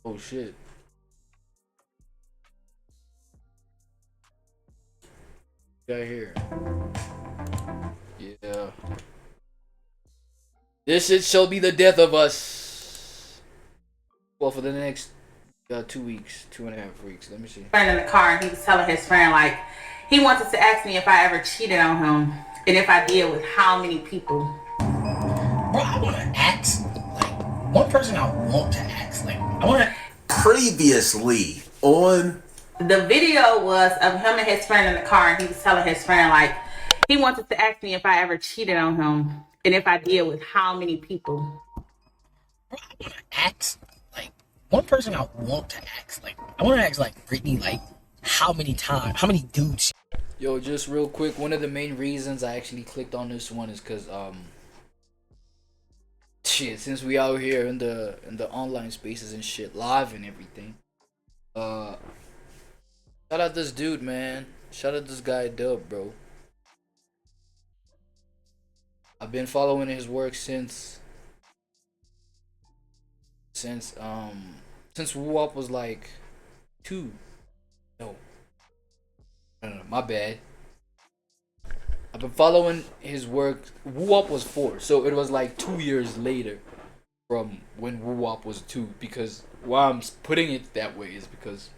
Oh shit. Got here. Yeah. This shit shall be the death of us. Well, for the next 2 weeks, 2.5 weeks. Let me see. Friend in the car, and he was telling his friend, like, he wanted to ask me if I ever cheated on him, and if I did, with how many people. Bro, I want to ask, like, one person I want to ask, like, I want to. Previously on. The video was of him and his friend in the car, and he was telling his friend, like, he wanted to ask me if I ever cheated on him, and if I did, with how many people. Bro, I want to ask, like, one person I want to ask, like, I want to ask, like, Brittany, like, how many dudes. Yo, just real quick, one of the main reasons I actually clicked on this one is because, shit, since we out here in the online spaces and shit, live and everything, shout out this dude, man. Shout out this guy Dub, bro. I've been following his work since Woo-Wop was like 2. No, my bad. I've been following his work. Woo-Wop was 4, so it was like 2 years later from when Woo-Wop was 2. Because why I'm putting it that way is because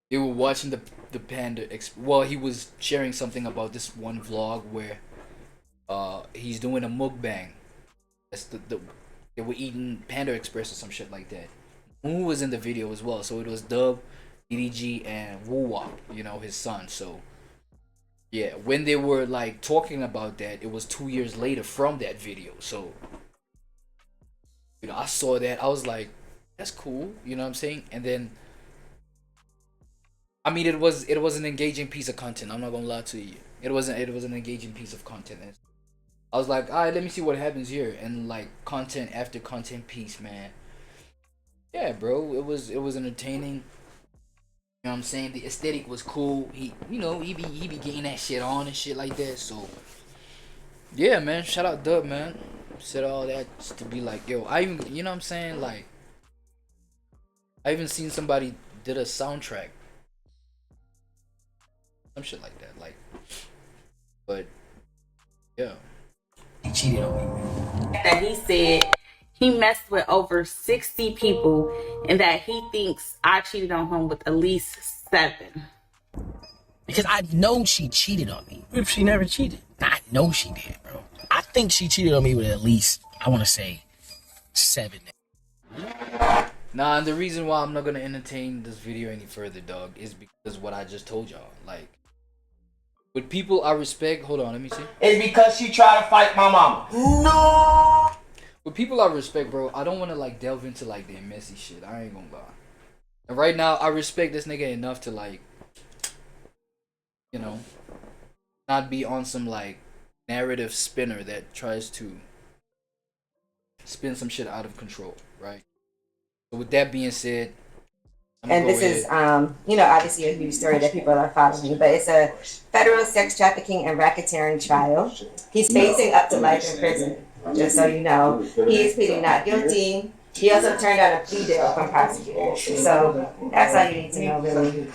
they were watching the Panda. Well, he was sharing something about this one vlog where he's doing a mukbang. That's they were eating Panda Express or some shit like that. Moo was in the video as well, so it was Dub, DDG, and Woo-Wop, you know, his son. So yeah, when they were like talking about that, it was 2 years later from that video. So you know, I saw that, I was like, that's cool, you know what I'm saying? And then I mean, it was an engaging piece of content. I'm not gonna lie to you. It was an engaging piece of content. And I was like, all right, let me see what happens here. And like content after content piece, man. Yeah, bro, it was entertaining. You know what I'm saying? The aesthetic was cool. He be getting that shit on and shit like that. So yeah, man, shout out Dub, man. Said all that just to be like, yo, I even, you know what I'm saying? Like, I even seen somebody did a soundtrack. Some shit like that, like, but yeah. He cheated on me. That he said he messed with over 60 people and that he thinks I cheated on him with at least 7. Because I know she cheated on me. What if she never cheated? I know she did, bro. I think she cheated on me with at least, I want to say, 7. Nah, and the reason why I'm not gonna entertain this video any further, dog, is because what I just told y'all. Like, with people I respect, hold on, let me see. It's because she tried to fight my mama. No! With people I respect, bro, I don't want to like delve into like their messy shit. I ain't gonna lie. And right now, I respect this nigga enough to like, you know, not be on some like narrative spinner that tries to spin some shit out of control, right? So with that being said, and this is, you know, obviously a huge story that people are following, but it's a federal sex trafficking and racketeering trial. He's facing up to life in prison, just so you know. He is pleading not guilty. He also turned down a plea deal from prosecutors. So that's all you need to know, really.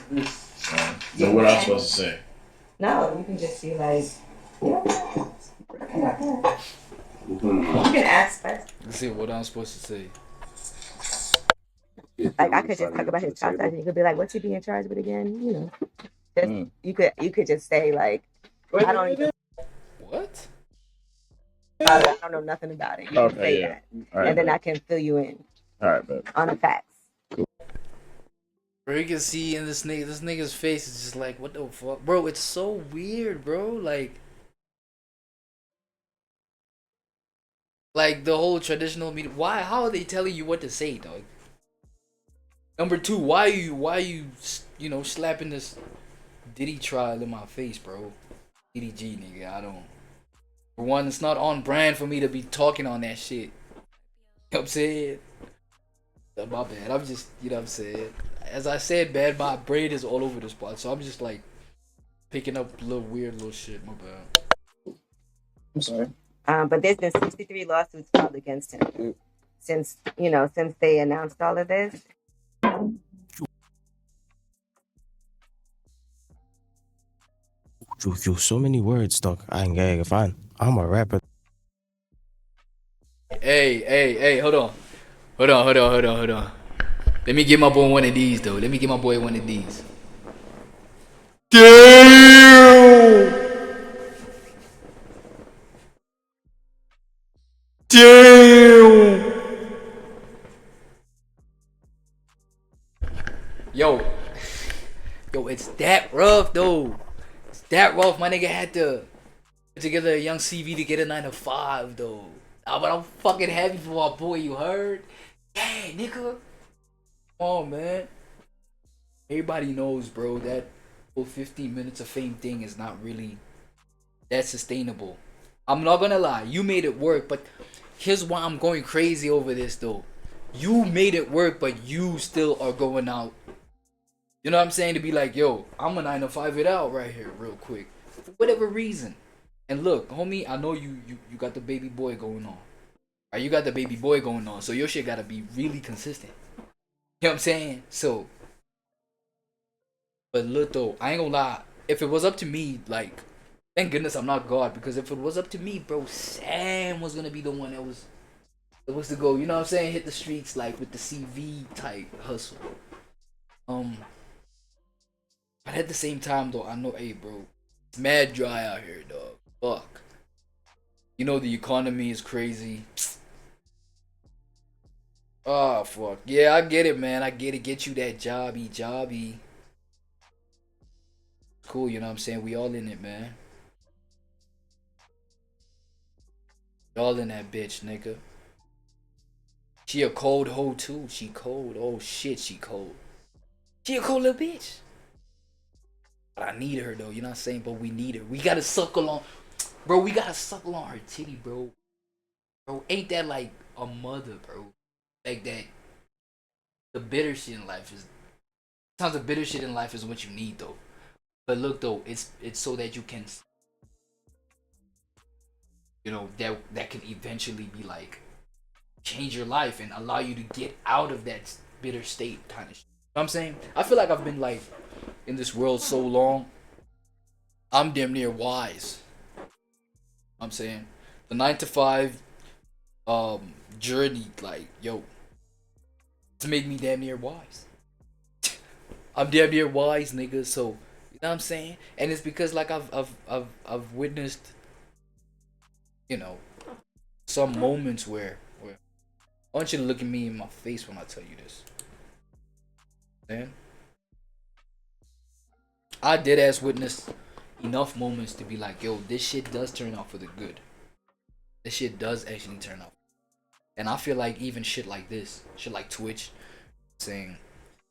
So what I'm supposed to say? No, you can just be like, yeah. You can ask first. Let's see what I'm supposed to say. Like, I could just talk about his contact and you could be like, what's he being charged with again? You know, just, you could just say like, I don't even. What? I don't know nothing about it. You can say that, right, and then I can fill you in. All right, man. On the facts. Cool. Bro, you can see in this nigga's face is just like, what the fuck, bro? It's so weird, bro. Like the whole traditional media. Why? How are they telling you what to say, dog? Number 2, why are you you know, slapping this Diddy trial in my face, bro? DDG, nigga, I don't. For one, it's not on brand for me to be talking on that shit. You know what I'm saying? My bad. I'm just, you know what I'm saying? As I said, man, my brain is all over the spot, so I'm just like picking up little weird little shit. My bad. I'm sorry. But there's been 63 lawsuits filed against him since they announced all of this. You so many words, dog. I ain't gay. Fine. I'm a rapper. Hey, hold on. Let me give my boy one of these, though. Let me give my boy one of these. Damn! Yo, it's that rough, though. It's that rough. My nigga had to put together a young CV to get a 9 to 5, though. But I'm fucking happy for my boy, you heard? Yeah, nigga. Come on, man. Everybody knows, bro, that whole 15 minutes of fame thing is not really that sustainable. I'm not gonna lie, you made it work, but here's why I'm going crazy over this, though. You made it work, but you still are going out You know what I'm saying? To be like, yo, I'm a 9 to 5 it out right here, real quick, for whatever reason. And look, homie, I know you got the baby boy going on. Right, you got the baby boy going on, so your shit gotta be really consistent. You know what I'm saying? So, but look though, I ain't gonna lie. If it was up to me, like, thank goodness I'm not God, because if it was up to me, bro, Sam was gonna be the one that was to go. You know what I'm saying? Hit the streets like with the CV type hustle. But at the same time though, I know, hey, bro, it's mad dry out here, dog. Fuck. You know the economy is crazy. Oh fuck. Yeah, I get it, man. I get it. Get you that jobby. Cool, you know what I'm saying? We all in it, man. All in that bitch, nigga. She a cold hoe too. She cold. Oh shit, she cold. She a cold little bitch. But I need her though, you know what I'm saying? But we need her. We gotta suckle on, bro. We gotta suckle on her titty, bro. Bro, ain't that like a mother, bro? Like that. The bitter shit in life is. Sometimes the bitter shit in life is what you need though. But look though, it's so that you can, you know, that can eventually be like change your life and allow you to get out of that bitter state kind of shit. You know what I'm saying? I feel like I've been like in this world so long, I'm damn near wise. I'm saying the 9 to 5 journey, like, yo, it's made me damn near wise. I'm damn near wise, nigga. So you know what I'm saying? And it's because like I've witnessed, you know, some moments where I want you to look at me in my face when I tell you this. Man, I did as witness enough moments to be like, yo, this shit does turn out for the good. This shit does actually turn out. And I feel like even shit like this, shit like Twitch, saying,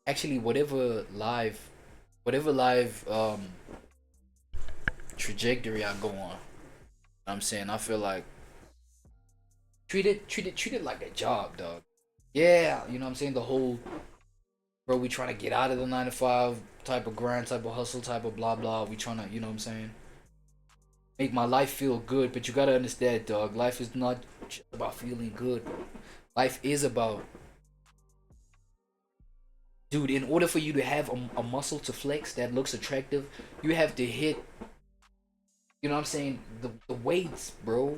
actually whatever live trajectory I go on, I'm saying, I feel like treat it like a job, dog. Yeah, you know what I'm saying? The whole, bro, we trying to get out of the 9 to 5 type of grind, type of hustle, type of blah blah. We trying to, you know what I'm saying, make my life feel good. But you gotta understand, dog, life is not just about feeling good, bro. Life is about, dude, in order for you to have a muscle to flex that looks attractive, you have to hit, you know what I'm saying, the weights, bro,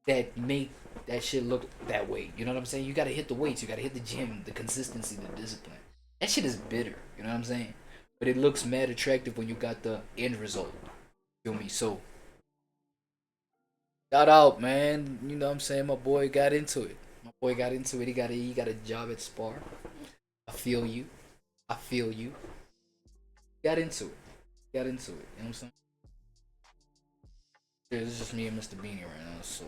that make that shit look that way. You know what I'm saying? You gotta hit the weights, you gotta hit the gym, the consistency, the discipline. That shit is bitter, you know what I'm saying? But it looks mad attractive when you got the end result. Feel me? So, shout out, man. You know what I'm saying? My boy got into it. He got a job at Spar. I feel you. Got into it. You know what I'm saying? Yeah, this is just me and Mr. Beanie right now, so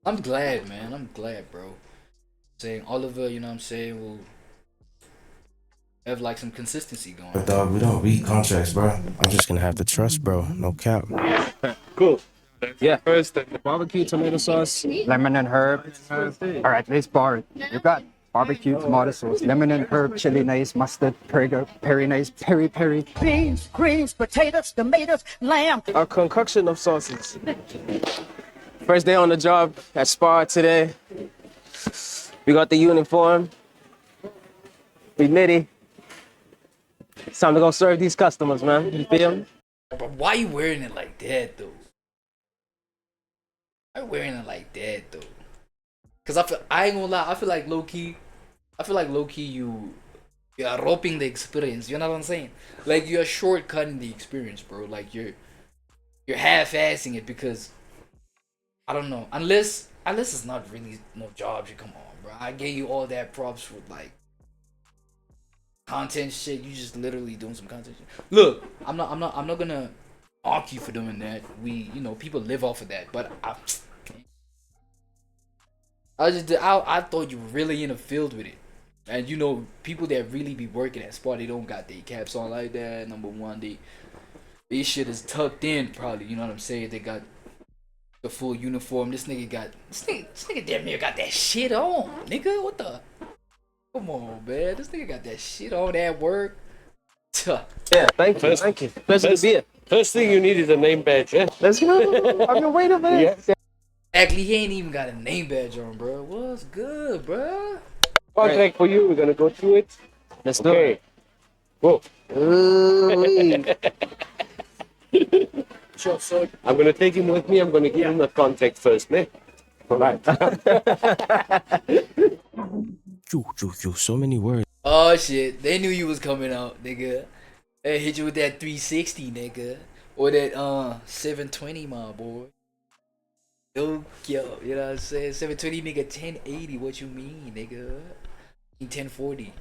I'm glad, man. I'm glad, bro. Saying Oliver, you know what I'm saying, will have like some consistency going. But dog, we don't read contracts, bro. I'm just gonna have to trust, bro. No cap. Cool. Yeah. First, the barbecue tomato sauce, lemon and herb. All right, let's bar it. You got barbecue tomato sauce, lemon and herb, chili nice, mustard, peri nice, peri. Beans, greens, potatoes, tomatoes, lamb. a concoction of sauces. First day on the job at Spar today. We got the uniform. We nitty. It's time to go serve these customers, man. You feel me? But why you wearing it like that, though? Why you wearing it like that, though? Cause I ain't gonna lie, I feel like low key you're roping the experience. You know what I'm saying? Like you're shortcutting the experience, bro. Like you're half-assing it because I don't know. Unless it's not really no jobs. You come on, bro. I gave you all that props for like content shit. You just literally doing some content shit. Look, I'm not gonna mock you for doing that. People live off of that. But I thought you were really in the field with it. And people that really be working at Spar, they don't got their caps on like that. Number one, they shit is tucked in probably, you know what I'm saying? They got the full uniform. This nigga damn near got that shit on, nigga. What the? Come on, man. This nigga got that shit on at work. Yeah, thank you, thank you. Pleasure to be here. First thing you need is a name badge, yeah? Let's go. I've been waiting for this. Yeah. Actually, he ain't even got a name badge on, bro. What's good, bro? Contract for you. We're gonna go through it. Let's do it. Whoa. Ooh. Sure, so I'm gonna take him with me. I'm gonna give him the contract first, man. All right. So many words. Oh shit, they knew you was coming out, nigga. They hit you with that 360, nigga, or that 720, my boy. Yo, you know what I'm saying? 720, nigga, 1080. What you mean, nigga? 1040.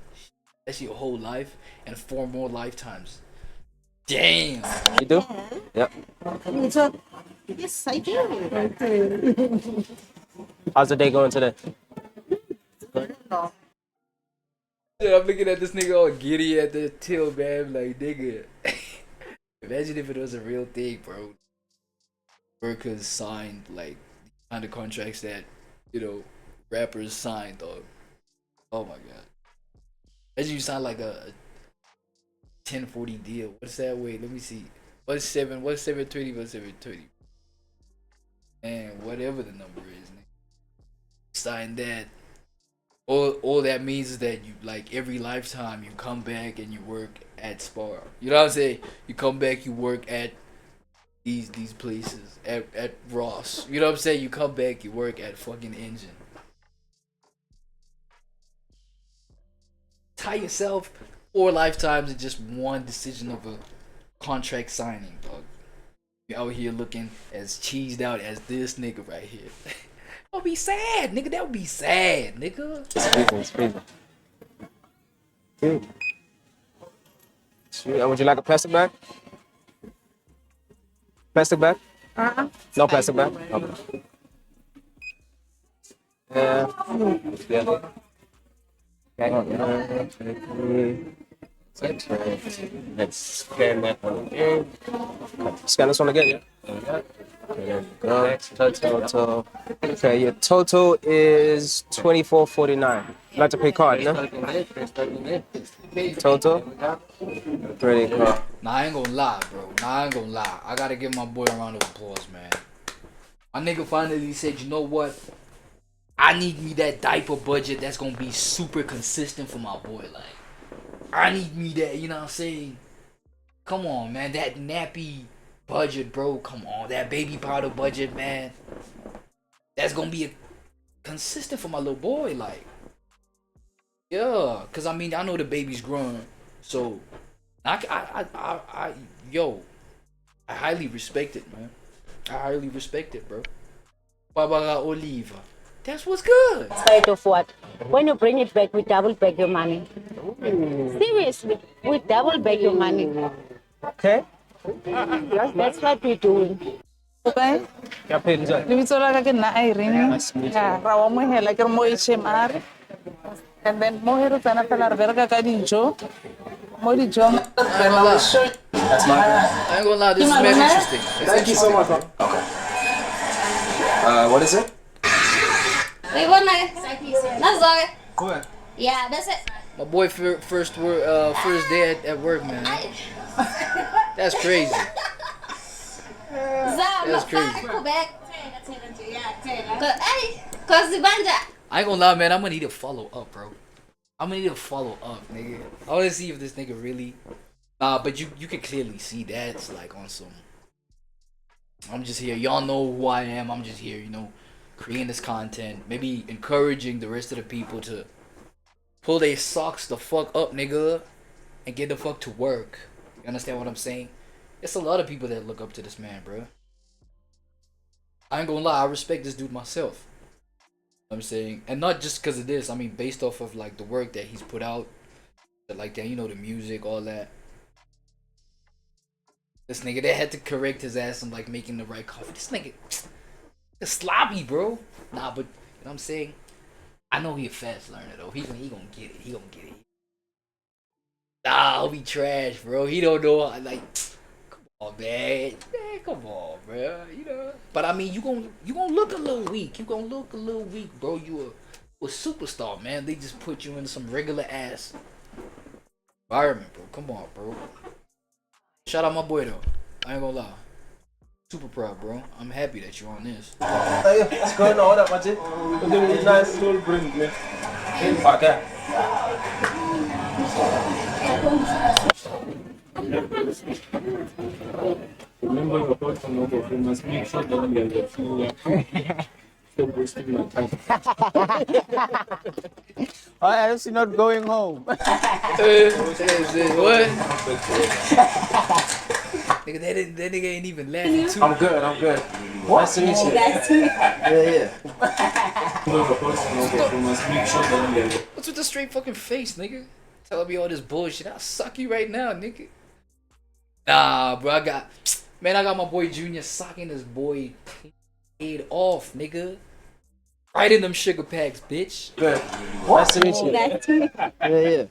That's your whole life and 4 more lifetimes. Damn. You do? Yep. Yes, I do. How's the day going today? Yeah, I'm looking at this nigga all giddy at the till, man. Like, nigga. Imagine if it was a real thing, bro. Workers signed, like, kind of contracts that, you know, rappers signed, dog. Oh my god. Imagine you sign like a 1040 deal. What's that? Wait, let me see. What's 720? What's 720? And whatever the number is, nigga. Sign that. All that means is that you, like, every lifetime you come back and you work at Spar. You know what I'm saying? You come back, you work at these places, at Ross. You know what I'm saying? You come back, you work at fucking Engine. Tie yourself 4 lifetimes in just one decision of a contract signing, dog. You out here looking as cheesed out as this nigga right here. That would be sad, nigga. That would be sad, nigga. Sweet. Would you like a plastic bag? Plastic bag? No plastic bag? Okay. Yeah. Let's scan that one again. Scan this one again, yeah? Total. Okay, your total is $24.49. You like to pay card, no? Total? Pretty cool. Nah, I ain't gonna lie, bro. I gotta give my boy a round of applause, man. My nigga finally said, you know what? I need me that diaper budget that's gonna be super consistent for my boy. Like, I need me that, you know what I'm saying? Come on, man. That nappy budget, bro. Come on. That baby powder budget, man. That's gonna be consistent for my little boy. Like, yeah. Cause I mean, I know the baby's growing. So, I highly respect it, man. I highly respect it, bro. Baba Oliva. That's what's good. Spite of what? When you bring it back, we double back your money. Seriously, we double back your money. Okay. That's what we're doing. Okay. Lebitso la ka ke nna Irene. Ra wa mohela ke re mo HMR. And then mo he re tsena fela re bereka ka dijo. Mo dijong. That's my I ain't gonna lie, this is very interesting. Thank you so much, man. Okay. What is it? Yeah, that's it. My boy first day at work, man. That's crazy. That's crazy. I ain't gonna lie, man. I'm gonna need to follow up, bro. I'm gonna need to follow up, nigga. I wanna see if this nigga really. But you can clearly see that's like on some. I'm just here. Y'all know who I am. I'm just here, you know, creating this content. Maybe encouraging the rest of the people to pull their socks the fuck up, nigga, and get the fuck to work. You understand what I'm saying? It's a lot of people that look up to this man, bro. I ain't gonna lie, I respect this dude myself. You know what I'm saying, and not just because of this. I mean, based off of like the work that he's put out, like that, you know, the music, all that. This nigga, they had to correct his ass on like making the right coffee. This nigga, it's sloppy, bro. Nah, but you know what I'm saying? I know he a fast learner though. He gonna get it. He gonna get it. Nah, he'll be trash, bro. He don't know. Like, come on, man. Come on, bro. You know. But I mean, you gonna look a little weak. You gonna look a little weak, bro. You was superstar, man. They just put you into some regular ass environment, bro. Come on, bro. Shout out my boy though. I ain't gonna lie. Super proud, bro. I'm happy that you're on this. Hey, what's going on? What up, Maji? We're doing it nice. Okay. Remember your person over. You must make sure that you are still wasting my time. I am not going home. What? Nigga, that nigga ain't even laughing too. I'm good. Nice to meet you. Yeah. What's with the straight fucking face, nigga? Telling me all this bullshit. I'll suck you right now, nigga. Nah, bro, I got my boy Junior socking his boy paid off, nigga. Right in them sugar packs, bitch. Good. Nice to meet you. Yeah.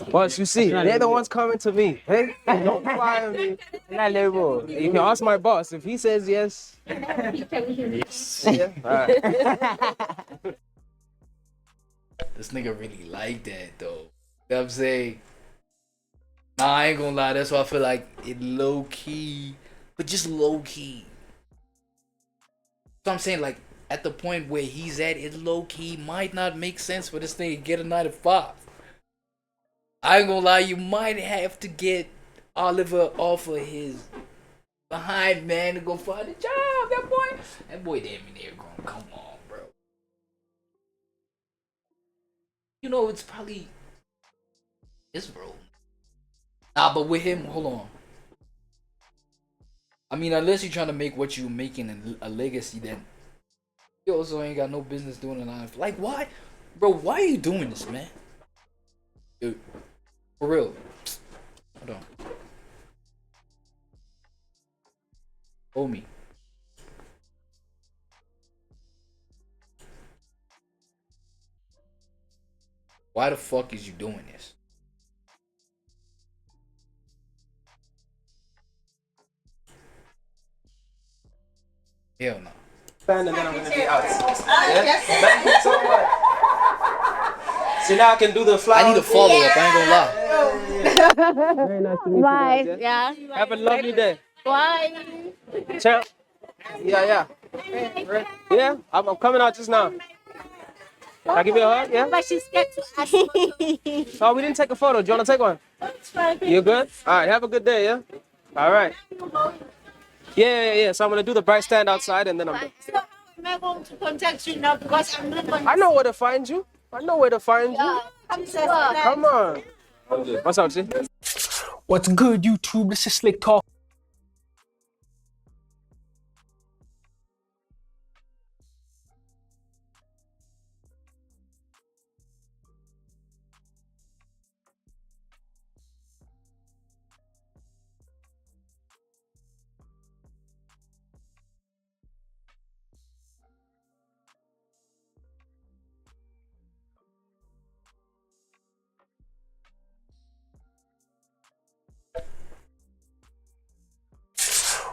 Boss, you see, they're the ones coming to me. Hey, don't fly on me. You can ask my boss. If he says yes. Yeah. All right. This nigga really like that, though. You know what I'm saying? Nah, I ain't gonna lie. That's why I feel like it low-key. But just low-key. So I'm saying, like, at the point where he's at, it low-key might not make sense for this thing to get a 9 to 5. I ain't gonna lie. You might have to get Oliver off of his behind, man, to go find a job. That boy damn near grown. Come on, bro. You know, it's probably his role. Nah, but with him, hold on. I mean, unless you're trying to make what you're making a legacy, then you also ain't got no business doing it. Like, why? Bro, why are you doing this, man? Dude, for real. Hold on. Homie. Why the fuck is you doing this? Hell no. And then I'm gonna be out. Yeah? Thank you so much. See, now I can do the fly. I need a follow up. I ain't gonna lie. Very nice to meet you guys. Yeah. Have a lovely day. Bye. Ciao. Yeah. Yeah, I'm coming out just now. Can I give you a hug? Yeah? But she's scared to ask. Oh, we didn't take a photo. Do you want to take one? You good? All right, have a good day, yeah? All right. Yeah. So I'm going to do the bright stand outside and then I'm done. So how am I going to contact you now? Because I'm not going to... I know where to find you. Come on. What's up, G? What's good, YouTube? This is Slick Talk.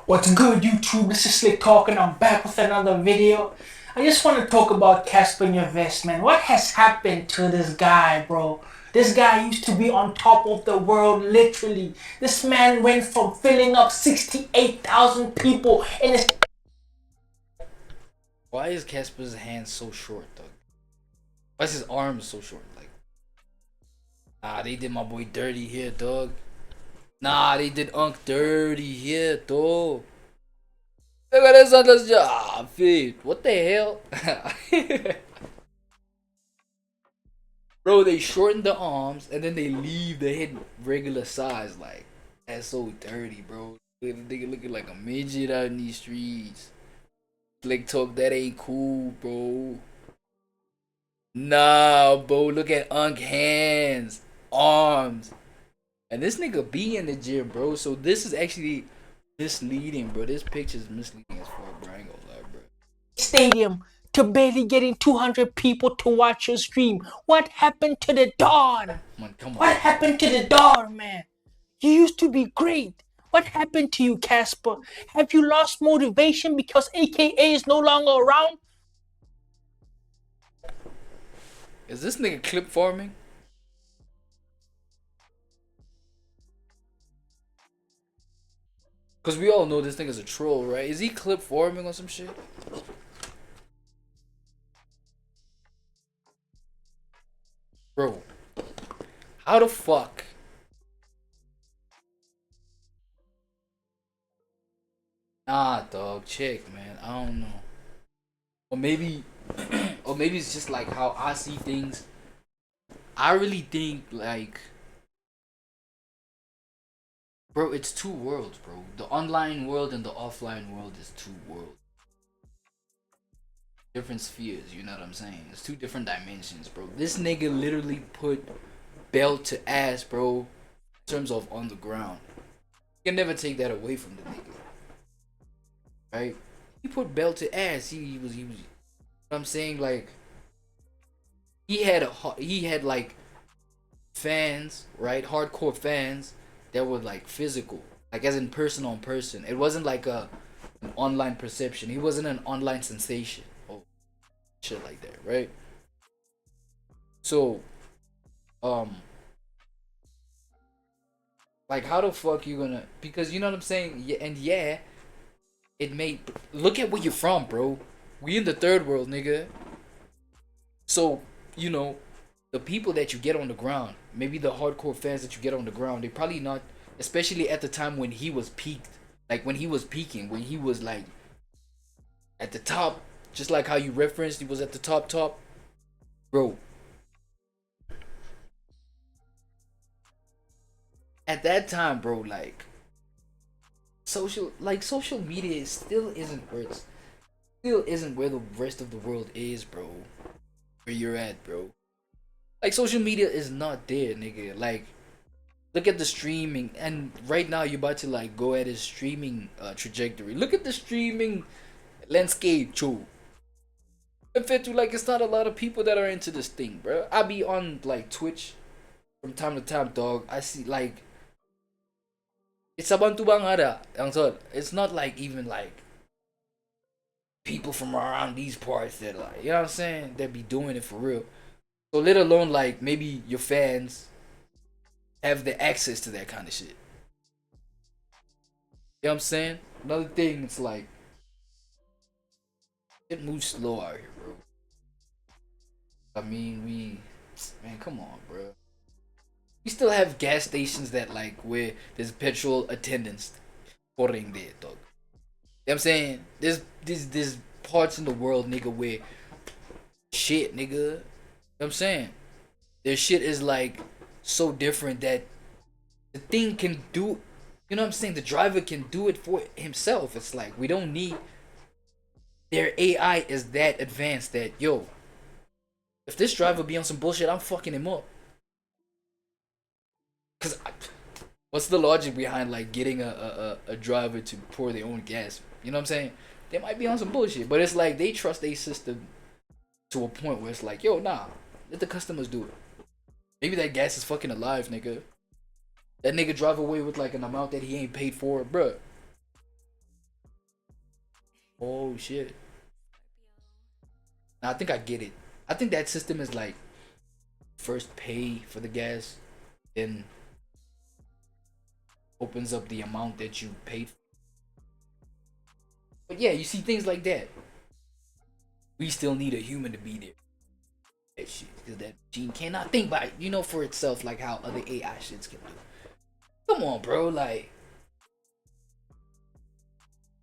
What's good, YouTube? This is Slick Talk and I'm back with another video. I just want to talk about Casper Nyovest, man. What has happened to this guy, bro? This guy used to be on top of the world, literally. This man went from filling up 68,000 people in his... Why is Casper's hand so short, though? Why is his arm so short? Like, they did my boy dirty here, dog. They did Unc dirty here, dog. Look at this other job, feed. What the hell? Bro, they shorten the arms and then they leave the head regular size. Like, that's so dirty, bro. Nigga looking like a midget out in these streets. Slick Talk, that ain't cool, bro. Nah, bro. Look at Unc hands, arms. And this nigga be in the gym, bro. So this is actually misleading, bro. This picture is misleading as fuck, bro. I ain't gonna lie, bro. Stadium to barely getting 200 people to watch your stream. What happened to the Dawn? Come on. What happened to the Dawn, man? You used to be great. What happened to you, Casper? Have you lost motivation because AKA is no longer around? Is this nigga clip farming? Cause we all know this nigga's a troll, right? Is he clip farming or some shit? Bro, how the fuck? Nah, dog, check, man. I don't know. Or maybe, or maybe it's just like how I see things. I really think like, bro, it's two worlds, bro. The online world and the offline world is two worlds. Different spheres, you know what I'm saying? It's two different dimensions, bro. This nigga literally put belt to ass, bro, in terms of on the ground. You can never take that away from the nigga. Right? He put belt to ass. He was, you know what I'm saying? Like, he had like fans, right? Hardcore fans that were like physical, like as in person on person. It wasn't like an online perception. He wasn't an online sensation or shit like that, right? So, like how the fuck you gonna? Because you know what I'm saying? Yeah, and yeah, it made. Look at where you're from, bro. We in the third world, nigga. So you know, the people that you get on the ground, maybe the hardcore fans that you get on the ground, they probably not, especially at the time when he was peaked, like when he was peaking, when he was like at the top, just like how you referenced, he was at the top, bro. At that time, bro, like social media still isn't where the rest of the world is, bro. Where you're at, bro. Like social media is not there, nigga. Like, look at the streaming, and right now you're about to like go at his streaming trajectory. Look at the streaming landscape, too. In fact, like it's not a lot of people that are into this thing, bro. I be on like Twitch from time to time, dog. I see like it's sabang-tubang ada, it's not like even like people from around these parts that like, you know what I'm saying, that be doing it for real. So let alone like maybe your fans have the access to that kind of shit. You know what I'm saying? Another thing, it's like it moves slow out here, bro. I mean, man, come on, bro. We still have gas stations that like where there's petrol attendants pouring there, dog. You know what I'm saying? There's parts in the world, nigga, where shit, nigga. You know what I'm saying? Their shit is like so different that the thing can do, you know what I'm saying? The driver can do it for himself. It's like we don't need, their AI is that advanced that, yo, if this driver be on some bullshit, I'm fucking him up. Cause what's the logic behind like getting a driver to pour their own gas? You know what I'm saying? They might be on some bullshit, but it's like they trust their system to a point where it's like, yo, nah, let the customers do it. Maybe that gas is fucking alive, nigga. That nigga drive away with like an amount that he ain't paid for, bruh. Oh shit. Now I think I get it. I think that system is like first pay for the gas, then opens up the amount that you paid for. But yeah, you see things like that. We still need a human to be there. That shit, because that machine cannot think by, you know, for itself, like how other AI shits can do. Come on, bro, like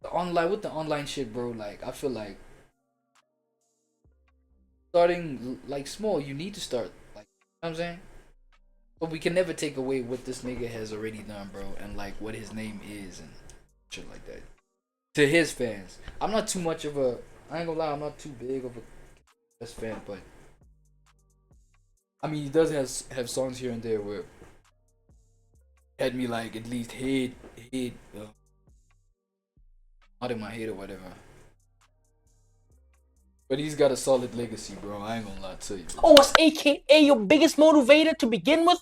the online, with the online shit, bro, like I feel like starting like small, you need to start, like, you know what I'm saying? But we can never take away what this nigga has already done, bro, and like what his name is and shit like that. To his fans, I'm not too much of a, I ain't gonna lie, I'm not too big of a fan, but I mean, he does have songs here and there where had me like at least hate out in my head or whatever. But he's got a solid legacy, bro. I ain't gonna lie to you. Oh, was AKA your biggest motivator to begin with?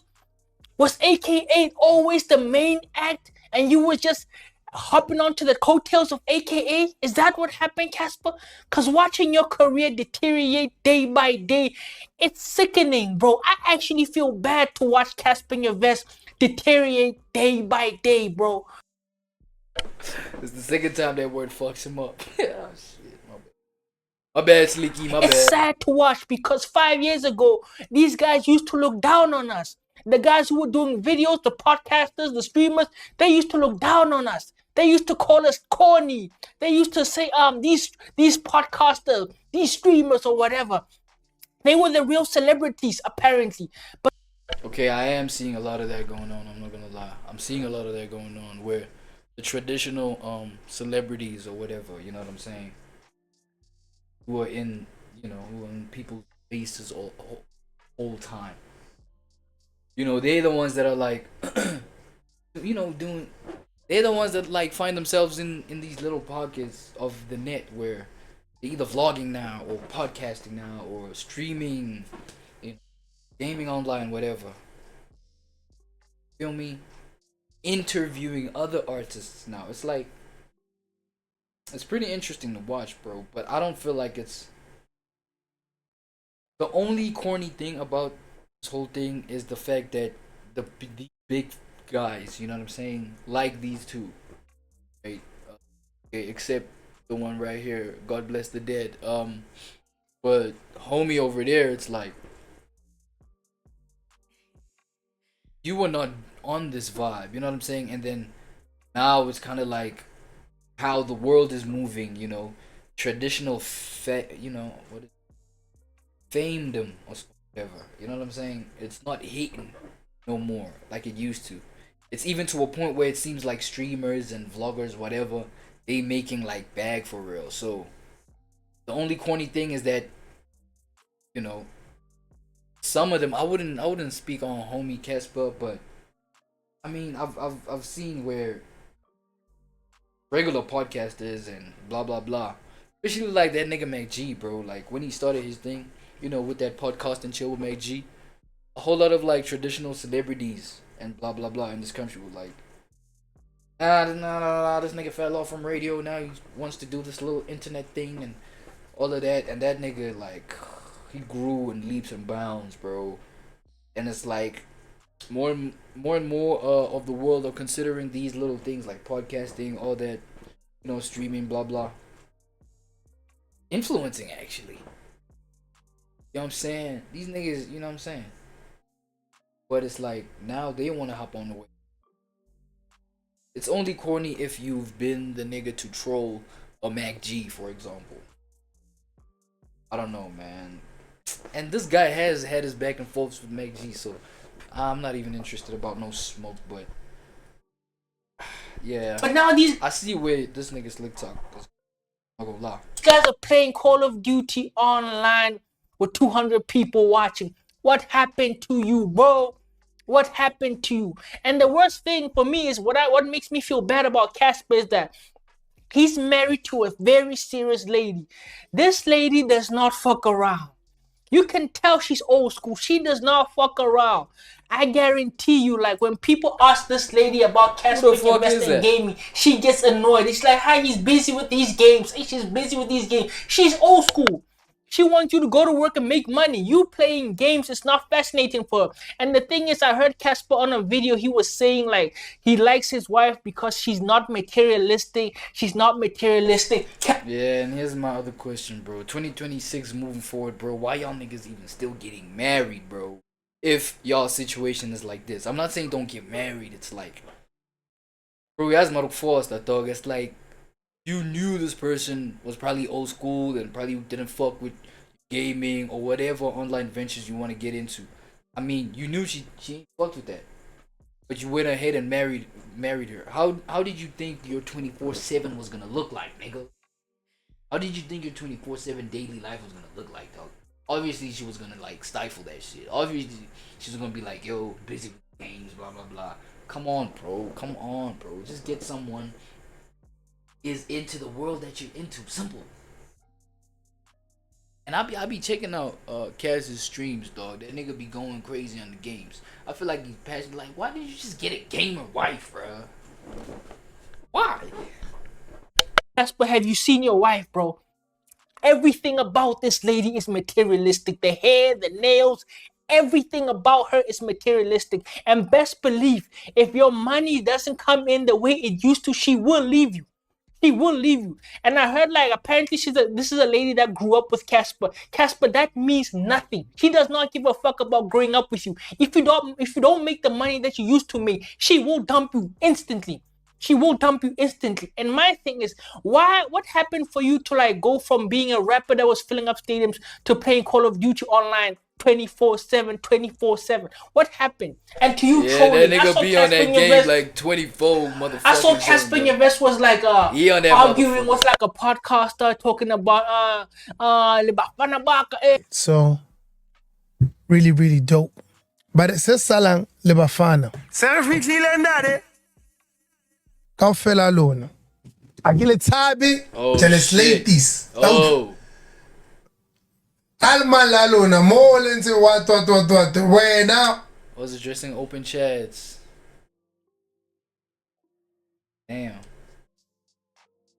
Was AKA always the main act and you were just hopping onto the coattails of AKA? Is that what happened, Casper? Because watching your career deteriorate day by day, it's sickening, bro. I actually feel bad to watch Casper in your vest deteriorate day by day, bro. It's the second time that word fucks him up. Oh, shit, my bad, Sleeky, my bad. It's sad to watch because 5 years ago, these guys used to look down on us. The guys who were doing videos, the podcasters, the streamers, they used to look down on us. They used to call us corny. They used to say, these podcasters, these streamers or whatever. They were the real celebrities, apparently. But okay, I am seeing a lot of that going on. I'm not gonna lie. I'm seeing a lot of that going on where the traditional celebrities or whatever, you know what I'm saying, who are in, who are in people's faces all time. You know, they're the ones that are like, they're the ones that like find themselves in these little pockets of the net where they're either vlogging now or podcasting now or streaming, gaming online, whatever. Feel me? Interviewing other artists now. It's like, it's pretty interesting to watch, bro, but I don't feel like it's the only corny thing about this whole thing is the fact that the big guys, you know what I'm saying, like these two, right? Okay, except the one right here, God bless the dead. But homie over there, it's like you were not on this vibe, you know what I'm saying? And then now it's kind of like how the world is moving, traditional what is famedom or whatever, you know what I'm saying? It's not hating no more like it used to. It's even to a point where it seems like streamers and vloggers, whatever, they making like bag for real. So the only corny thing is that, some of them, I wouldn't speak on homie Casper, but I mean, I've seen where regular podcasters and blah blah blah, especially like that nigga Mac G, bro. Like when he started his thing, with that podcast and chill with Mac G, a whole lot of like traditional celebrities and blah blah blah in this country were like, this nigga fell off from radio. Now he wants to do this little internet thing and all of that. And that nigga, like, he grew in leaps and bounds, bro. And it's like more and more of the world are considering these little things like podcasting, all that, streaming, blah blah, influencing actually. You know what I'm saying? These niggas, you know what I'm saying? But it's like now they want to hop on the wave. It's only corny if you've been the nigga to troll a Mac G, for example. I don't know, man. And this guy has had his back and forths with Mac G, so I'm not even interested about no smoke, but yeah. But now I see where this nigga Slick Talk is. I'm not gonna lie. These guys are playing Call of Duty online with 200 people watching. What happened to you, bro? What happened to you? And the worst thing for me is what makes me feel bad about Casper is that he's married to a very serious lady. This lady does not fuck around. You can tell she's old school. She does not fuck around. I guarantee you, like, when people ask this lady about Casper investing in gaming, she gets annoyed. It's like, hi, he's busy with these games. Hey, she's busy with these games. She's old school. She wants you to go to work and make money. You playing games is not fascinating for her. And the thing is, I heard Casper on a video, he was saying, like, he likes his wife because she's not materialistic. She's not materialistic. Yeah, and here's my other question, bro. 2026 moving forward, bro. Why y'all niggas even still getting married, bro? If y'all situation is like this. I'm not saying don't get married. It's like, bro, as Maruk Forster, dog. It's like, you knew this person was probably old school and probably didn't fuck with gaming or whatever online ventures you want to get into. I mean, you knew she ain't fucked with that, but you went ahead and married her. How did you think your 24/7 was gonna look like, nigga? How did you think your 24/7 daily life was gonna look like, dog? Obviously, she was gonna like stifle that shit. Obviously, she was gonna be like, yo, busy with games, blah blah blah. Come on, bro. Come on, bro. Just get someone is into the world that you're into. Simple. And I be checking out Kaz's streams, dog. That nigga be going crazy on the games. I feel like he's passionate. Like, why didn't you just get a gamer wife, bruh? Why? Casper, have you seen your wife, bro? Everything about this lady is materialistic. The hair, the nails, everything about her is materialistic. And best believe, if your money doesn't come in the way it used to, she will leave you. He will leave you. And I heard like apparently this is a lady that grew up with Casper. Casper, that means nothing. She does not give a fuck about growing up with you. If you don't make the money that you used to make, she will dump you instantly. She will dump you instantly. And my thing is, what happened for you to like go from being a rapper that was filling up stadiums to playing Call of Duty online 24/7, 24/7? What happened? And to you Yeah, trolling, that nigga be on that game like 24 motherfuckers. I saw Casper in your vest was like arguing with like a podcaster talking about So, really dope. But it says Salang Lebafana. Kau fella alone. Aquele tabi, teles ladies. Oh. Alman la luna, molen se what. Where now? I was addressing open chats. Damn.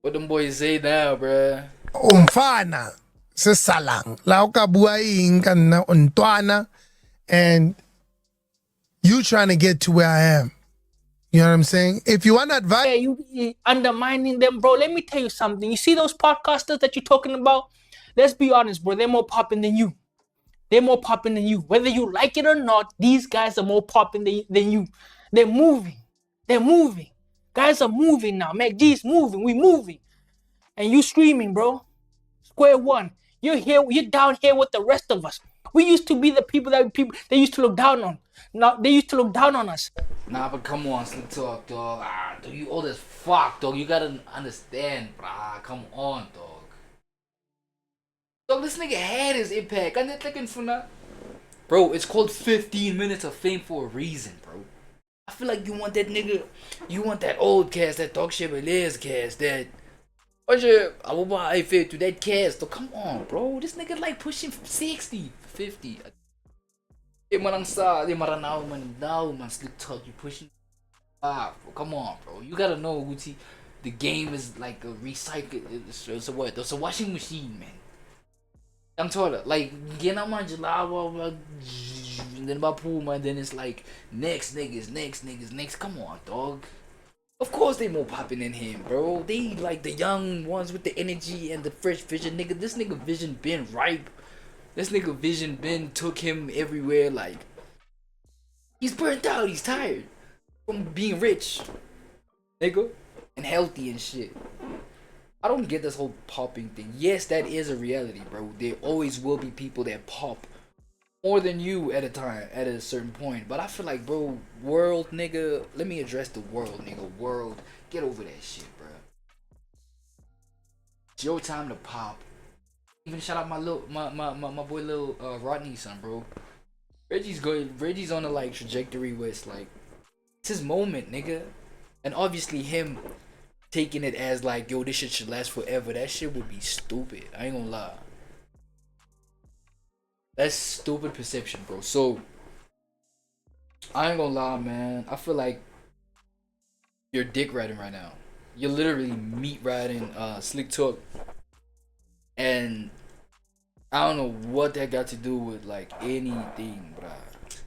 What them boys say now, bruh? Umfana. Se Salang. La ukabuai na untwana. And you trying to get to where I am. You know what I'm saying? If you want advice, yeah, you undermining them, bro. Let me tell you something. You see those podcasters that you're talking about? Let's be honest, bro. They're more popping than you. They're more popping than you. Whether you like it or not, these guys are more popping than you. They're moving. They're moving. Guys are moving now. MacG's moving. We moving. And you screaming, bro. Square one. You're here. You're down here with the rest of us. We used to be the people they used to look down on. Now they used to look down on us. Nah, but come on, Slick Talk, dog. Dog, you old as fuck, dog. You gotta understand, brah. Come on, dog. Dog, this nigga had his impact. I'm not looking for that. Bro, it's called 15 minutes of fame for a reason, bro. I feel like you want that nigga, you want that old cast, that Talk Shit with Liz cast, that I will buy fit to that cast. So come on, bro. This nigga like pushing 60, 50. Man, Slick Talk, you pushing. Bro. Come on, bro. You gotta know, Gucci. The game is like a recycle. It's a what? It's a washing machine, man. I'm told her, like, get on my Jalava, and then my pool, man. Then it's like next niggas. Come on, dog. Of course they more popping than him, bro. They like the young ones with the energy and the fresh vision, nigga. This nigga vision been ripe. This nigga vision been took him everywhere. Like, he's burnt out. He's tired from being rich, nigga, and healthy and shit. I don't get this whole popping thing. Yes, that is a reality, bro. There always will be people that pop more than you at a time, at a certain point. But I feel like, bro, world, nigga, let me address the world, nigga. World, get over that shit, bro. It's your time to pop. Even shout out my boy little Rodney son, bro. Reggie's good. Reggie's on a like trajectory where it's like it's his moment, nigga. And obviously him taking it as like, yo, this shit should last forever. That shit would be stupid. I ain't gonna lie. That's stupid perception, bro. So I ain't gonna lie, man. I feel like you're dick riding right now. You're literally meat riding Slick Talk. And I don't know what that got to do with like anything, bruh.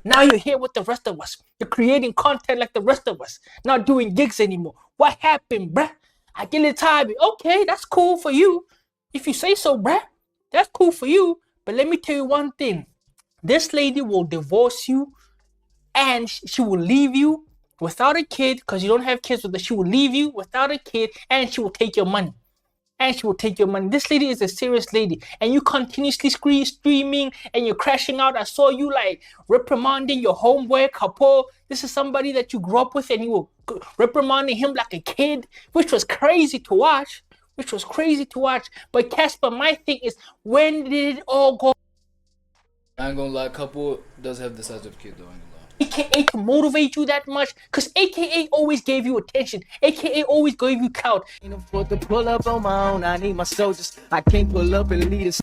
Now you're here with the rest of us. You're creating content like the rest of us. Not doing gigs anymore. What happened, bruh? I get it tired. Okay, that's cool for you. If you say so, bruh. That's cool for you. But let me tell you one thing. This lady will divorce you and she will leave you without a kid because you don't have kids with her. She will leave you without a kid and she will take your money. And she will take your money. This lady is a serious lady. And you continuously streaming and you're crashing out. I saw you like reprimanding your homeboy, Kapo. This is somebody that you grew up with and you were reprimanding him like a kid, which was crazy to watch. But Casper, my thing is, when did it all go? I ain't gonna lie, Couple does have the size of kid though. AKA to motivate you that much, because AKA always gave you attention. AKA always gave you clout. Ain't afford to pull up on my own. I need my soldiers. I can't pull up and lead a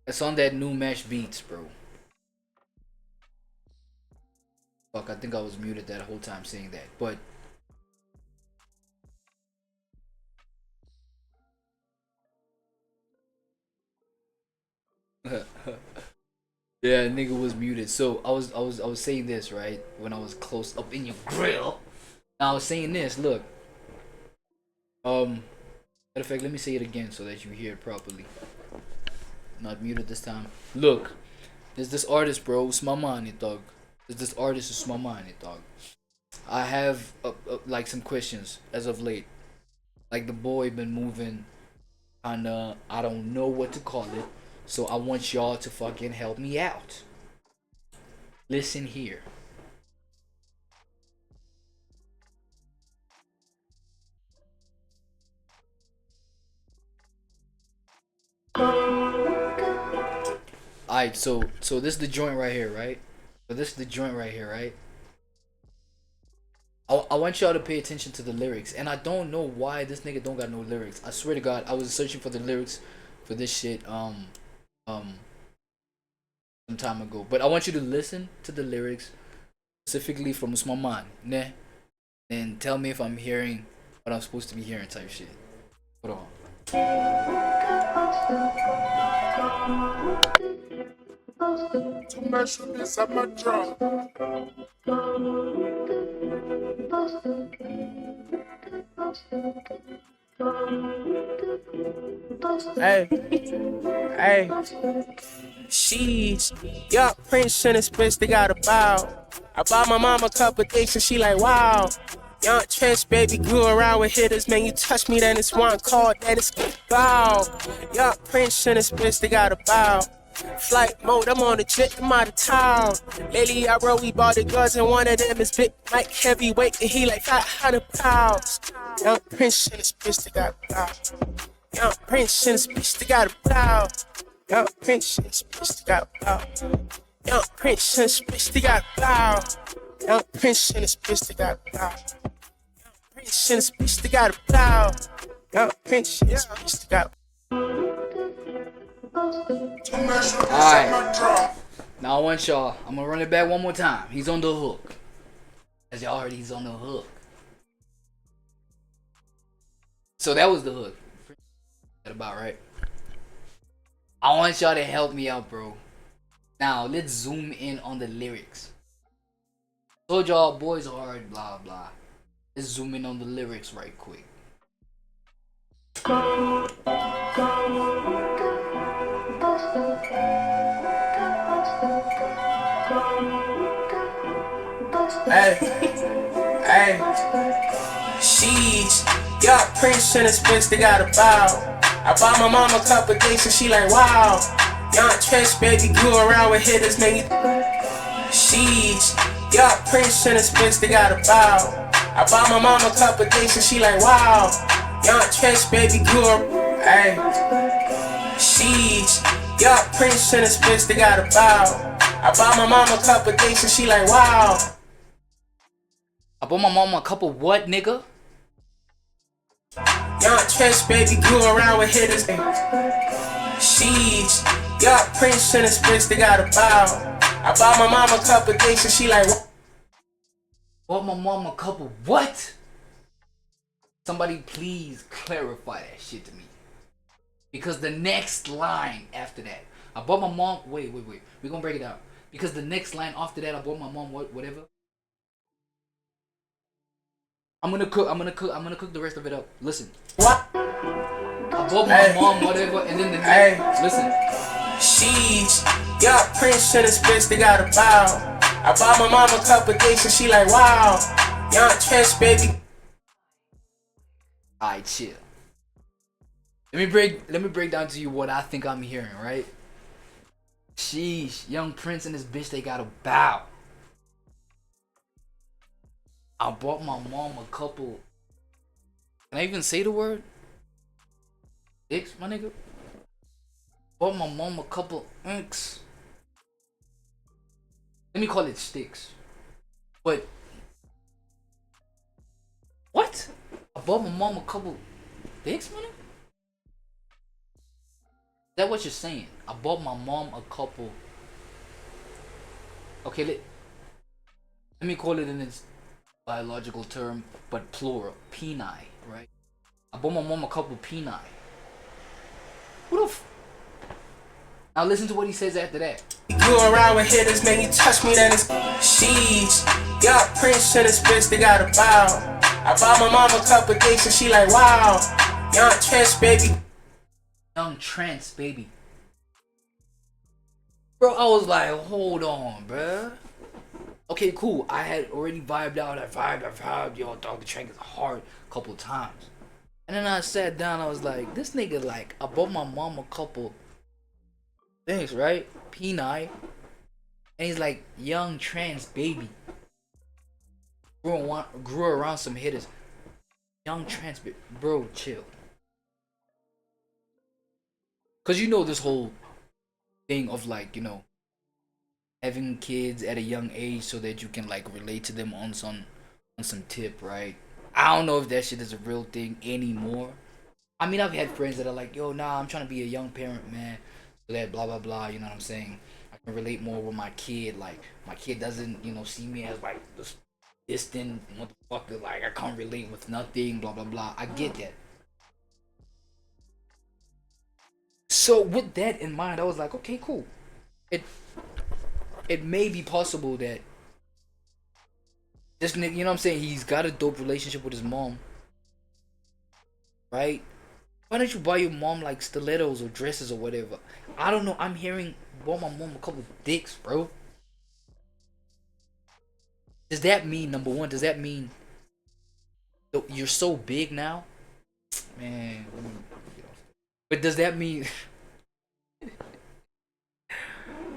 It's on that new Mesh Beats, bro. Fuck, I think I was muted that whole time saying that, but yeah, nigga was muted. So I was saying this, right, when I was close up in your grill. I was saying this. Look, matter of fact, let me say it again so that you hear it properly. Not muted this time. Look, there's this artist, bro. Smamani, dog. There's this artist, Smamani, dog. I have like some questions as of late. Like the boy been moving, and I don't know what to call it. So I want y'all to fucking help me out. Listen here. Alright, so this is the joint right here, right? So this is the joint right here, right? I want y'all to pay attention to the lyrics, and I don't know why this nigga don't got no lyrics. I swear to God, I was searching for the lyrics for this shit some time ago. But I want you to listen to the lyrics specifically from Usman, ne? And tell me if I'm hearing what I'm supposed to be hearing type shit. Hold on. Hey, hey, she's young prince and his bitch, they got a bow. I bought my mom a couple dates and she like, wow. Young trench baby grew around with hitters, man, you touch me, then it's one call, then it's bow. Young prince and his bitch, they got a bow. Flight mode, I'm on the jet, I'm out of town. Lately I wrote, we bought the guns and one of them is big Mike heavyweight and he like 500 pounds. Young prince and his bitch, they got a bow. Young prince and his bitch, they got a bow. Young prince and his bitch, they got a bow. Young prince and his bitch, they got a bow. Young prince and his bitch, they got a bow. Prince and his bitch, they got a bow. Young prince and his bitch, they got a bow. Alright. Now I want y'all, I'm gonna run it back one more time. He's on the hook. As y'all heard, he's on the hook. So that was the hook. That about right. I want y'all to help me out, bro. Now let's zoom in on the lyrics. Told y'all boys are hard, blah blah. Let's zoom in on the lyrics right quick. Hey, hey, she's young prince and his bitch, they got a bow. I bought my mom a couple dates and she like, wow. Young trench baby grew around with hitters, man, you. She's young prince and his bitch, they got a bow. I bought my mom a couple dates and she like, wow. Young trench baby grew up, hey. She's young prince and his bitch, they got a bow. I bought my mom a couple dates and she like, wow. I bought my mom a couple what, nigga? Young trench baby grew around with hitters. She's young prince and his bitch, they got a bow. I bought my mom a couple dates and she like, bought my mom a couple what? Somebody please clarify that shit to me. Because the next line after that, I bought my mom, wait. We're gonna break it down. Because the next line after that, I bought my mom whatever. I'm gonna cook the rest of it up. Listen. What? I bought my mom whatever, and then the next, listen. She's young prince and his bitch, they got a bow. I bought my mom a couple dates and she like, wow. Young trench baby. Alright, chill. Let me break down to you what I think I'm hearing, right? Sheesh, young prince and his bitch, they got a bow. I bought my mom a couple. Can I even say the word? Dicks, my nigga. Bought my mom a couple inks. Let me call it sticks. But what? I bought my mom a couple dicks, man. that what you're saying? I bought my mom a couple. Okay, let me call it in its biological term, but plural, peni, right? I bought my mom a couple peni. Who the f? Now listen to what he says after that. You around with hitters, man, you touch me, then it's sheesh. Yup, Prince to this bitch, they got a bow. I bought my mom a couple things and she like, wow. Young trans baby. Young trans baby. Bro, I was like, hold on, bruh. Okay, cool. I had already vibed out. I vibed. Yo, dog, the track is hard a couple times. And then I sat down. I was like, this nigga, like, I bought my mom a couple things, right? Peni. And he's like, young trans baby. Grew around some hitters. Young trans baby. Bro, chill. Because you know this whole thing of, like, you know, having kids at a young age so that you can, like, relate to them on some tip, right? I don't know if that shit is a real thing anymore. I mean, I've had friends that are like, yo, nah, I'm trying to be a young parent, man, so that blah blah blah, you know what I'm saying? I can relate more with my kid. Like, my kid doesn't, you know, see me as like this distant motherfucker, like I can't relate with nothing, blah blah blah. I get that. So with that in mind, I was like, okay, cool. It may be possible that this nigga, you know what I'm saying, he's got a dope relationship with his mom, right? Why don't you buy your mom like stilettos or dresses or whatever? I don't know. I'm hearing, bought my mom a couple dicks, bro. Does that mean, number one, does that mean you're so big now? Man, but does that mean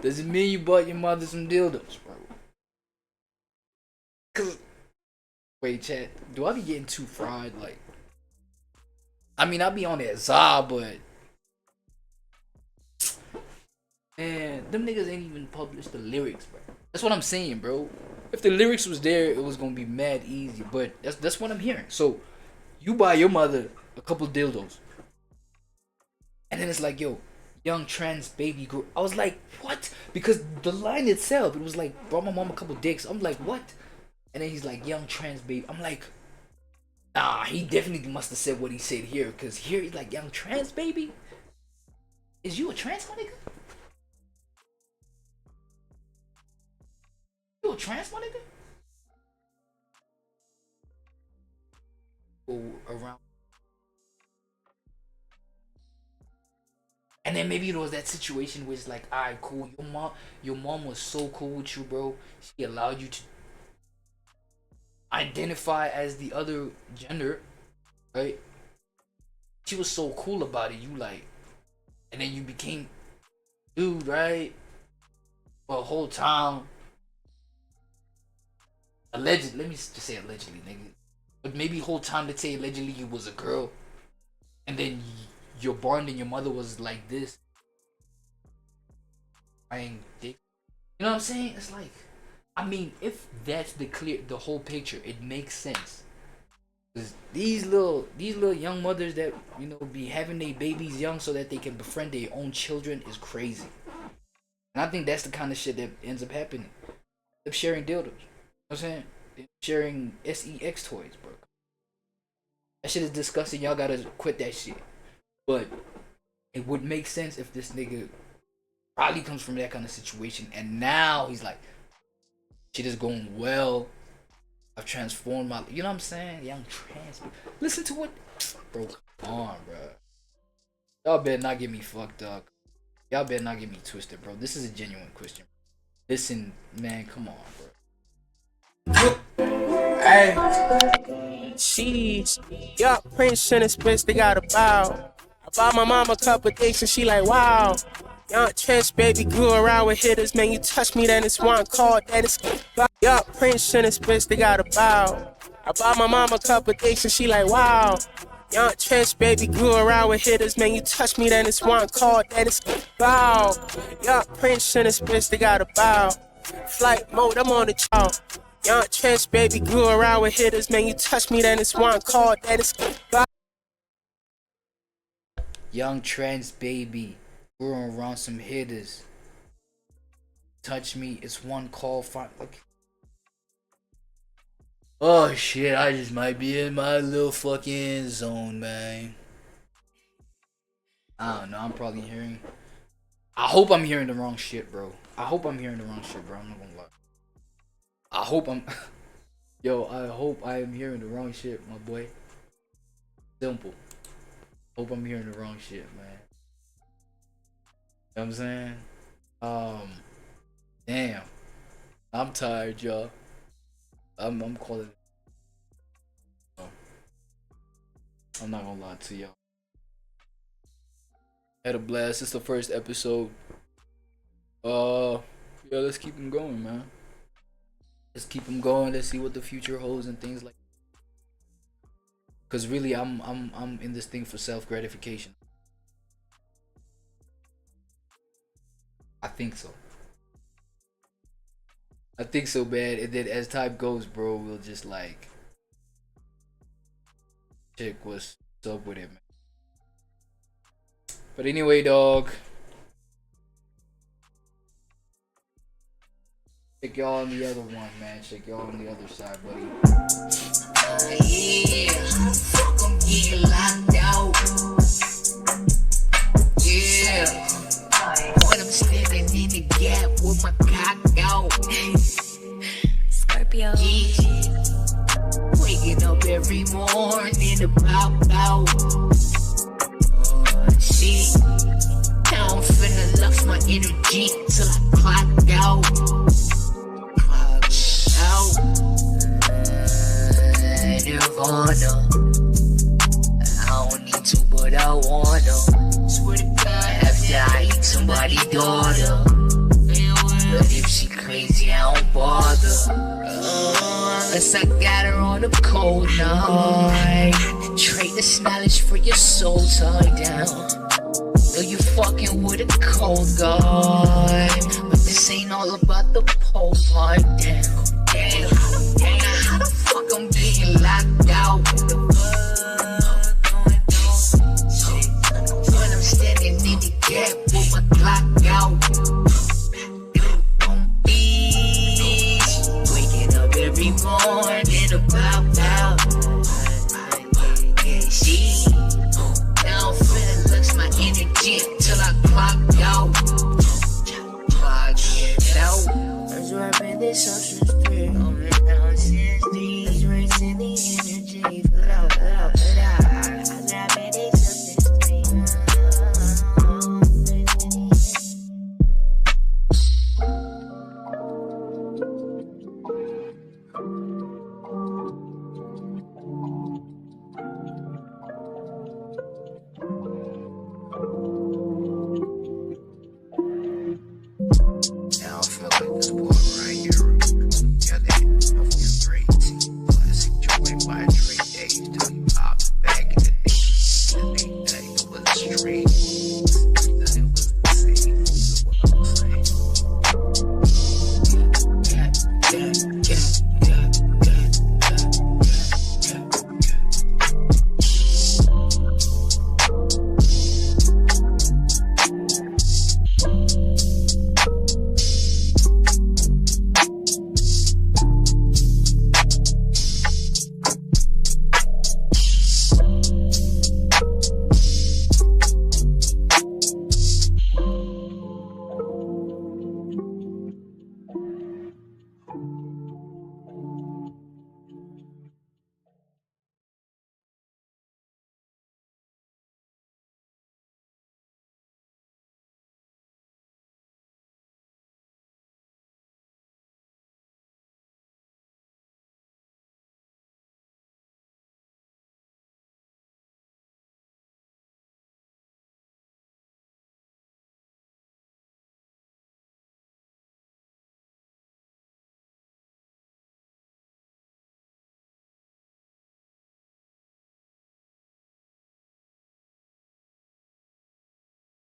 does it mean you bought your mother some dildos, bro? Cause wait, chat, do I be getting too fried? Like, I mean, I be on that za, but man, them niggas ain't even published the lyrics, bro. That's what I'm saying, bro. If the lyrics was there, it was gonna be mad easy. But that's what I'm hearing. So you buy your mother a couple dildos, and then it's like, yo, young trans baby girl. I was like, what? Because the line itself, it was like, brought my mom a couple dicks. I'm like, what? And then he's like, young trans baby. I'm like, nah, he definitely must have said what he said here. Because here he's like, young trans baby? Is you a trans my nigga? You a trans my nigga? Go around. And then maybe it was that situation where it's like, alright, cool, your mom was so cool with you, bro. She allowed you to identify as the other gender, right? She was so cool about it, you like, and then you became dude, right? For a whole time. Allegedly, let me just say allegedly, nigga. But maybe whole time, let's say allegedly you was a girl, and then your bond and your mother was like this. Buying dick. You know what I'm saying? It's like, I mean, if that's the whole picture, it makes sense. Cause these little young mothers that, you know, be having their babies young so that they can befriend their own children is crazy. And I think that's the kind of shit that ends up happening. They're sharing dildos. You know what I'm saying? They're sharing sex toys, bro. That shit is disgusting. Y'all gotta quit that shit. But it would make sense if this nigga probably comes from that kind of situation, and now he's like, shit is going well. I've transformed my, you know what I'm saying? Young trans. Listen to what, bro. Come on, bro. Y'all better not get me fucked up. Y'all better not get me twisted, bro. This is a genuine question. Listen, man, come on, bro. Hey, sheesh. Yup, Prince and his bitch, they got a bow. I bought my mom a couple things and she like, wow. Young trans baby grew around with hitters, man, you touch me, then it's one call, then it's yup, Prince and his bitch, they got a bow. I bought my mom a couple things and she like, wow. Young trans baby grew around with hitters, man, you touch me, then it's one call, then it's bow. Yup, Prince and his bitch, they got a bow. Flight mode, I'm on the chow. Young trans baby grew around with hitters, man, you touch me, then it's one call, then it's bow. Young trans baby We're around some hitters. Touch me, it's one call for like. Oh shit, I just might be in my little fucking zone, man. I don't know, I'm probably hearing. I hope I'm hearing the wrong shit, bro. I hope I'm hearing the wrong shit, bro. I'm not gonna lie. I hope I'm. Yo, I hope I am hearing the wrong shit, my boy. Simple. Hope I'm hearing the wrong shit, man. You know what I'm saying? Damn. I'm tired, y'all. I'm calling it. I'm not gonna lie to y'all. Had a blast. It's the first episode. Yeah, let's keep them going, man. Let's keep them going. Let's see what the future holds and things like. Cause really, I'm in this thing for self gratification. I think so. I think so, man. And then as time goes, bro, we'll just like check what's up with it, man. But anyway, dog. Check y'all on the other one, man. Check y'all on the other side, buddy. Yeah, fuck, I'm getting locked out. Yeah, but I'm standing in the gap with my cock out. Scorpio. Yeah, waking up every morning to pop out. Shit, now I'm finna lose my energy till I clock out. Nirvana. I don't need to, but I wanna. Swear to God, after I eat somebody's daughter. But if she crazy, I don't bother. Unless I got her on a cold night. Trade this knowledge for your soul tied down. Though you fucking with a cold guy, but this ain't all about the pole pipe down. How the fuck I'm being locked out?